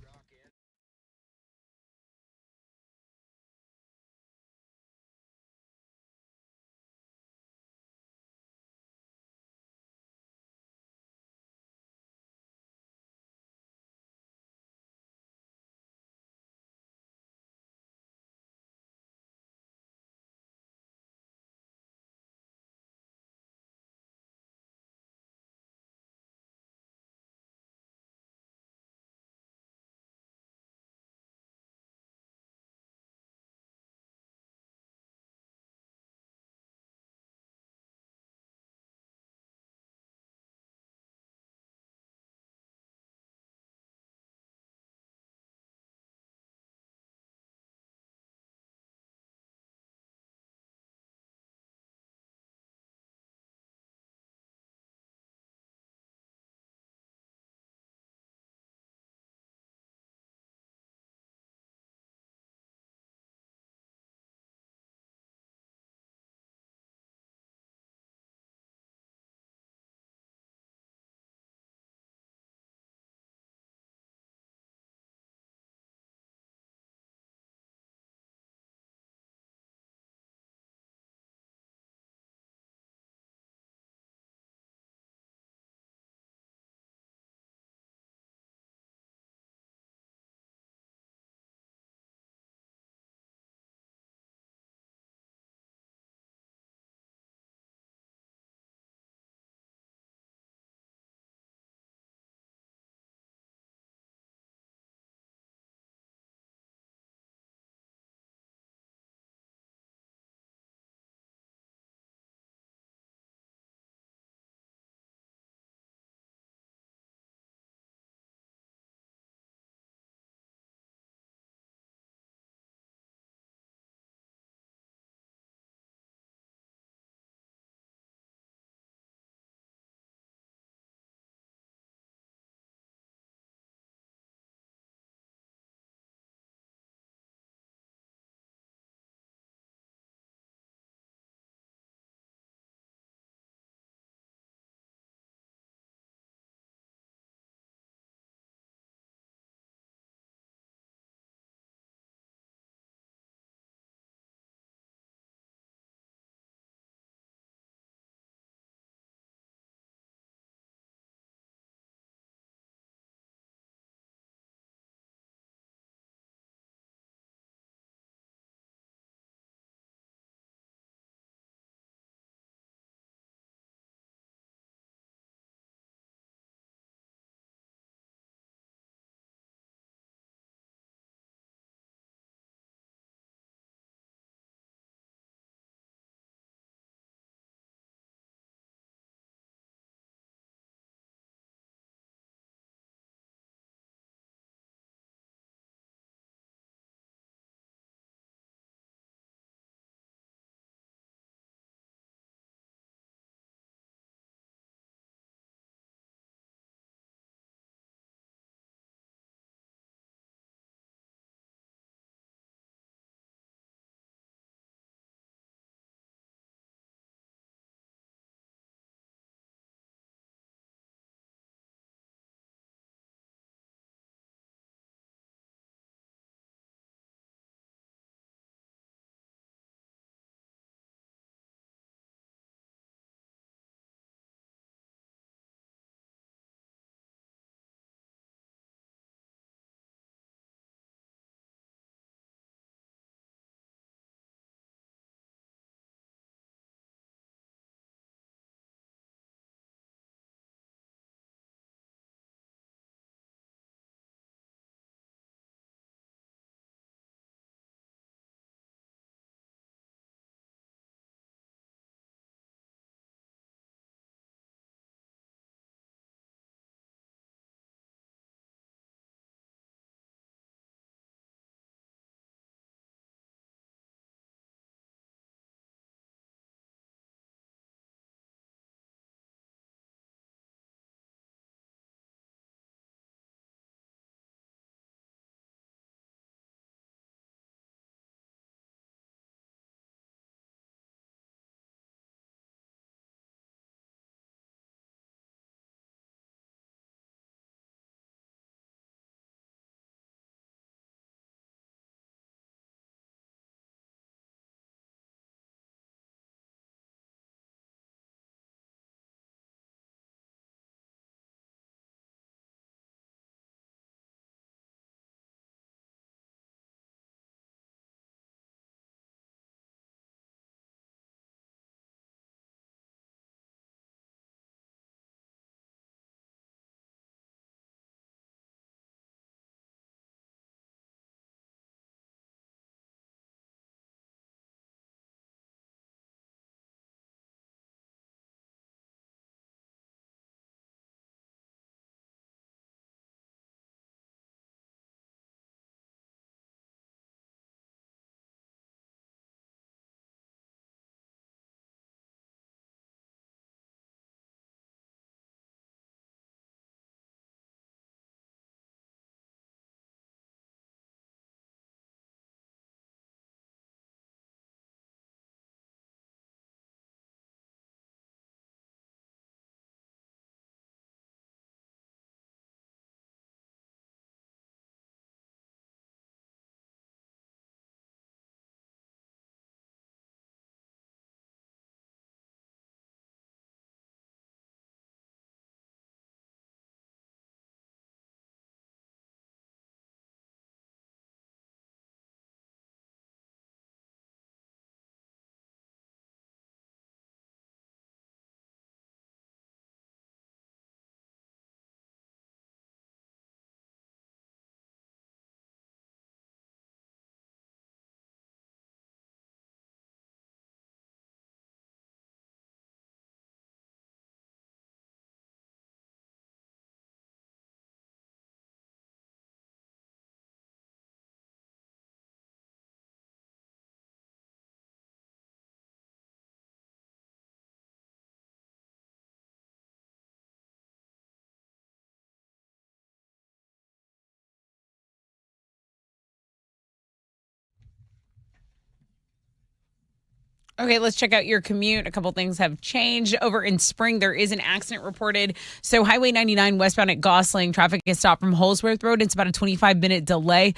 Okay, let's check out your commute. A couple things have changed. Over in Spring, there is an accident reported. So Highway 99 westbound at Gosling, traffic is stopped from Holsworth Road. It's about a 25-minute delay.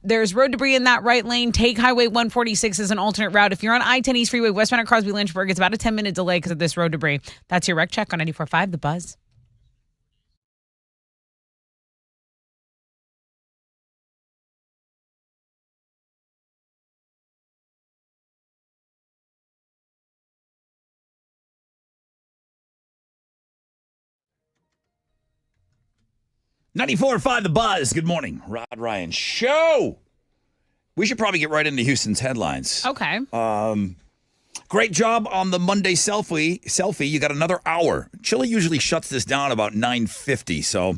There's road debris in that right lane. Take Highway 146 as an alternate route. If you're on I-10 East Freeway westbound at Crosby Lynchburg, it's about a 10-minute delay because of this road debris. That's your wreck check on 94.5 The Buzz. .94.5 The Buzz. Good morning, Rod Ryan Show. We should probably get right into Houston's headlines. Okay. Great job on the Monday selfie. You got another hour. Chili usually shuts this down about 9:50, so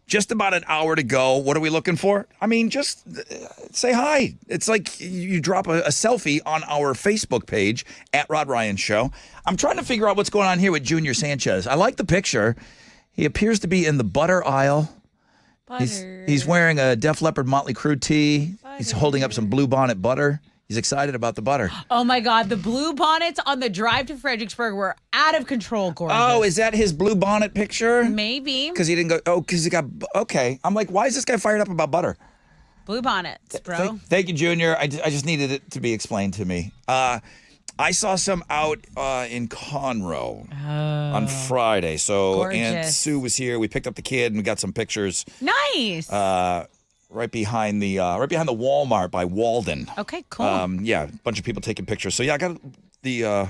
just about an hour to go. What are we looking for? I mean, just say hi. It's like you drop a selfie on our Facebook page at Rod Ryan Show. I'm trying to figure out what's going on here with Junior Sanchez. I like the picture. He appears to be in the butter aisle. He's wearing a Def Leppard Motley Crue tee. He's holding up some Blue Bonnet butter. He's excited about the butter. Oh, my God. The Blue Bonnets on the drive to Fredericksburg were out of control, gorgeous. Oh, is that his Blue Bonnet picture? Maybe. Because he didn't go, because he got, okay. I'm like, why is this guy fired up about butter? Blue Bonnets, bro. Thank you, Junior. I just needed it to be explained to me. I saw some out in Conroe on Friday. So gorgeous. Aunt Sue was here. We picked up the kid and we got some pictures. Nice. Right behind the Walmart by Walden. Okay, cool. Yeah, a bunch of people taking pictures. So yeah, I got the.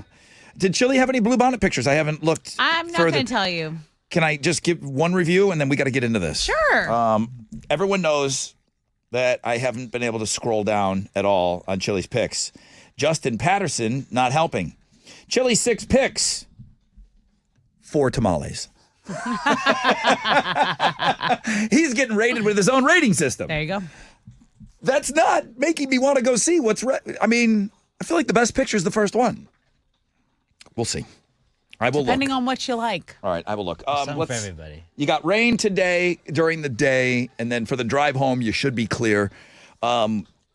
Did Chili have any Blue Bonnet pictures? I haven't looked. I'm not going to tell you. Can I just give one review and then we got to get into this? Sure. Everyone knows that I haven't been able to scroll down at all on Chili's picks. Justin Patterson not helping. Chili 6 picks, 4 tamales. He's getting rated with his own rating system. There you go. That's not making me want to go see what's I mean, I feel like the best picture is the first one. We'll see. I will Depending look. on what you like. All right, I will look. Something for everybody. You got rain today during the day, and then for the drive home, you should be clear.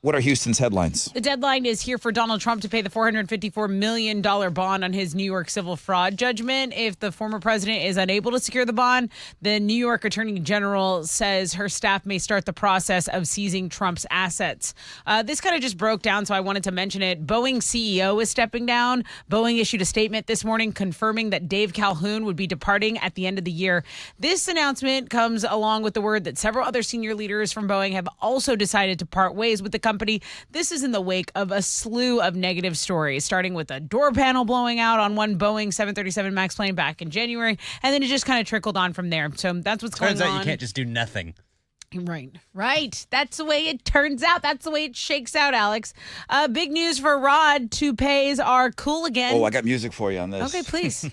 What are Houston's headlines? The deadline is here for Donald Trump to pay the $454 million bond on his New York civil fraud judgment. If the former president is unable to secure the bond, the New York Attorney General says her staff may start the process of seizing Trump's assets. This kind of just broke down, so I wanted to mention it. Boeing CEO is stepping down. Boeing issued a statement this morning confirming that Dave Calhoun would be departing at the end of the year. This announcement comes along with the word that several other senior leaders from Boeing have also decided to part ways with the company. This is in the wake of a slew of negative stories, starting with a door panel blowing out on one Boeing 737 MAX plane back in January, and then it just kind of trickled on from there. So that's what's going on. Turns out you can't just do nothing. Right. That's the way it turns out. That's the way it shakes out, Alex. Big news for Rod. Toupees are cool again. Oh, I got music for you on this. Okay, please.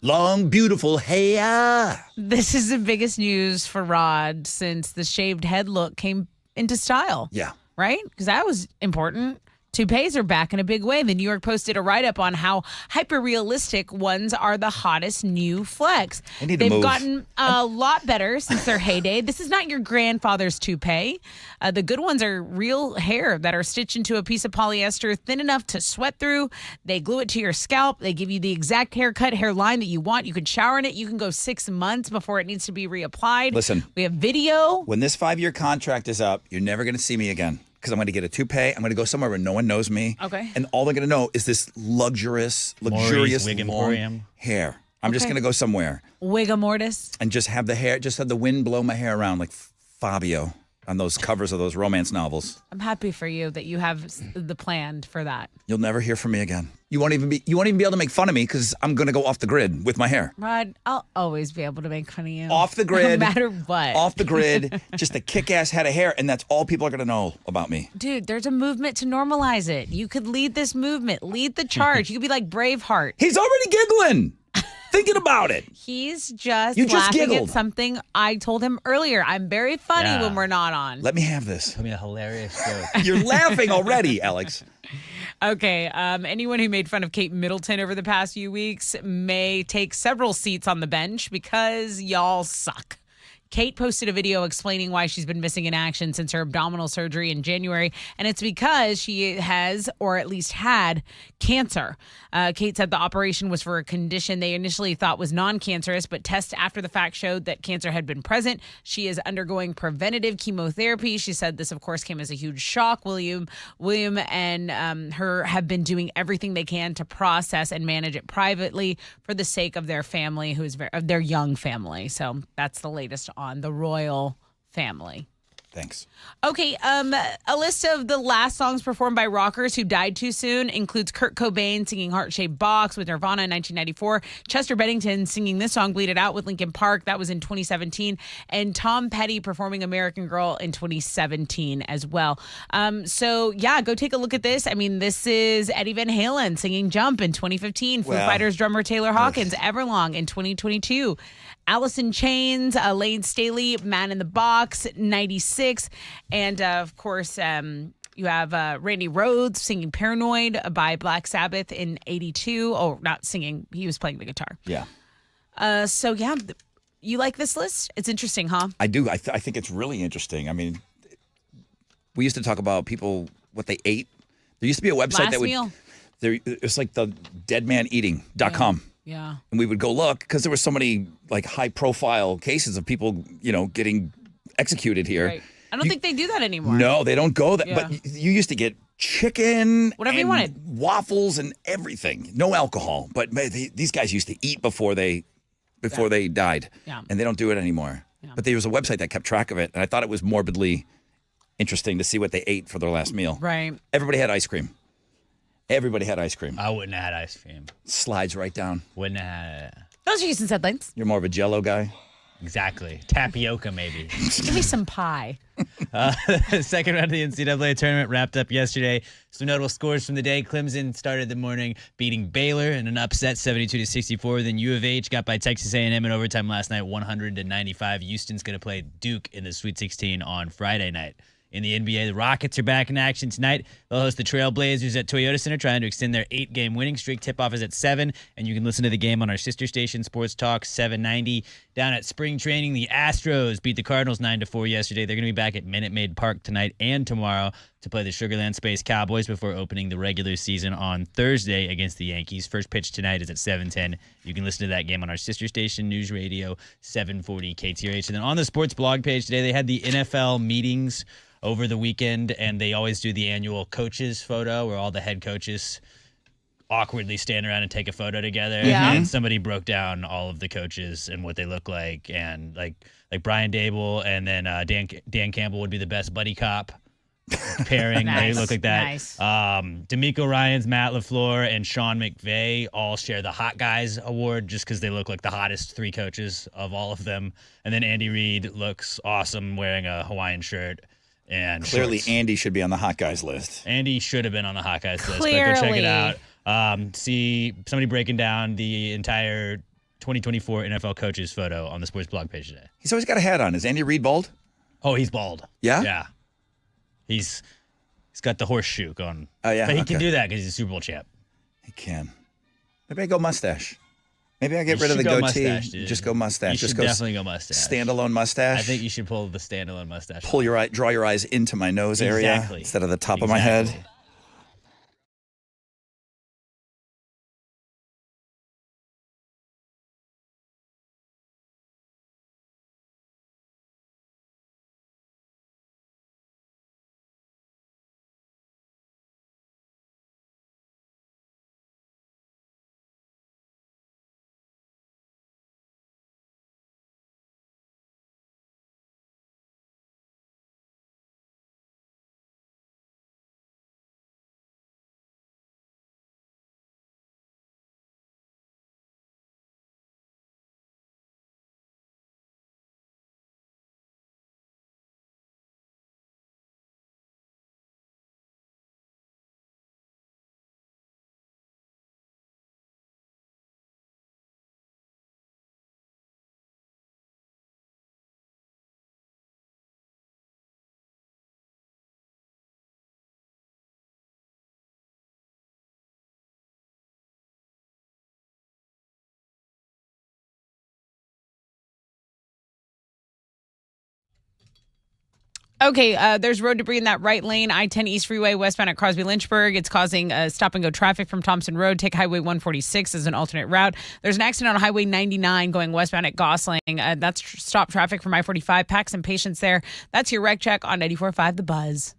Long, beautiful hair. This is the biggest news for Rod since the shaved head look came into style. Yeah. Right? Because that was important. Toupees are back in a big way. The New York Post did a write-up on how hyper-realistic ones are the hottest new flex. They've gotten a lot better since their heyday. This is not your grandfather's toupee. The good ones are real hair that are stitched into a piece of polyester thin enough to sweat through. They glue it to your scalp. They give you the exact hairline that you want. You can shower in it. You can go 6 months before it needs to be reapplied. Listen. We have video. When this 5-year contract is up, you're never going to see me again. Because I'm going to get a toupee. I'm going to go somewhere where no one knows me. Okay. And all they're going to know is this luxurious Wig long Emporium. hair. I'm just going to go somewhere. Wigga mortis. And just have the hair, just have the wind blow my hair around like Fabio on those covers of those romance novels. I'm happy for you that you have the plan for that. You'll never hear from me again. You won't even be able to make fun of me because I'm going to go off the grid with my hair. Rod, I'll always be able to make fun of you. Off the grid. No matter what. Off the grid, just a kick-ass head of hair, and that's all people are going to know about me. Dude, there's a movement to normalize it. You could lead this movement. Lead the charge. You could be like Braveheart. He's already giggling. Thinking about it. He's just You just laughing giggled. at something I told him earlier. I'm very funny Yeah. when we're not on. Let me have this. Tell me a hilarious joke. You're laughing already, Alex. Okay, anyone who made fun of Kate Middleton over the past few weeks may take several seats on the bench because y'all suck. Kate posted a video explaining why she's been missing in action since her abdominal surgery in January, and it's because she has, or at least had, cancer. Kate said the operation was for a condition they initially thought was non-cancerous, but tests after the fact showed that cancer had been present. She is undergoing preventative chemotherapy. She said this, of course, came as a huge shock. William and her have been doing everything they can to process and manage it privately for the sake of their family, of their young family. So that's the latest on the royal family. Thanks. Okay, a list of the last songs performed by rockers who died too soon includes Kurt Cobain singing Heart-Shaped Box with Nirvana in 1994, Chester Bennington singing this song, Bleed It Out, with Linkin Park. That was in 2017, and Tom Petty performing American Girl in 2017 as well. So, yeah, go take a look at this. I mean, this is Eddie Van Halen singing Jump in 2015, Foo Fighters drummer Taylor Hawkins, Everlong in 2022, Alice in Chains, Lane Staley, Man in the Box, 96. And, of course, you have Randy Rhoads singing Paranoid by Black Sabbath in 82. Oh, not singing. He was playing the guitar. Yeah. So, yeah, you like this list? It's interesting, huh? I do. I think it's really interesting. I mean, we used to talk about people, what they ate. There used to be a website Last that would... meal. It's like the deadmaneating.com. Yeah. And we would go look because there were so many like high profile cases of people, getting executed here. Right. I don't think they do that anymore. No, they don't go that. Yeah. But you used to get chicken, whatever you wanted, waffles and everything. No alcohol. But man, these guys used to eat before they died. Yeah. And they don't do it anymore. Yeah. But there was a website that kept track of it. And I thought it was morbidly interesting to see what they ate for their last meal. Right. Everybody had ice cream. Everybody had ice cream. I wouldn't have had ice cream. Slides right down. Wouldn't have had it. Those are Houston's headlines. You're more of a Jell-O guy? Exactly. Tapioca, maybe. Give me some pie. The second round of the NCAA tournament wrapped up yesterday. Some notable scores from the day. Clemson started the morning beating Baylor in an upset 72-64. Then U of H got by Texas A&M in overtime last night, 100-95. Houston's going to play Duke in the Sweet 16 on Friday night. In the NBA, the Rockets are back in action tonight. They'll host the Trailblazers at Toyota Center, trying to extend their 8-game winning streak. Tip-off is at 7, and you can listen to the game on our sister station, Sports Talk 790. Down at spring training, the Astros beat the Cardinals 9-4 yesterday. They're going to be back at Minute Maid Park tonight and tomorrow to play the Sugarland Space Cowboys before opening the regular season on Thursday against the Yankees. First pitch tonight is at 7:10. You can listen to that game on our sister station, News Radio 740 KTRH. And then on the sports blog page today, they had the NFL meetings over the weekend, and they always do the annual coaches photo where all the head coaches awkwardly stand around and take a photo together. Yeah. And somebody broke down all of the coaches and what they look like, and like Brian Dable and then Dan Campbell would be the best buddy cop pairing. Nice. They look like that. Nice. D'Amico Ryans, Matt LaFleur, and Sean McVay all share the Hot Guys Award just because they look like the hottest 3 coaches of all of them. And then Andy Reid looks awesome wearing a Hawaiian shirt. And Clearly, shorts. Andy should be on the hot guys list. Andy should have been on the hot guys list, but Clearly. go check it out. See somebody breaking down the entire 2024 NFL coaches photo on the sports blog page today. He's always got a hat on. Is Andy Reid bald? Oh, he's bald. Yeah? Yeah. He's got the horseshoe going. Oh, yeah, But he can okay. do that because he's a Super Bowl champ. He can. Maybe I go mustache. Maybe I get You rid of the should go goatee. mustache, dude. Just go mustache. You Just should go definitely go mustache. Standalone mustache. I think you should pull the standalone mustache. Draw your eyes into my nose area Exactly. instead of the top of my head. Exactly. Okay, there's road debris in that right lane, I-10 East Freeway, westbound at Crosby-Lynchburg. It's causing stop-and-go traffic from Thompson Road. Take Highway 146 as an alternate route. There's an accident on Highway 99 going westbound at Gosling. That's stop traffic from I-45. Pack some patience there. That's your wreck check on 94.5 The Buzz.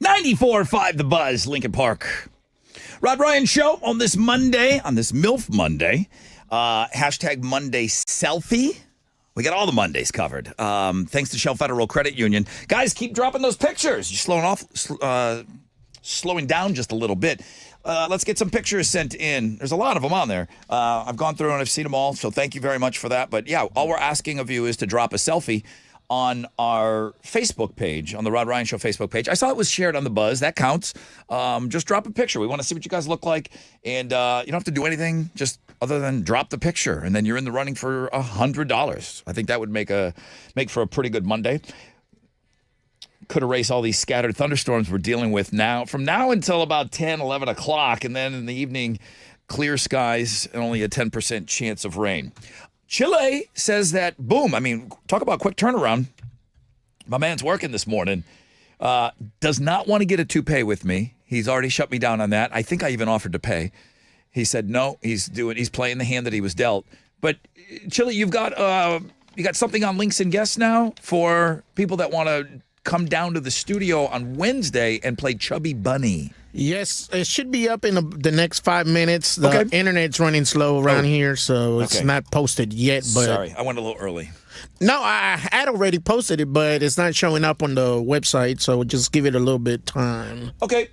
.94.5 The Buzz, Lincoln Park. Rod Ryan Show on this Monday, on this MILF Monday. Hashtag Monday Selfie. We got all the Mondays covered. Thanks to Shell Federal Credit Union. Guys, keep dropping those pictures. You're slowing down just a little bit. Let's get some pictures sent in. There's a lot of them on there. I've gone through and I've seen them all, so thank you very much for that. But yeah, all we're asking of you is to drop a selfie on our Facebook page, on the Rod Ryan Show Facebook page. I saw it was shared on The Buzz. That counts. Just drop a picture. We want to see what you guys look like. And you don't have to do anything just other than drop the picture. And then you're in the running for $100. I think that would make for a pretty good Monday. Could erase all these scattered thunderstorms we're dealing with now. From now until about 10, 11 o'clock. And then in the evening, clear skies and only a 10% chance of rain. Chile says that, boom, I mean, talk about quick turnaround. My man's working this morning. Does not want to get a toupee with me. He's already shut me down on that. I think I even offered to pay. He said no, he's playing the hand that he was dealt. But Chile, you've got you got something on Links and Guests now for people that want to come down to the studio on Wednesday and play Chubby Bunny. Yes, it should be up in the next 5 minutes. The internet's running slow around here, so it's not posted yet. But sorry, I went a little early. No, I had already posted it, but it's not showing up on the website, so just give it a little bit time. Okay,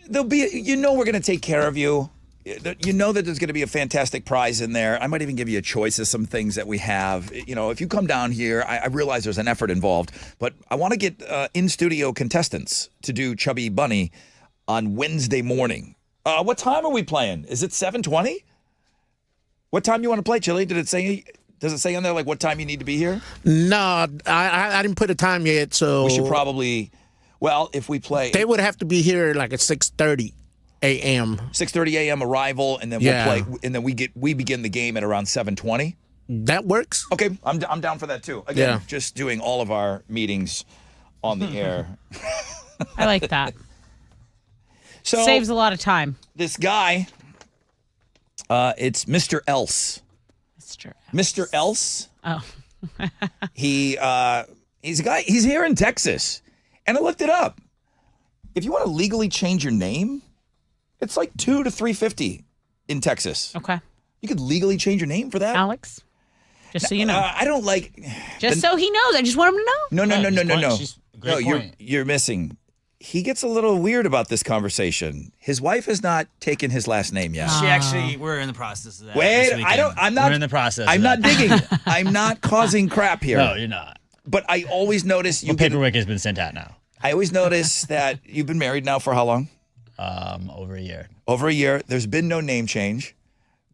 there'll be, we're going to take care of you. You know that there's going to be a fantastic prize in there. I might even give you a choice of some things that we have. If you come down here, I realize there's an effort involved, but I want to get in-studio contestants to do Chubby Bunny on Wednesday morning. What time are we playing? Is it 7:20? What time you want to play, Chili? Does it say on there like what time you need to be here? No, I didn't put a time yet, so we should probably. Well, if we play, they would have to be here like at 6:30 a.m. 6:30 a.m. arrival, and then we'll play, and then we begin the game at around 7:20. That works. Okay, I'm down for that too. Again, just doing all of our meetings on the air. I like that. So saves a lot of time. This guy, it's Mr. Else. Mr. Else. Oh. He's a guy. He's here in Texas, and I looked it up. If you want to legally change your name, it's like $200 to $350 in Texas. Okay. You could legally change your name for that, Alex. Just so you know. I don't like. Just so he knows. I just want him to know. No. You're missing. He gets a little weird about this conversation. His wife has not taken his last name yet. We're in the process of that. Wait, We're in the process. I'm not digging. I'm not causing crap here. No, you're not. But I always notice paperwork has been sent out now. I always notice that you've been married now for how long? Over a year. Over a year. There's been no name change.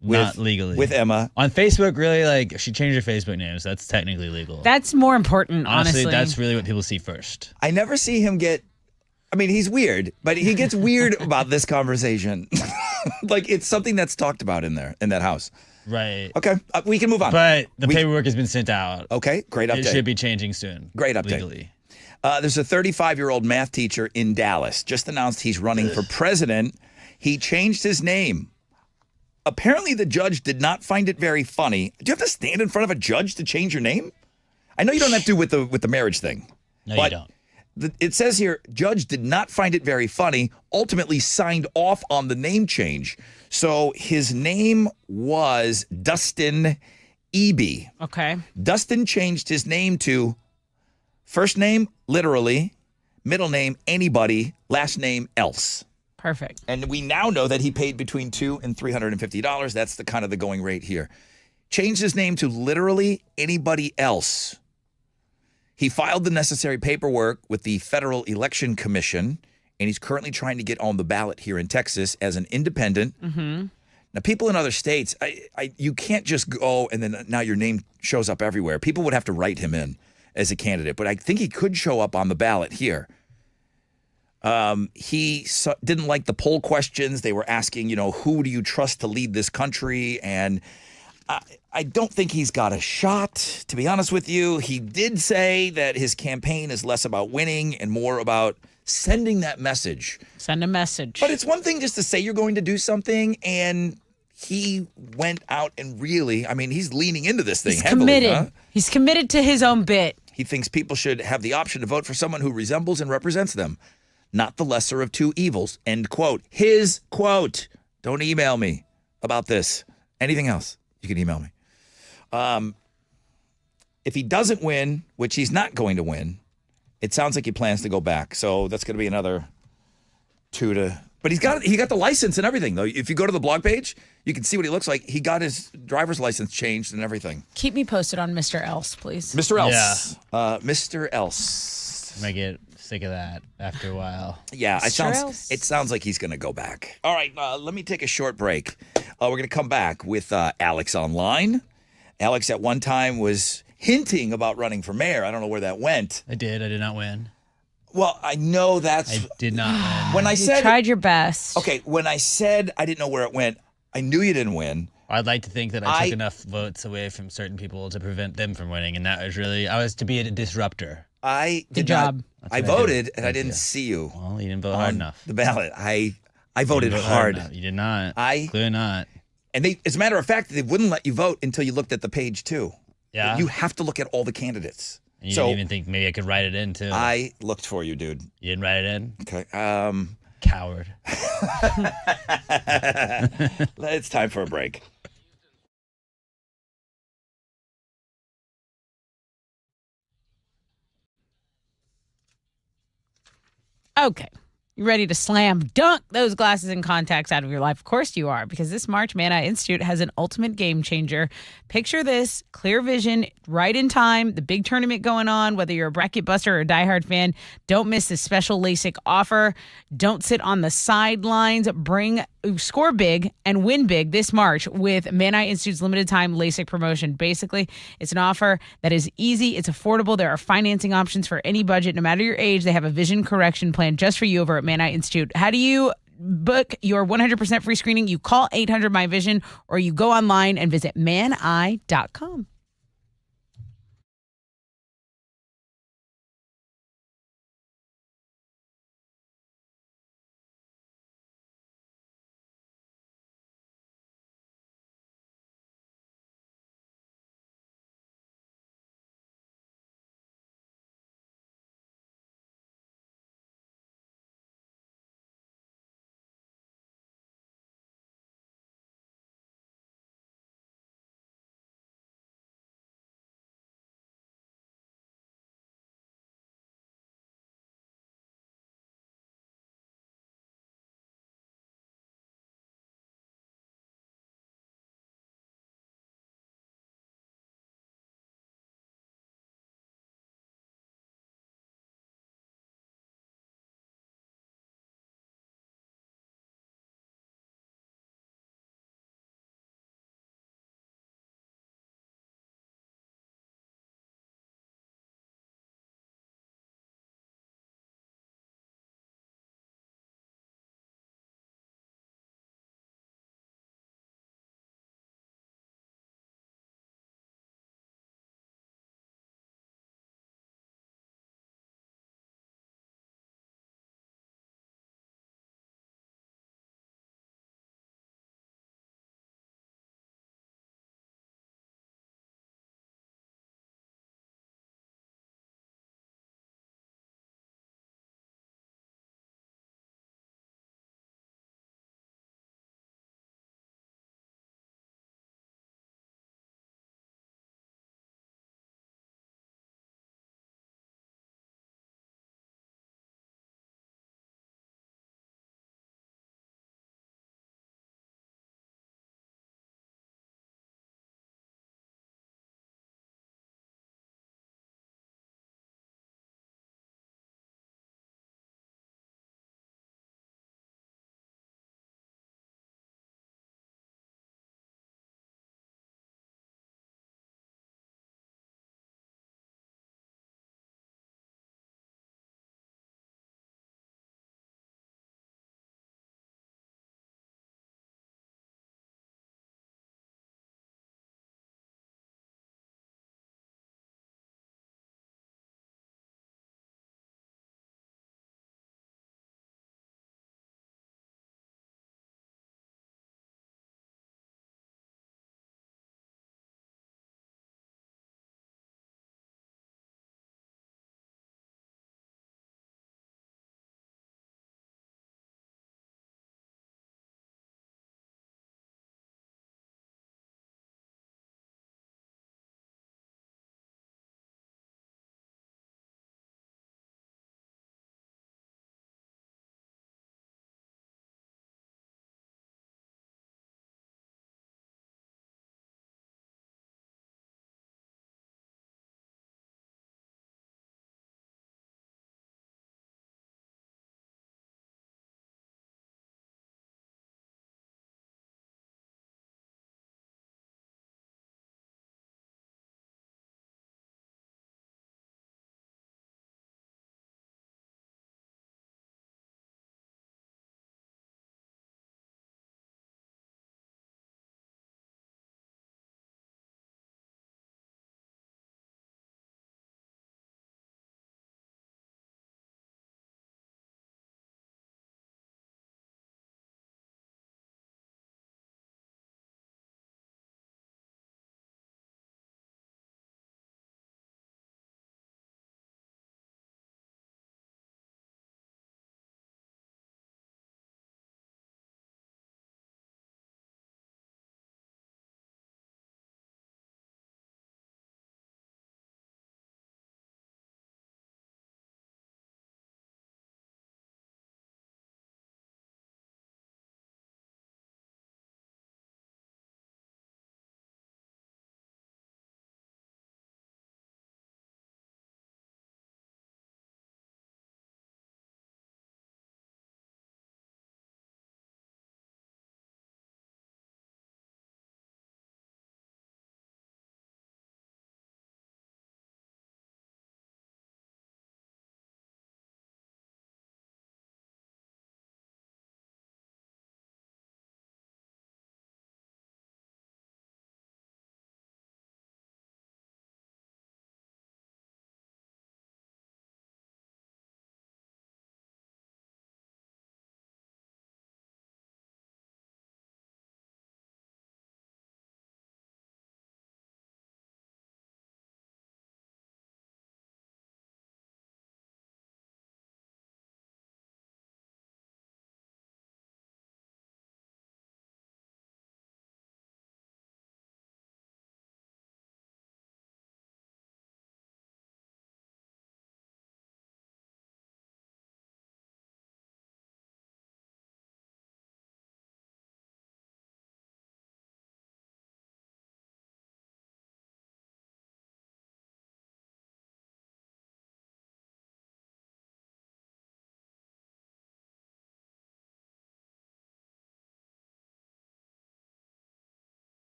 Not legally. With Emma. On Facebook, really, she changed her Facebook name, so that's technically legal. That's more important, honestly. That's really what people see first. I never see him get. I mean, he's weird, but he gets weird about this conversation. It's something that's talked about in that house. Right. Okay, we can move on. But the paperwork has been sent out. Okay, great update. It should be changing soon. Great update. Legally. There's a 35-year-old math teacher in Dallas. Just announced he's running for president. He changed his name. Apparently, the judge did not find it very funny. Do you have to stand in front of a judge to change your name? I know you don't have to with the marriage thing. No, you don't. It says here, judge did not find it very funny, ultimately signed off on the name change. So his name was Dustin Eby. Okay. Dustin changed his name to first name, literally, middle name, anybody, last name, else. Perfect. And we now know that he paid between $200 and $350. That's the kind of the going rate here. Changed his name to literally anybody else. He filed the necessary paperwork with the Federal Election Commission, and he's currently trying to get on the ballot here in Texas as an independent. Mm-hmm. Now, people in other states, you can't just go and then now your name shows up everywhere. People would have to write him in as a candidate, but I think he could show up on the ballot here. He didn't like the poll questions. They were asking, who do you trust to lead this country? And I don't think he's got a shot, to be honest with you. He did say that his campaign is less about winning and more about sending that message. Send a message. But it's one thing just to say you're going to do something, and he went out and really, he's leaning into this thing heavily. Committed. Huh? He's committed to his own bit. He thinks people should have the option to vote for someone who resembles and represents them, not the lesser of two evils, end quote. His quote. Don't email me about this. Anything else, you can email me. If he doesn't win, which he's not going to win, it sounds like he plans to go back. So that's going to be another but he got the license and everything, though. If you go to the blog page, you can see what he looks like. He got his driver's license changed and everything. Keep me posted on Mr. Else, please. Mr. Else. Yeah. Mr. Else. I might get sick of that after a while. Yeah, it sounds like he's going to go back. All right, let me take a short break. We're going to come back with Alex online. Alex at one time was hinting about running for mayor. I don't know where that went. I did not win. Well, I know that's... I did not win. When I said... You tried your best. Okay, when I said I didn't know where it went, I knew you didn't win. I'd like to think that I took enough votes away from certain people to prevent them from winning, and that was really... I was to be a disruptor. Good job. I voted, and I didn't see you. Well, you didn't vote hard enough. The ballot. I voted hard. You did not. Clearly not. And as a matter of fact, they wouldn't let you vote until you looked at the page, too. Yeah. You have to look at all the candidates. And you didn't even think maybe I could write it in, too. I looked for you, dude. You didn't write it in? Okay. Coward. It's time for a break. Okay. You ready to slam dunk those glasses and contacts out of your life? Of course you are, because this March, Man Eye Institute has an ultimate game changer. Picture this, clear vision, right in time, the big tournament going on, whether you're a bracket buster or a diehard fan, don't miss this special LASIK offer. Don't sit on the sidelines. Score big and win big this March with Man Eye Institute's limited time LASIK promotion. Basically, it's an offer that is easy, it's affordable. There are financing options for any budget, no matter your age. They have a vision correction plan just for you over at Man Eye Institute. How do you book your 100% free screening? You call 800 My Vision, or you go online and visit maneye.com.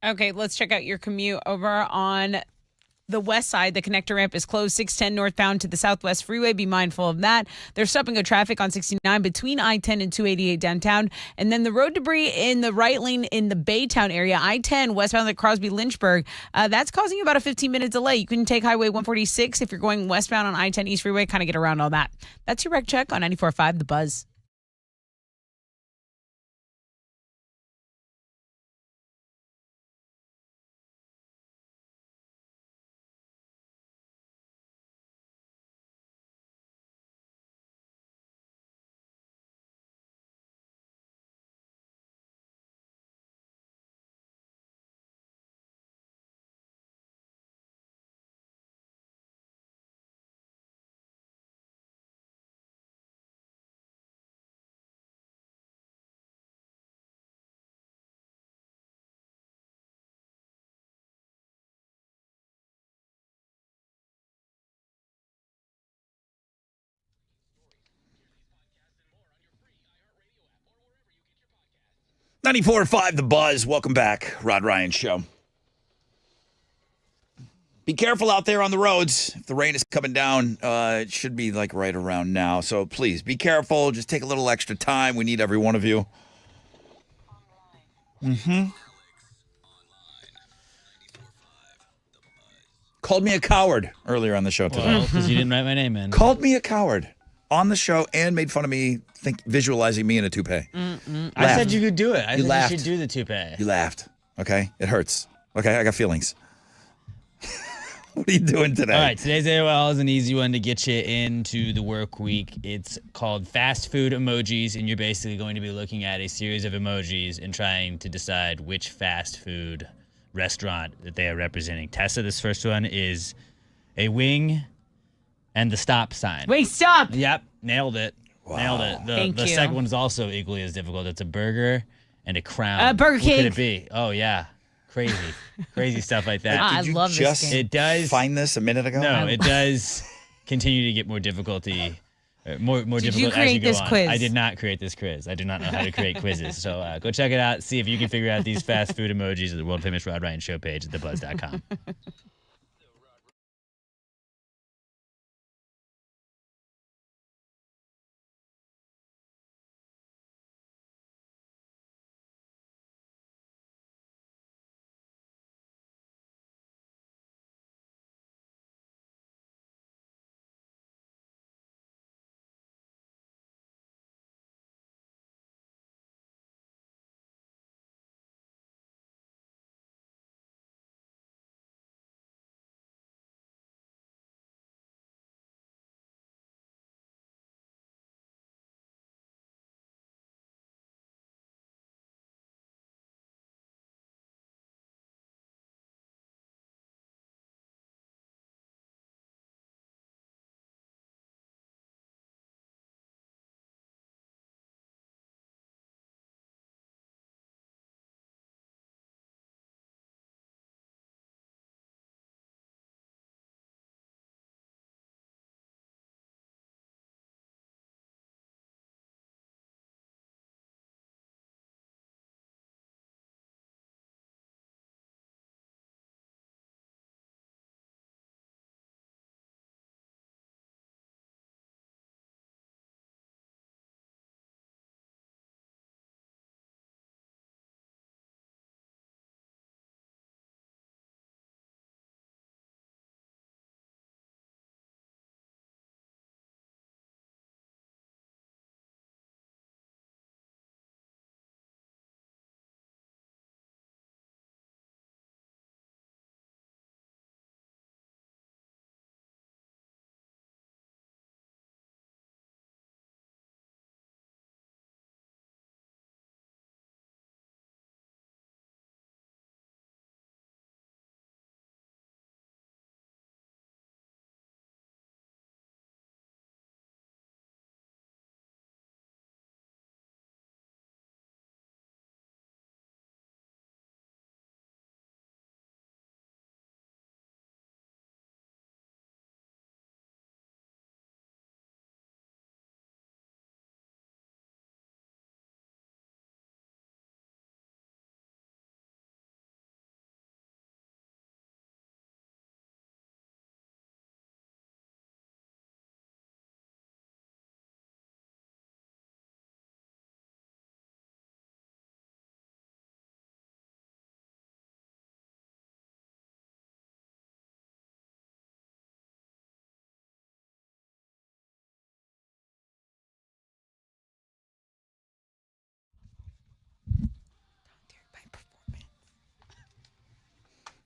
Okay, let's check out your commute over on the west side. The connector ramp is closed 610 northbound to the Southwest Freeway. Be mindful of that. There's stop and go traffic on 69 between I-10 and 288 downtown. And then the road debris in the right lane in the Baytown area, I-10 westbound at Crosby Lynchburg, that's causing about a 15-minute delay. You can take Highway 146 if you're going westbound on I-10 East Freeway, kind of get around all that. That's your wreck check on 94.5 The Buzz. .94.5 The Buzz. Welcome back. Rod Ryan Show. Be careful out there on the roads. If the rain is coming down, it should be like right around now. So please be careful. Just take a little extra time. We need every one of you. Called me a coward earlier on the show today. Well, because you didn't write my name in. Called me a coward on the show and made fun of me, visualizing me in a toupee. I said you could do it. I said laughed. you should do the toupee. You laughed. Okay? It hurts. Okay? I got feelings. What are you doing today? All right, today's AOL is an easy one to get you into the work week. It's called fast food emojis, and you're basically going to be looking at a series of emojis and trying to decide which fast food restaurant that they are representing. Tessa, this first one is a wing and the stop sign. Wait, stop. Yep, nailed it. Wow. Nailed it. Thank The you. second one is also equally as difficult. It's a burger and a crown. Burger What King. could it be? Oh, yeah. Crazy. Crazy stuff like that. I Did you love this just game. It does. find this a minute ago? No, it does continue to get more difficulty. More Did you difficult as create you go this on. quiz? I did not create this quiz. I do not know how to create quizzes. So go check it out. See if you can figure out these fast food emojis at the world famous Rod Ryan Show page at thebuzz.com.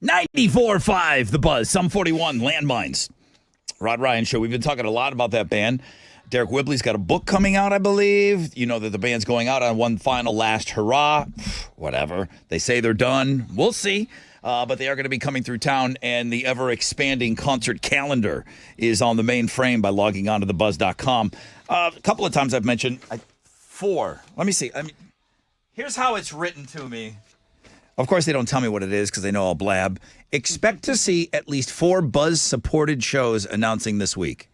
94.5 The Buzz, some 41 Landmines. Rod Ryan Show. We've been talking a lot about that band. Derek Whibley's got a book coming out, I believe. You know that the band's going out on one final last hurrah. Whatever. They say they're done. We'll see. But they are going to be coming through town, and the ever-expanding concert calendar is on the main frame by logging on to thebuzz.com. A couple of times I've mentioned 4. Let me see. Here's how it's written to me. Of course, they don't tell me what it is because they know I'll blab. Expect to see at least 4 Buzz-supported shows announcing this week.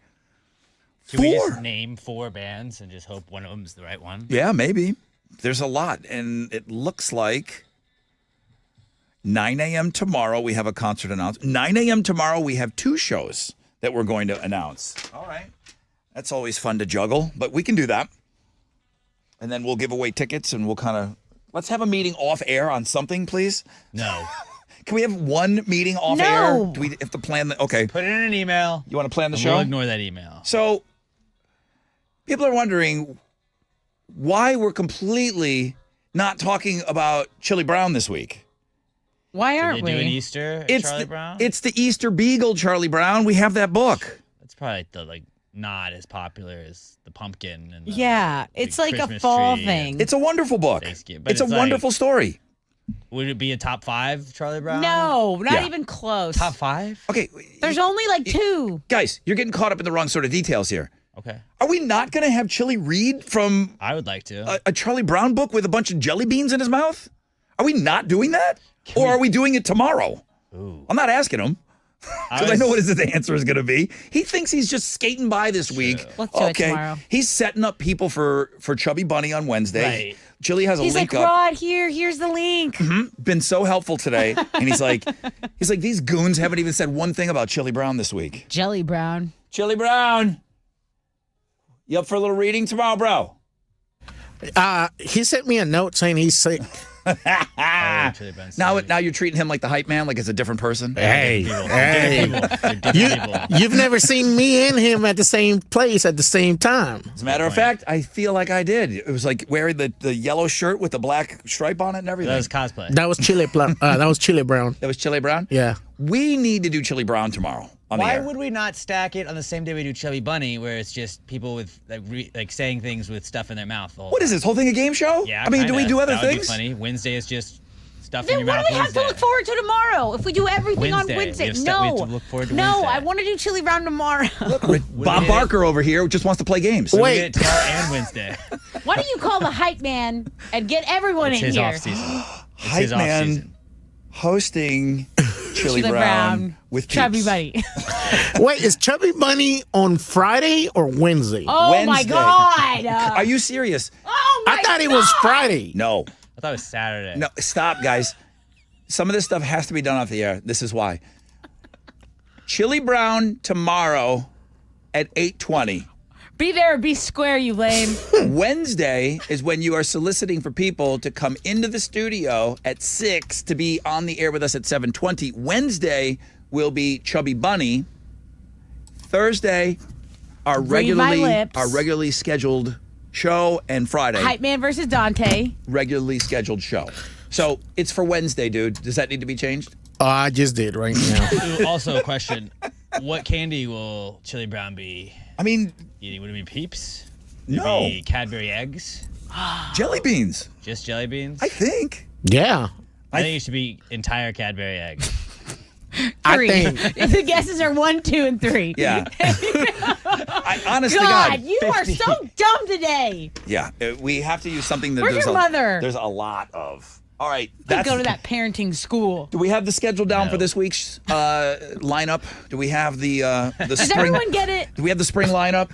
Can we just name 4 bands and just hope one of them's the right one? Yeah, maybe. There's a lot, and it looks like 9 a.m. tomorrow we have a concert announced. 9 a.m. tomorrow we have 2 shows that we're going to announce. All right. That's always fun to juggle, but we can do that. And then we'll give away tickets, and we'll kind of... Let's have a meeting off air on something, please. No. Can we have one meeting off air? Do we have to plan the... Okay. Put it in an email. You want to plan the show? We'll ignore that email. So, people are wondering why we're completely not talking about Chili Brown this week. Why aren't Did they we? do an Easter Charlie Brown? It's the Easter Beagle, Charlie Brown. We have that book. That's probably not as popular as the pumpkin and it's like a Christmas fall tree thing. It's a wonderful book. But It's a wonderful story. Would it be a top 5, Charlie Brown? No, not Yeah. even close. Top 5? Okay. There's only like 2. Guys, you're getting caught up in the wrong sort of details here. Okay. Are we not going to have Chili read from I would like to. a Charlie Brown book with a bunch of jelly beans in his mouth? Are we not doing that? Or are we doing it tomorrow? Ooh. I'm not asking him. Because I know what his answer is going to be. He thinks he's just skating by this week. Let's do it tomorrow. He's setting up people for Chubby Bunny on Wednesday. Right. Chili has a He's link like, up. Rod, here's the link. Been so helpful today. And he's like, these goons haven't even said one thing about Chili Brown this week. Jelly Brown. Chili Brown, you up for a little reading tomorrow, bro? He sent me a note saying he's sick. Chili Brown's Now sick. you're treating him like the hype man, like it's a different person. Hey, People. hey. They're different people. You've never seen me and him at the same place at the same time. As a matter of fact, I feel like I did. It was like wearing the yellow shirt with the black stripe on it and everything. That was cosplay. That was Chili Brown. That was Chili Brown. That was Chili Brown? Yeah. We need to do Chili Brown tomorrow on the Why air. would we not stack it on the same day we do Chubby Bunny, where it's just people with saying things with stuff in their mouth? The whole What is this whole thing a game show? Yeah, I mean, do we do other that would be things? funny. Wednesday is just stuff in Then your what mouth. do we have to look forward to tomorrow? If we do everything on Wednesday. Wednesday, We have no, to look forward to no, Wednesday. I want to do Chili Brown tomorrow. Bob Barker over here just wants to play games. We Wait. get it tomorrow and Wednesday. Why don't you call the hype man and get everyone It's in his here? off season. Hype man hosting Chili Brown with Chubby Peeps. Buddy. Wait, is Chubby Bunny on Friday or Wednesday? Oh my Wednesday. God! Are you serious? Oh my I thought it was Friday. No. I thought it was Saturday. No, stop, guys. Some of this stuff has to be done off the air. This is why. Chili Brown tomorrow at 8:20. Be there or be square, you lame. Wednesday is when you are soliciting for people to come into the studio at 6 to be on the air with us at 7:20. Wednesday will be Chubby Bunny. Thursday, our Read my lips. regularly scheduled show, and Friday, Hype man versus Dante. regularly scheduled show. So it's for Wednesday, dude. Does that need to be changed? Oh, I just did right now. Ooh, also, a question: what candy will Chili Brown be I mean, eating? Would it be Peeps? No. Would it be Cadbury eggs? jelly beans. Just jelly beans? I think. Yeah. I think it should be entire Cadbury eggs. I 3. think The guesses are 1, 2, and 3. Yeah. I, honest to God, God. you are so dumb today. Yeah, we have to use something that Where's there's your a, mother? There's a lot of. All right, Let's go to that parenting school. Do we have the schedule down for No. this week's lineup? Do we have the Does spring? everyone get it? Do we have the spring lineup?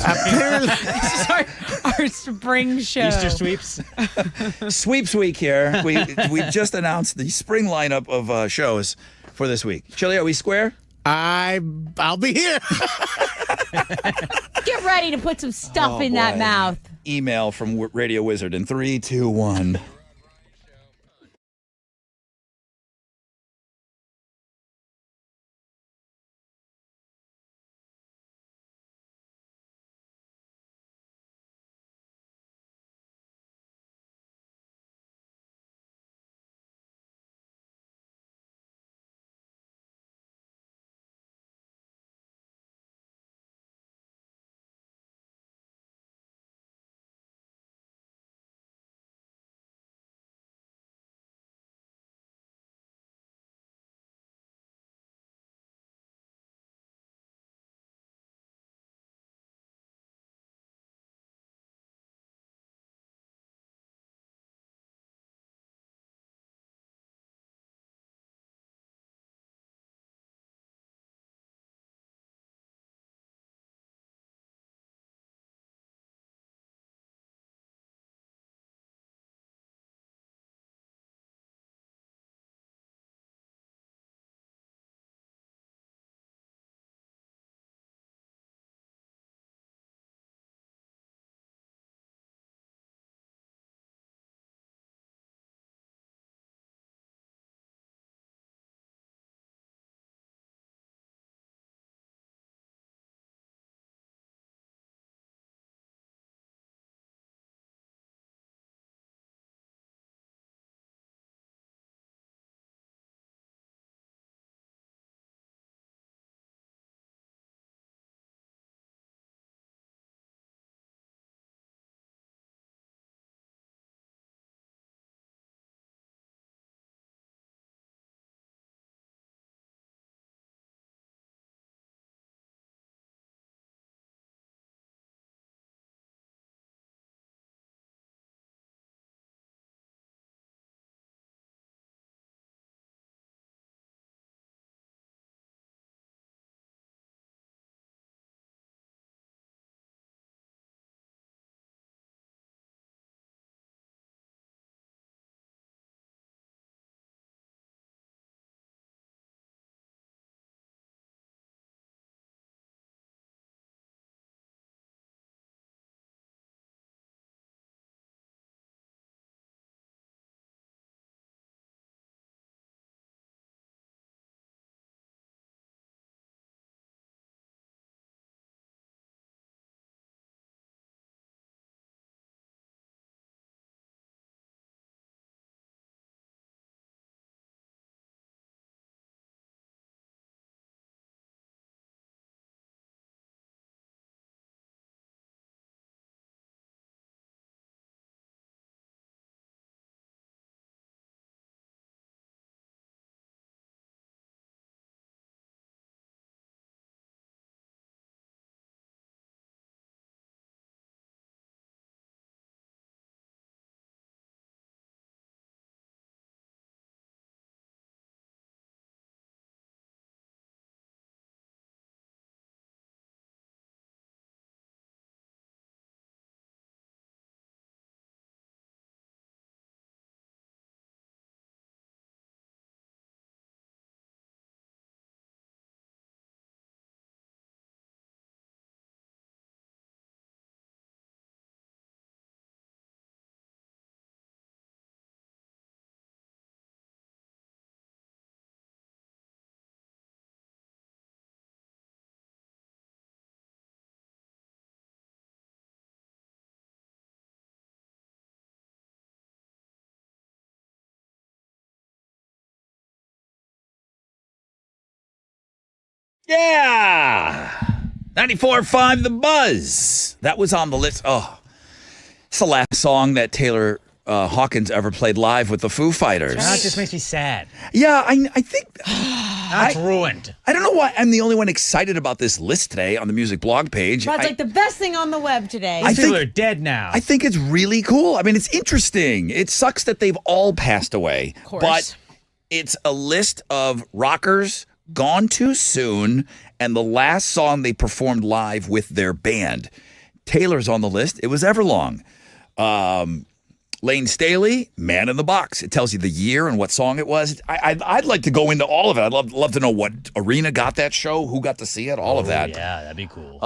apparently This is our spring show. Easter sweeps. Sweeps week here. We just announced the spring lineup of shows for this week. Chili, are we square? I'll be here. Get ready to put some stuff Oh, in that boy. mouth. Email from Radio Wizard in 3, 2, 1. Yeah. 94.5 The Buzz. That was on the list. Oh, it's the last song that Taylor Hawkins ever played live with the Foo Fighters. That just makes me sad. Yeah, I think... That's ruined. I don't know why I'm the only one excited about this list today on the music blog page. Rod's like the best thing on the web today. People are dead now. I think it's really cool. I mean, it's interesting. It sucks that they've all passed away. Of course. But it's a list of rockers gone too soon and the last song they performed live with their band. Taylor's on the list. It was Everlong. Lane Staley, Man in the Box. It tells you the year and what song it was. I'd like to go into all of it. I'd love to know what arena got that show, who got to see it, all of that. Yeah, that'd be cool.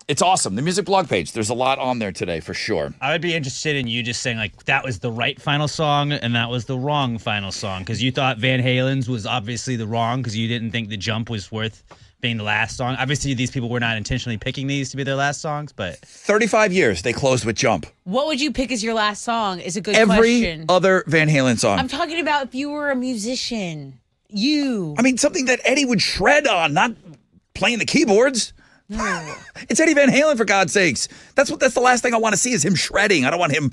It's awesome. The music blog page. There's a lot on there today for sure. I would be interested in you just saying like that was the right final song and that was the wrong final song because you thought Van Halen's was obviously the wrong because you didn't think The Jump was worth being the last song. Obviously, these people were not intentionally picking these to be their last songs, but 35 years they closed with Jump. What would you pick as your last song is a good Every question. other Van Halen song. I'm talking about if you were a musician. You. I mean, something that Eddie would shred on, not playing the keyboards. No. It's Eddie Van Halen, for God's sakes. That's the last thing I want to see is him shredding. I don't want him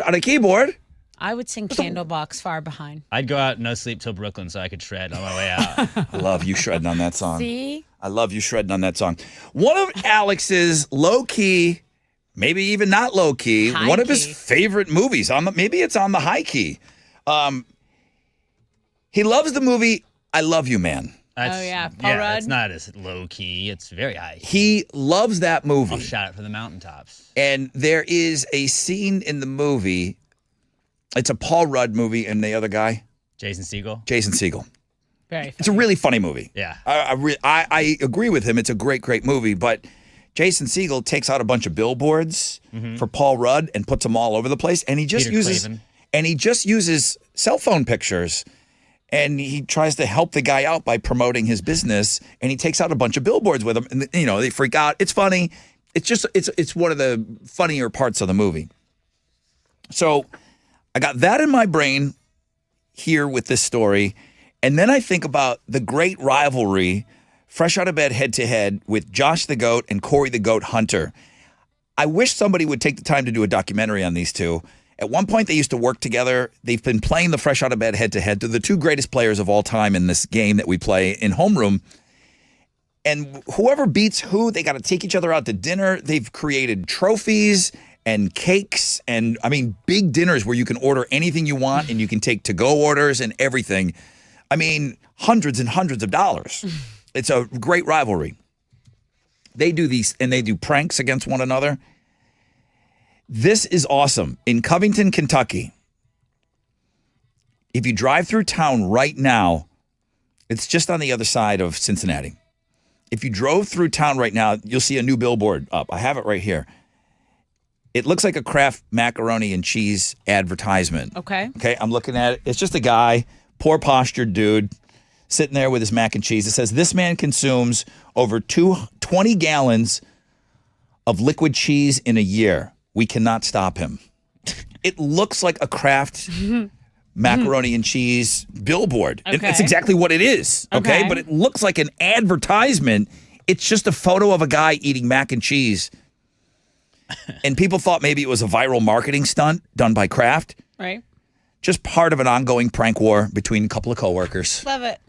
on a keyboard. I would sing Candlebox Far Behind. I'd go out No Sleep Till Brooklyn so I could shred on my way out. I love you shredding on that song. See? I love you shredding on that song. One of Alex's low-key, maybe even not low-key, one of his favorite movies. Maybe it's on the high key. He loves the movie I Love You, Man. Paul Rudd. It's not as low key. It's very high. He loves that movie. I'll shout it from the mountaintops. And there is a scene in the movie. It's a Paul Rudd movie, and the other guy, Jason Segel. Jason Segel. Very funny. It's a really funny movie. Yeah. I agree with him. It's a great movie. But Jason Segel takes out a bunch of billboards for Paul Rudd and puts them all over the place, and he just uses cell phone pictures. And he tries to help the guy out by promoting his business, and he takes out a bunch of billboards with him, and they freak out. It's funny. It's one of the funnier parts of the movie. So I got that in my brain here with this story, and then I think about the great rivalry, fresh out of bed head to head with Josh the Goat and Corey the Goat Hunter. I wish somebody would take the time to do a documentary on these two. At one point, they used to work together. They've been playing the fresh out of bed head-to-head. They're the two greatest players of all time in this game that we play in Homeroom. And whoever beats who, they got to take each other out to dinner. They've created trophies and cakes and, big dinners where you can order anything you want and you can take to-go orders and everything. Hundreds and hundreds of dollars. It's a great rivalry. They do these, and they do pranks against one another. This is awesome. In Covington, Kentucky, if you drive through town right now, it's just on the other side of Cincinnati. If you drove through town right now, you'll see a new billboard up. I have it right here. It looks like a Kraft macaroni and cheese advertisement. Okay, I'm looking at it. It's just a guy, poor postured dude, sitting there with his mac and cheese. It says, this man consumes over 20 gallons of liquid cheese in a year. We cannot stop him. It looks like a Kraft macaroni and cheese billboard. Okay. It's exactly what it is, okay? But it looks like an advertisement. It's just a photo of a guy eating mac and cheese. And people thought maybe it was a viral marketing stunt done by Kraft. Right. Just part of an ongoing prank war between a couple of coworkers. Love it.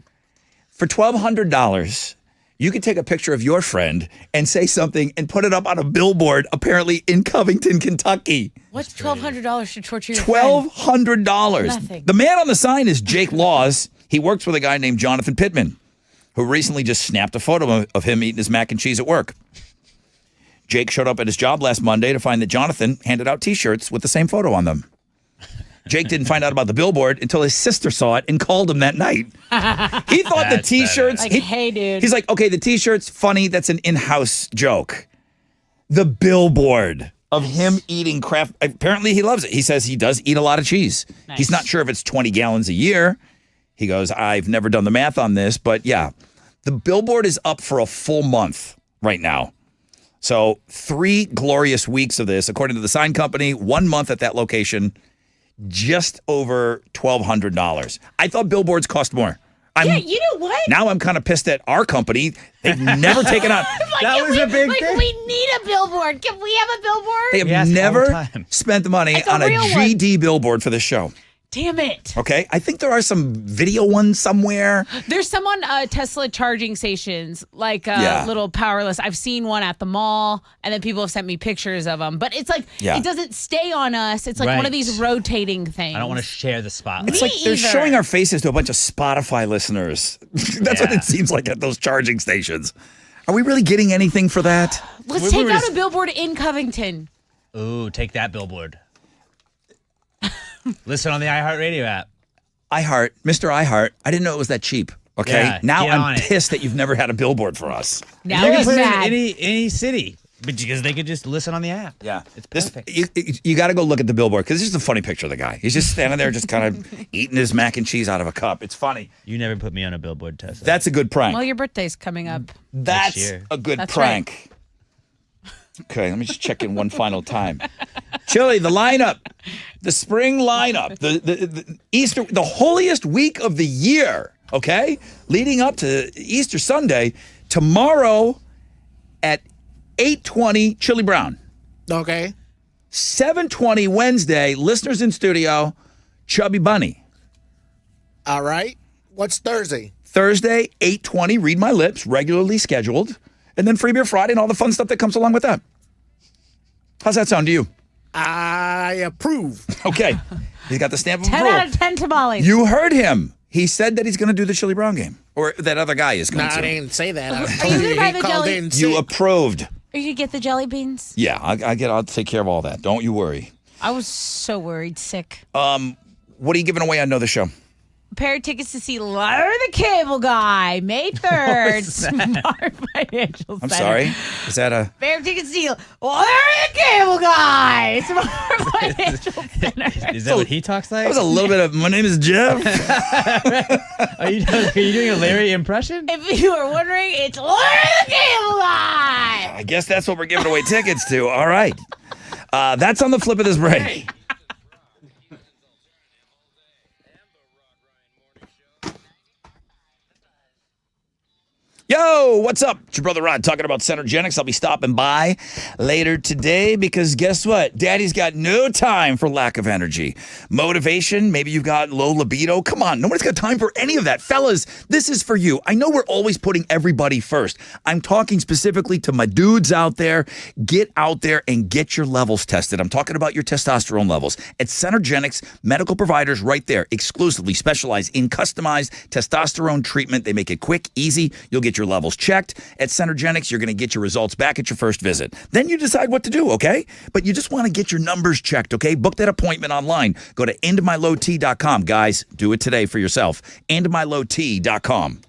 For $1,200, you could take a picture of your friend and say something and put it up on a billboard, apparently in Covington, Kentucky. What's $1,200 to torture your friend? $1,200. Nothing. The man on the sign is Jake Laws. He works with a guy named Jonathan Pittman, who recently just snapped a photo of him eating his mac and cheese at work. Jake showed up at his job last Monday to find that Jonathan handed out T-shirts with the same photo on them. Jake didn't find out about the billboard until his sister saw it and called him that night. He thought the T-shirts... hey, dude. He's like, okay, the T-shirt's funny. That's an in-house joke. The billboard of him eating Kraft... Apparently, he loves it. He says he does eat a lot of cheese. Nice. He's not sure if it's 20 gallons a year. He goes, I've never done the math on this, but yeah. The billboard is up for a full month right now. So 3 glorious weeks of this, according to the sign company, 1 month at that location... just over $1,200. I thought billboards cost more. You know what? Now I'm kind of pissed at our company. They've never taken on. That was a big like, thing. we need a billboard. Can we have a billboard? They have ask all the never time. spent the money It's a on a real one. GD billboard for this show. Damn it. Okay, I think there are some video ones somewhere. There's some on Tesla charging stations, like Yeah. little powerless. I've seen one at the mall, and then people have sent me pictures of them. But it's like, Yeah. it doesn't stay on us. It's like one Right. of these rotating things. I don't want to share the spotlight. It's like they're either. showing our faces to a bunch of Spotify listeners. That's what Yeah. it seems like at those charging stations. Are we really getting anything for that? Let's We take were out just- a billboard in Covington. Ooh, take that billboard. Listen on the iHeartRadio app. Mr. iHeart, I didn't know it was that cheap. Okay, Yeah, now get on I'm it. pissed that you've never had a billboard for us. Now You can he's put it in mad. any city, but because they could just listen on the app. Yeah, It's this perfect. you got to go look at the billboard because this is a funny picture of the guy. He's just standing there, just kind of eating his mac and cheese out of a cup. It's funny. You never put me on a billboard, Tessa. That's a good prank. Well, your birthday's coming up. That's year. a good That's prank. Okay, let me just check in one final time. Chili, the lineup, the spring lineup, the Easter, the holiest week of the year. Okay, leading up to Easter Sunday, tomorrow at 8:20, Chili Brown. Okay. 7:20 Wednesday, listeners in studio, Chubby Bunny. All right. What's Thursday? Thursday, 8:20, Read My Lips, regularly scheduled. And then Free Beer Friday and all the fun stuff that comes along with that. How's that sound to you? I approve. Okay. He's got the stamp of 10 approval. out of 10 tamales. You heard him. He said that he's going to do the Chili Brown game. Or that other guy is going No, I to. didn't say that. I you told gonna you buy he the called jelly? in You sick. approved. Are you going to get the jelly beans? Yeah, I'll take care of all that. Don't you worry. I was so worried, sick. What are you giving away on Know the Show? A pair of tickets to see Larry the Cable Guy, May 3rd. Smart Financial Center. I'm sorry. Is that a... Pair of tickets to see Larry the Cable Guy, Smart Financial Center. Is that what he talks like? That was a little bit of... My name is Jeff. Are you doing a Larry impression? If you were wondering, it's Larry the Cable Guy. I guess that's what we're giving away tickets to. All right. That's on the flip of this break. Yo, what's up? It's your brother Rod talking about Centergenics. I'll be stopping by later today because guess what? Daddy's got no time for lack of energy. Motivation, maybe you've got low libido. Come on, nobody's got time for any of that. Fellas, this is for you. I know we're always putting everybody first. I'm talking specifically to my dudes out there. Get out there and get your levels tested. I'm talking about your testosterone levels. At Centergenics, medical providers right there exclusively specialize in customized testosterone treatment. They make it quick, easy. You'll get your levels checked. At Centergenics, you're going to get your results back at your first visit. Then you decide what to do, okay? But you just want to get your numbers checked, okay? Book that appointment online. Go to endmylowt.com. Guys, do it today for yourself. endmylowt.com.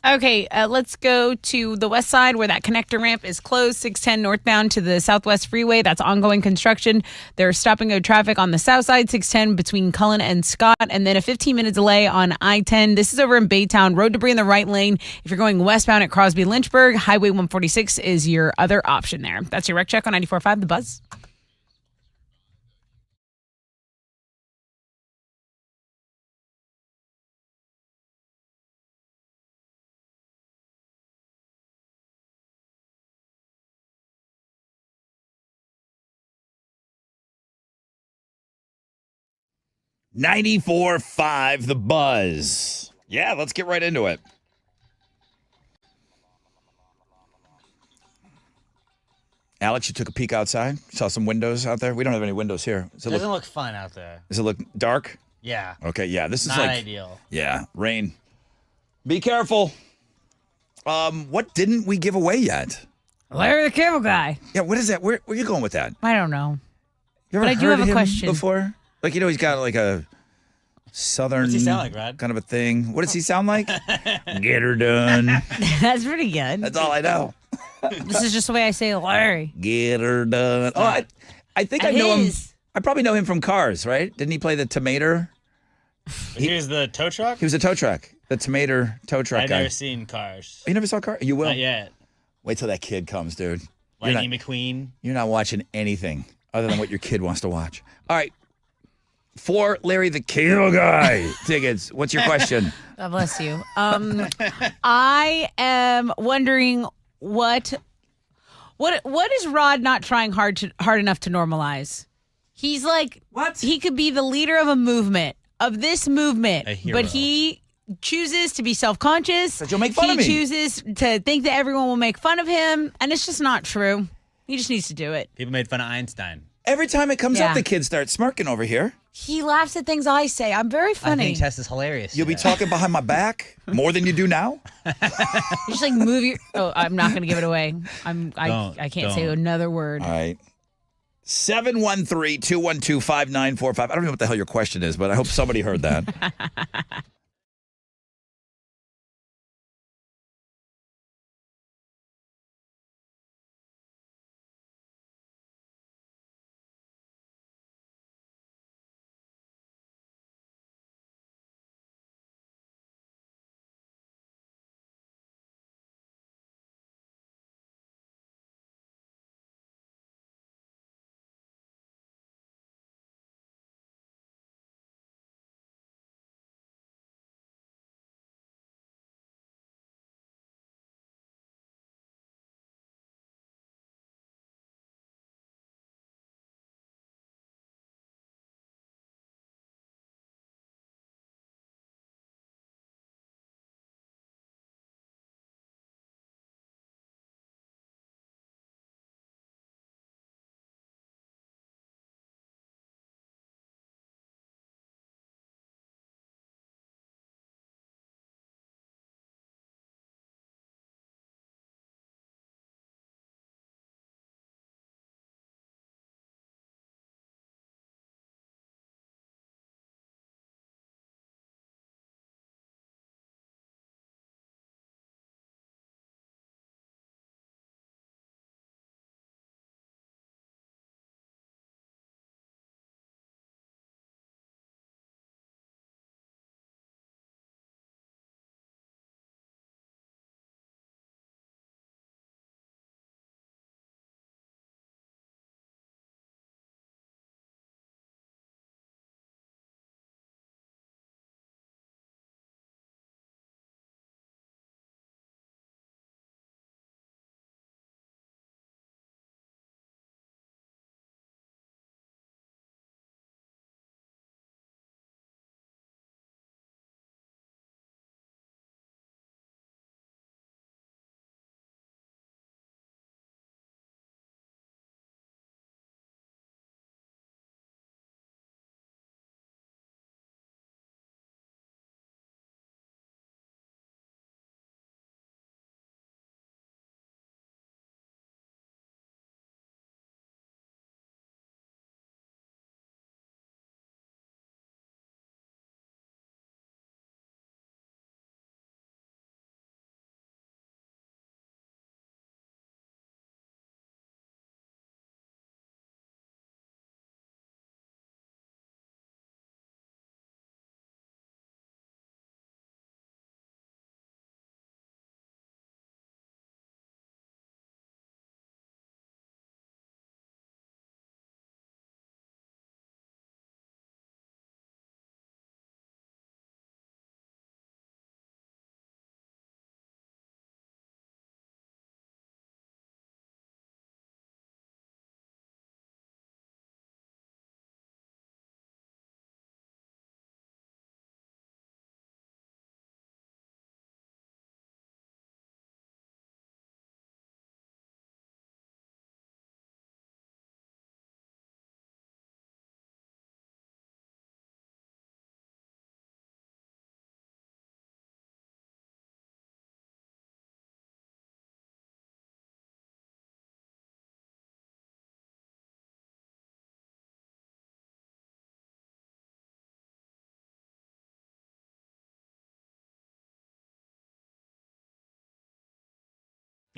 Okay, let's go to the west side where that connector ramp is closed, 610 northbound to the Southwest Freeway. That's ongoing construction. There's stop and go traffic on the south side, 610 between Cullen and Scott, and then a 15-minute delay on I-10. This is over in Baytown. Road debris in the right lane. If you're going westbound at Crosby Lynchburg, Highway 146 is your other option there. That's your wreck check on 94.5 The Buzz. .94.5 The Buzz. Yeah, let's get right into it. Alex, you took a peek outside? Saw some windows out there? We don't have any windows here. It doesn't look fun out there. Does it look dark? Yeah. Okay, yeah. This is Not like ideal. Yeah, rain. Be careful. What didn't we give away yet? Larry the Cable Guy. Yeah, what is that? Where are you going with that? I don't know. You ever But I do heard have a him question. before? Like, he's got like a southern What's he sound like, Rod? kind of a thing. What does he sound like? Get her done. That's pretty good. That's all I know. This is just the way I say Larry. Get her done. Oh, I think I It know him. is. I probably know him from Cars, right? Didn't he play the Tomato? He was the tow truck? He was a tow truck. The Tomato tow truck I've guy. never seen Cars. You never saw Cars? You will. Not yet. Wait till that kid comes, dude. You're Lightning not, McQueen. you're not watching anything other than what your kid wants to watch. All right. For Larry the Cable Guy tickets, what's your question? God bless you. I am wondering what is Rod not trying hard enough to normalize? He's like, what? He could be the leader of a movement, of this movement, A hero. but he chooses to be self-conscious. But you'll make fun of me. He chooses to think that everyone will make fun of him, and it's just not true. He just needs to do it. People made fun of Einstein. Every time it comes Yeah. up, the kids start smirking over here. He laughs at things I say. I'm very I funny. think Tess is hilarious. You'll be today. talking behind my back more than you do now. You just like move your. Oh, I'm not going to give it away. I can't say don't. another word. All right. 713-212-5945. I don't know what the hell your question is, but I hope somebody heard that.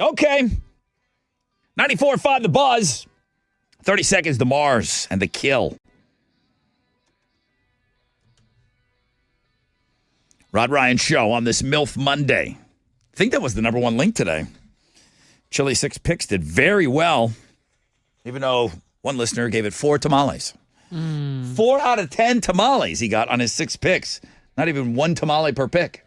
Okay. 94.5 The Buzz. 30 Seconds to Mars and The Kill. Rod Ryan Show on this MILF Monday. I think that was the number one link today. Chili 6 Picks did very well, even though one listener gave it 4 tamales. 4 out of 10 tamales he got on his 6 picks. Not even 1 tamale per pick.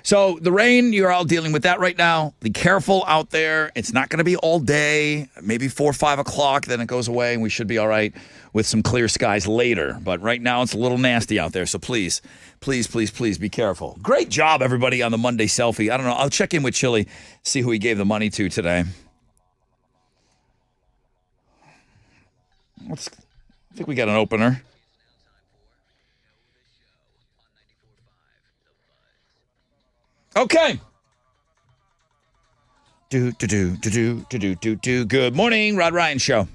So the rain, you're all dealing with that right now. Be careful out there. It's not going to be all day, maybe 4 or 5 o'clock, then it goes away, and we should be all right with some clear skies later. But right now, it's a little nasty out there, so please, please, please, please be careful. Great job, everybody, on the Monday selfie. I don't know. I'll check in with Chili, see who he gave the money to today. I think we got an opener. Okay. Good morning, Rod Ryan Show.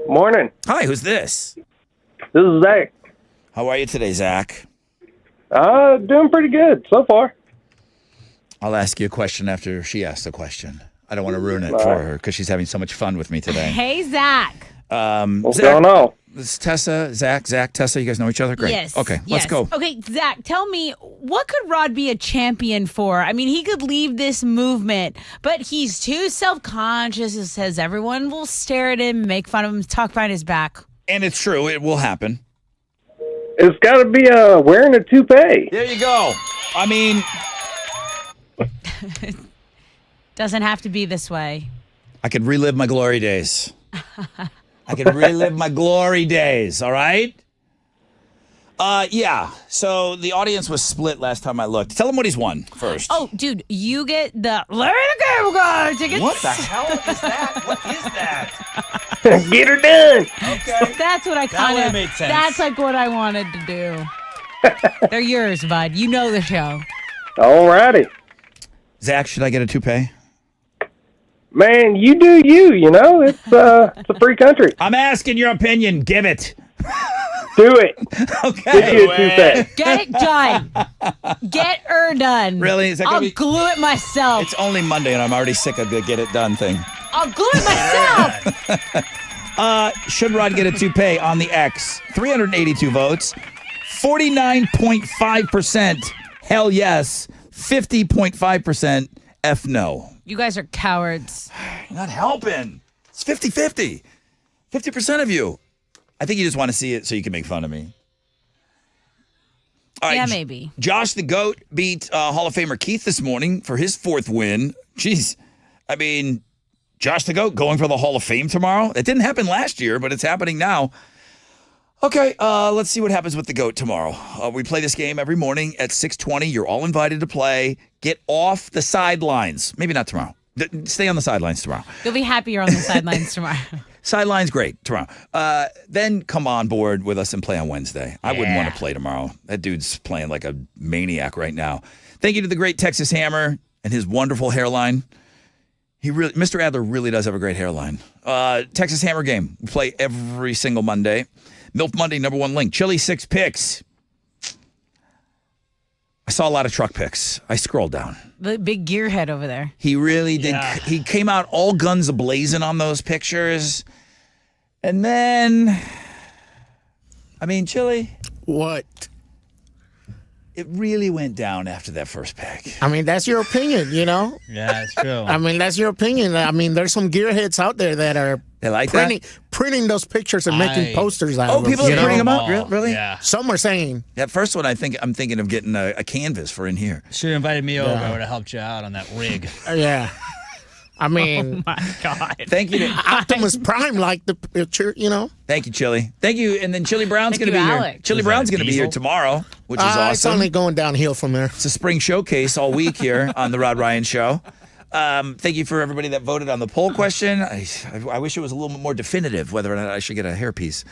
Morning. Hi, who's this? This is Zach. How are you today, Zach? Doing pretty good so far. I'll ask you a question after she asks a question. I don't want to ruin it for her because she's having so much fun with me today. Hey, Zach. What's Zach, going on? This is Tessa, Zach, Tessa. You guys know each other? Great. Yes. Okay, let's go. Okay, Zach, tell me, what could Rod be a champion for? I mean, he could leave this movement, but he's too self-conscious. He says everyone will stare at him, make fun of him, talk behind his back. And it's true. It will happen. It's got to be wearing a toupee. There you go. I mean, Doesn't have to be this way. I could relive my glory days. I could relive my glory days, all right? Yeah, so the audience was split last time I looked. Tell him what he's won first. Oh, dude, you get the Larry the Cable Guy tickets. What the hell is that? What is that? Get her done. Okay. That's what I kind would've of made sense. That's like what I wanted to do. They're yours, bud. You know the show. All righty. Zach, should I get a toupee? Man, you do you, you know? It's a free country. I'm asking your opinion. Give it. Do it. Okay. Get you a toupee. Get it done. Get her done. Really? Is that gonna I'll be- glue it myself. It's only Monday, and I'm already sick of the get it done thing. I'll glue it myself. Should Rod get a toupee on the X? 382 votes. 49.5% hell yes. 50.5% F no. You guys are cowards. You're not helping. It's 50-50. 50% of you. I think you just want to see it so you can make fun of me. All right, Yeah, maybe. Josh the GOAT beat Hall of Famer Keith this morning for his 4th win. Jeez. I mean, Josh the GOAT going for the Hall of Fame tomorrow. It didn't happen last year, but it's happening now. Okay, let's see what happens with the GOAT tomorrow. We play this game every morning at 6:20. You're all invited to play. Get off the sidelines. Maybe not tomorrow. Stay on the sidelines tomorrow. You'll be happier on the sidelines tomorrow. Sideline's great tomorrow. Then come on board with us and play on Wednesday. I wouldn't want to play tomorrow. That dude's playing like a maniac right now. Thank you to the great Texas Hammer and his wonderful hairline. Mr. Adler really does have a great hairline. Texas Hammer game. We play every single Monday. MILF Monday, number 1 link. Chili 6 picks. I saw a lot of truck picks. I scrolled down. The big gearhead over there. He really did. Yeah. He came out all guns a-blazing on those pictures. And then, I mean, Chili. What? It really went down after that first pick. I mean, that's your opinion, you know? Yeah, that's true. I mean, that's your opinion. I mean, there's some gearheads out there that are printing those pictures and making posters out of them. Oh, people are printing them out? Really? Yeah. Some are saying. That first one, I'm thinking of getting a canvas for in here. Should have invited me over. I would have helped you out on that rig. Yeah. I mean, oh my God. Thank you to Optimus Prime liked the picture, you know. Thank you, Chili. Thank you. And then Chili Brown's going to be Alex. here. Chili Brown's going to be here tomorrow, which is awesome. It's only going downhill from there. It's a spring showcase all week here on the Rod Ryan Show. Thank you for everybody that voted on the poll question. I wish it was a little bit more definitive whether or not I should get a hairpiece.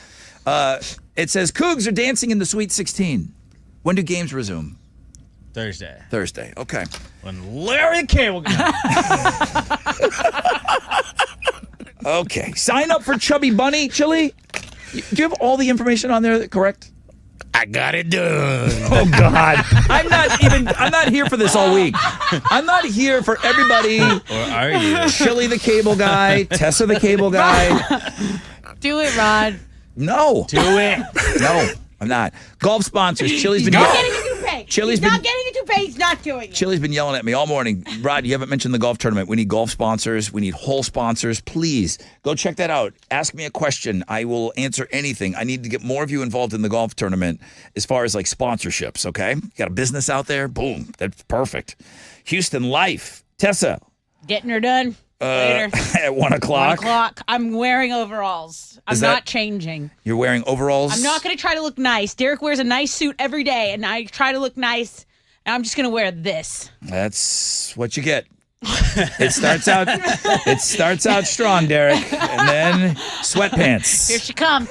It says Cougs are dancing in the Sweet 16. When do games resume? Thursday. Okay. When Larry the Cable Guy. Okay. Sign up for Chubby Bunny, Chili. Do you have all the information on there correct? I got it done. Oh God, I'm not here for this all week. I'm not here for everybody. Or are you? Chili the cable guy, Tessa the cable guy. Do it, Rod. No. Do it. No, I'm not. Golf sponsors. Chili's been Not getting a toupee. Chili's He's not getting a toupee. He's not doing it. Chili's been yelling at me all morning. Rod, you haven't mentioned the golf tournament. We need golf sponsors. We need hole sponsors. Please go check that out. Ask me a question. I will answer anything. I need to get more of you involved in the golf tournament as far as like sponsorships, okay? Got a business out there? Boom. That's perfect. Houston Life. Tessa. Getting her done. Later. At 1 o'clock. 1 o'clock. I'm wearing overalls. I'm not changing. You're wearing overalls? I'm not going to try to look nice. Derek wears a nice suit every day, and I try to look nice. And I'm just going to wear this. That's what you get. It starts out strong, Derek, and then sweatpants. Here she comes.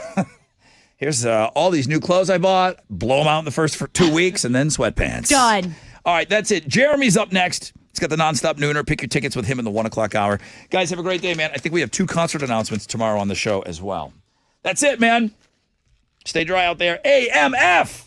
Here's all these new clothes I bought. Blow them out in the first 2 weeks, and then sweatpants. Done. All right, that's it. Jeremy's up next. He's got the nonstop nooner. Pick your tickets with him in the 1 o'clock hour. Guys, have a great day, man. I think we have 2 concert announcements tomorrow on the show as well. That's it, man. Stay dry out there. AMF.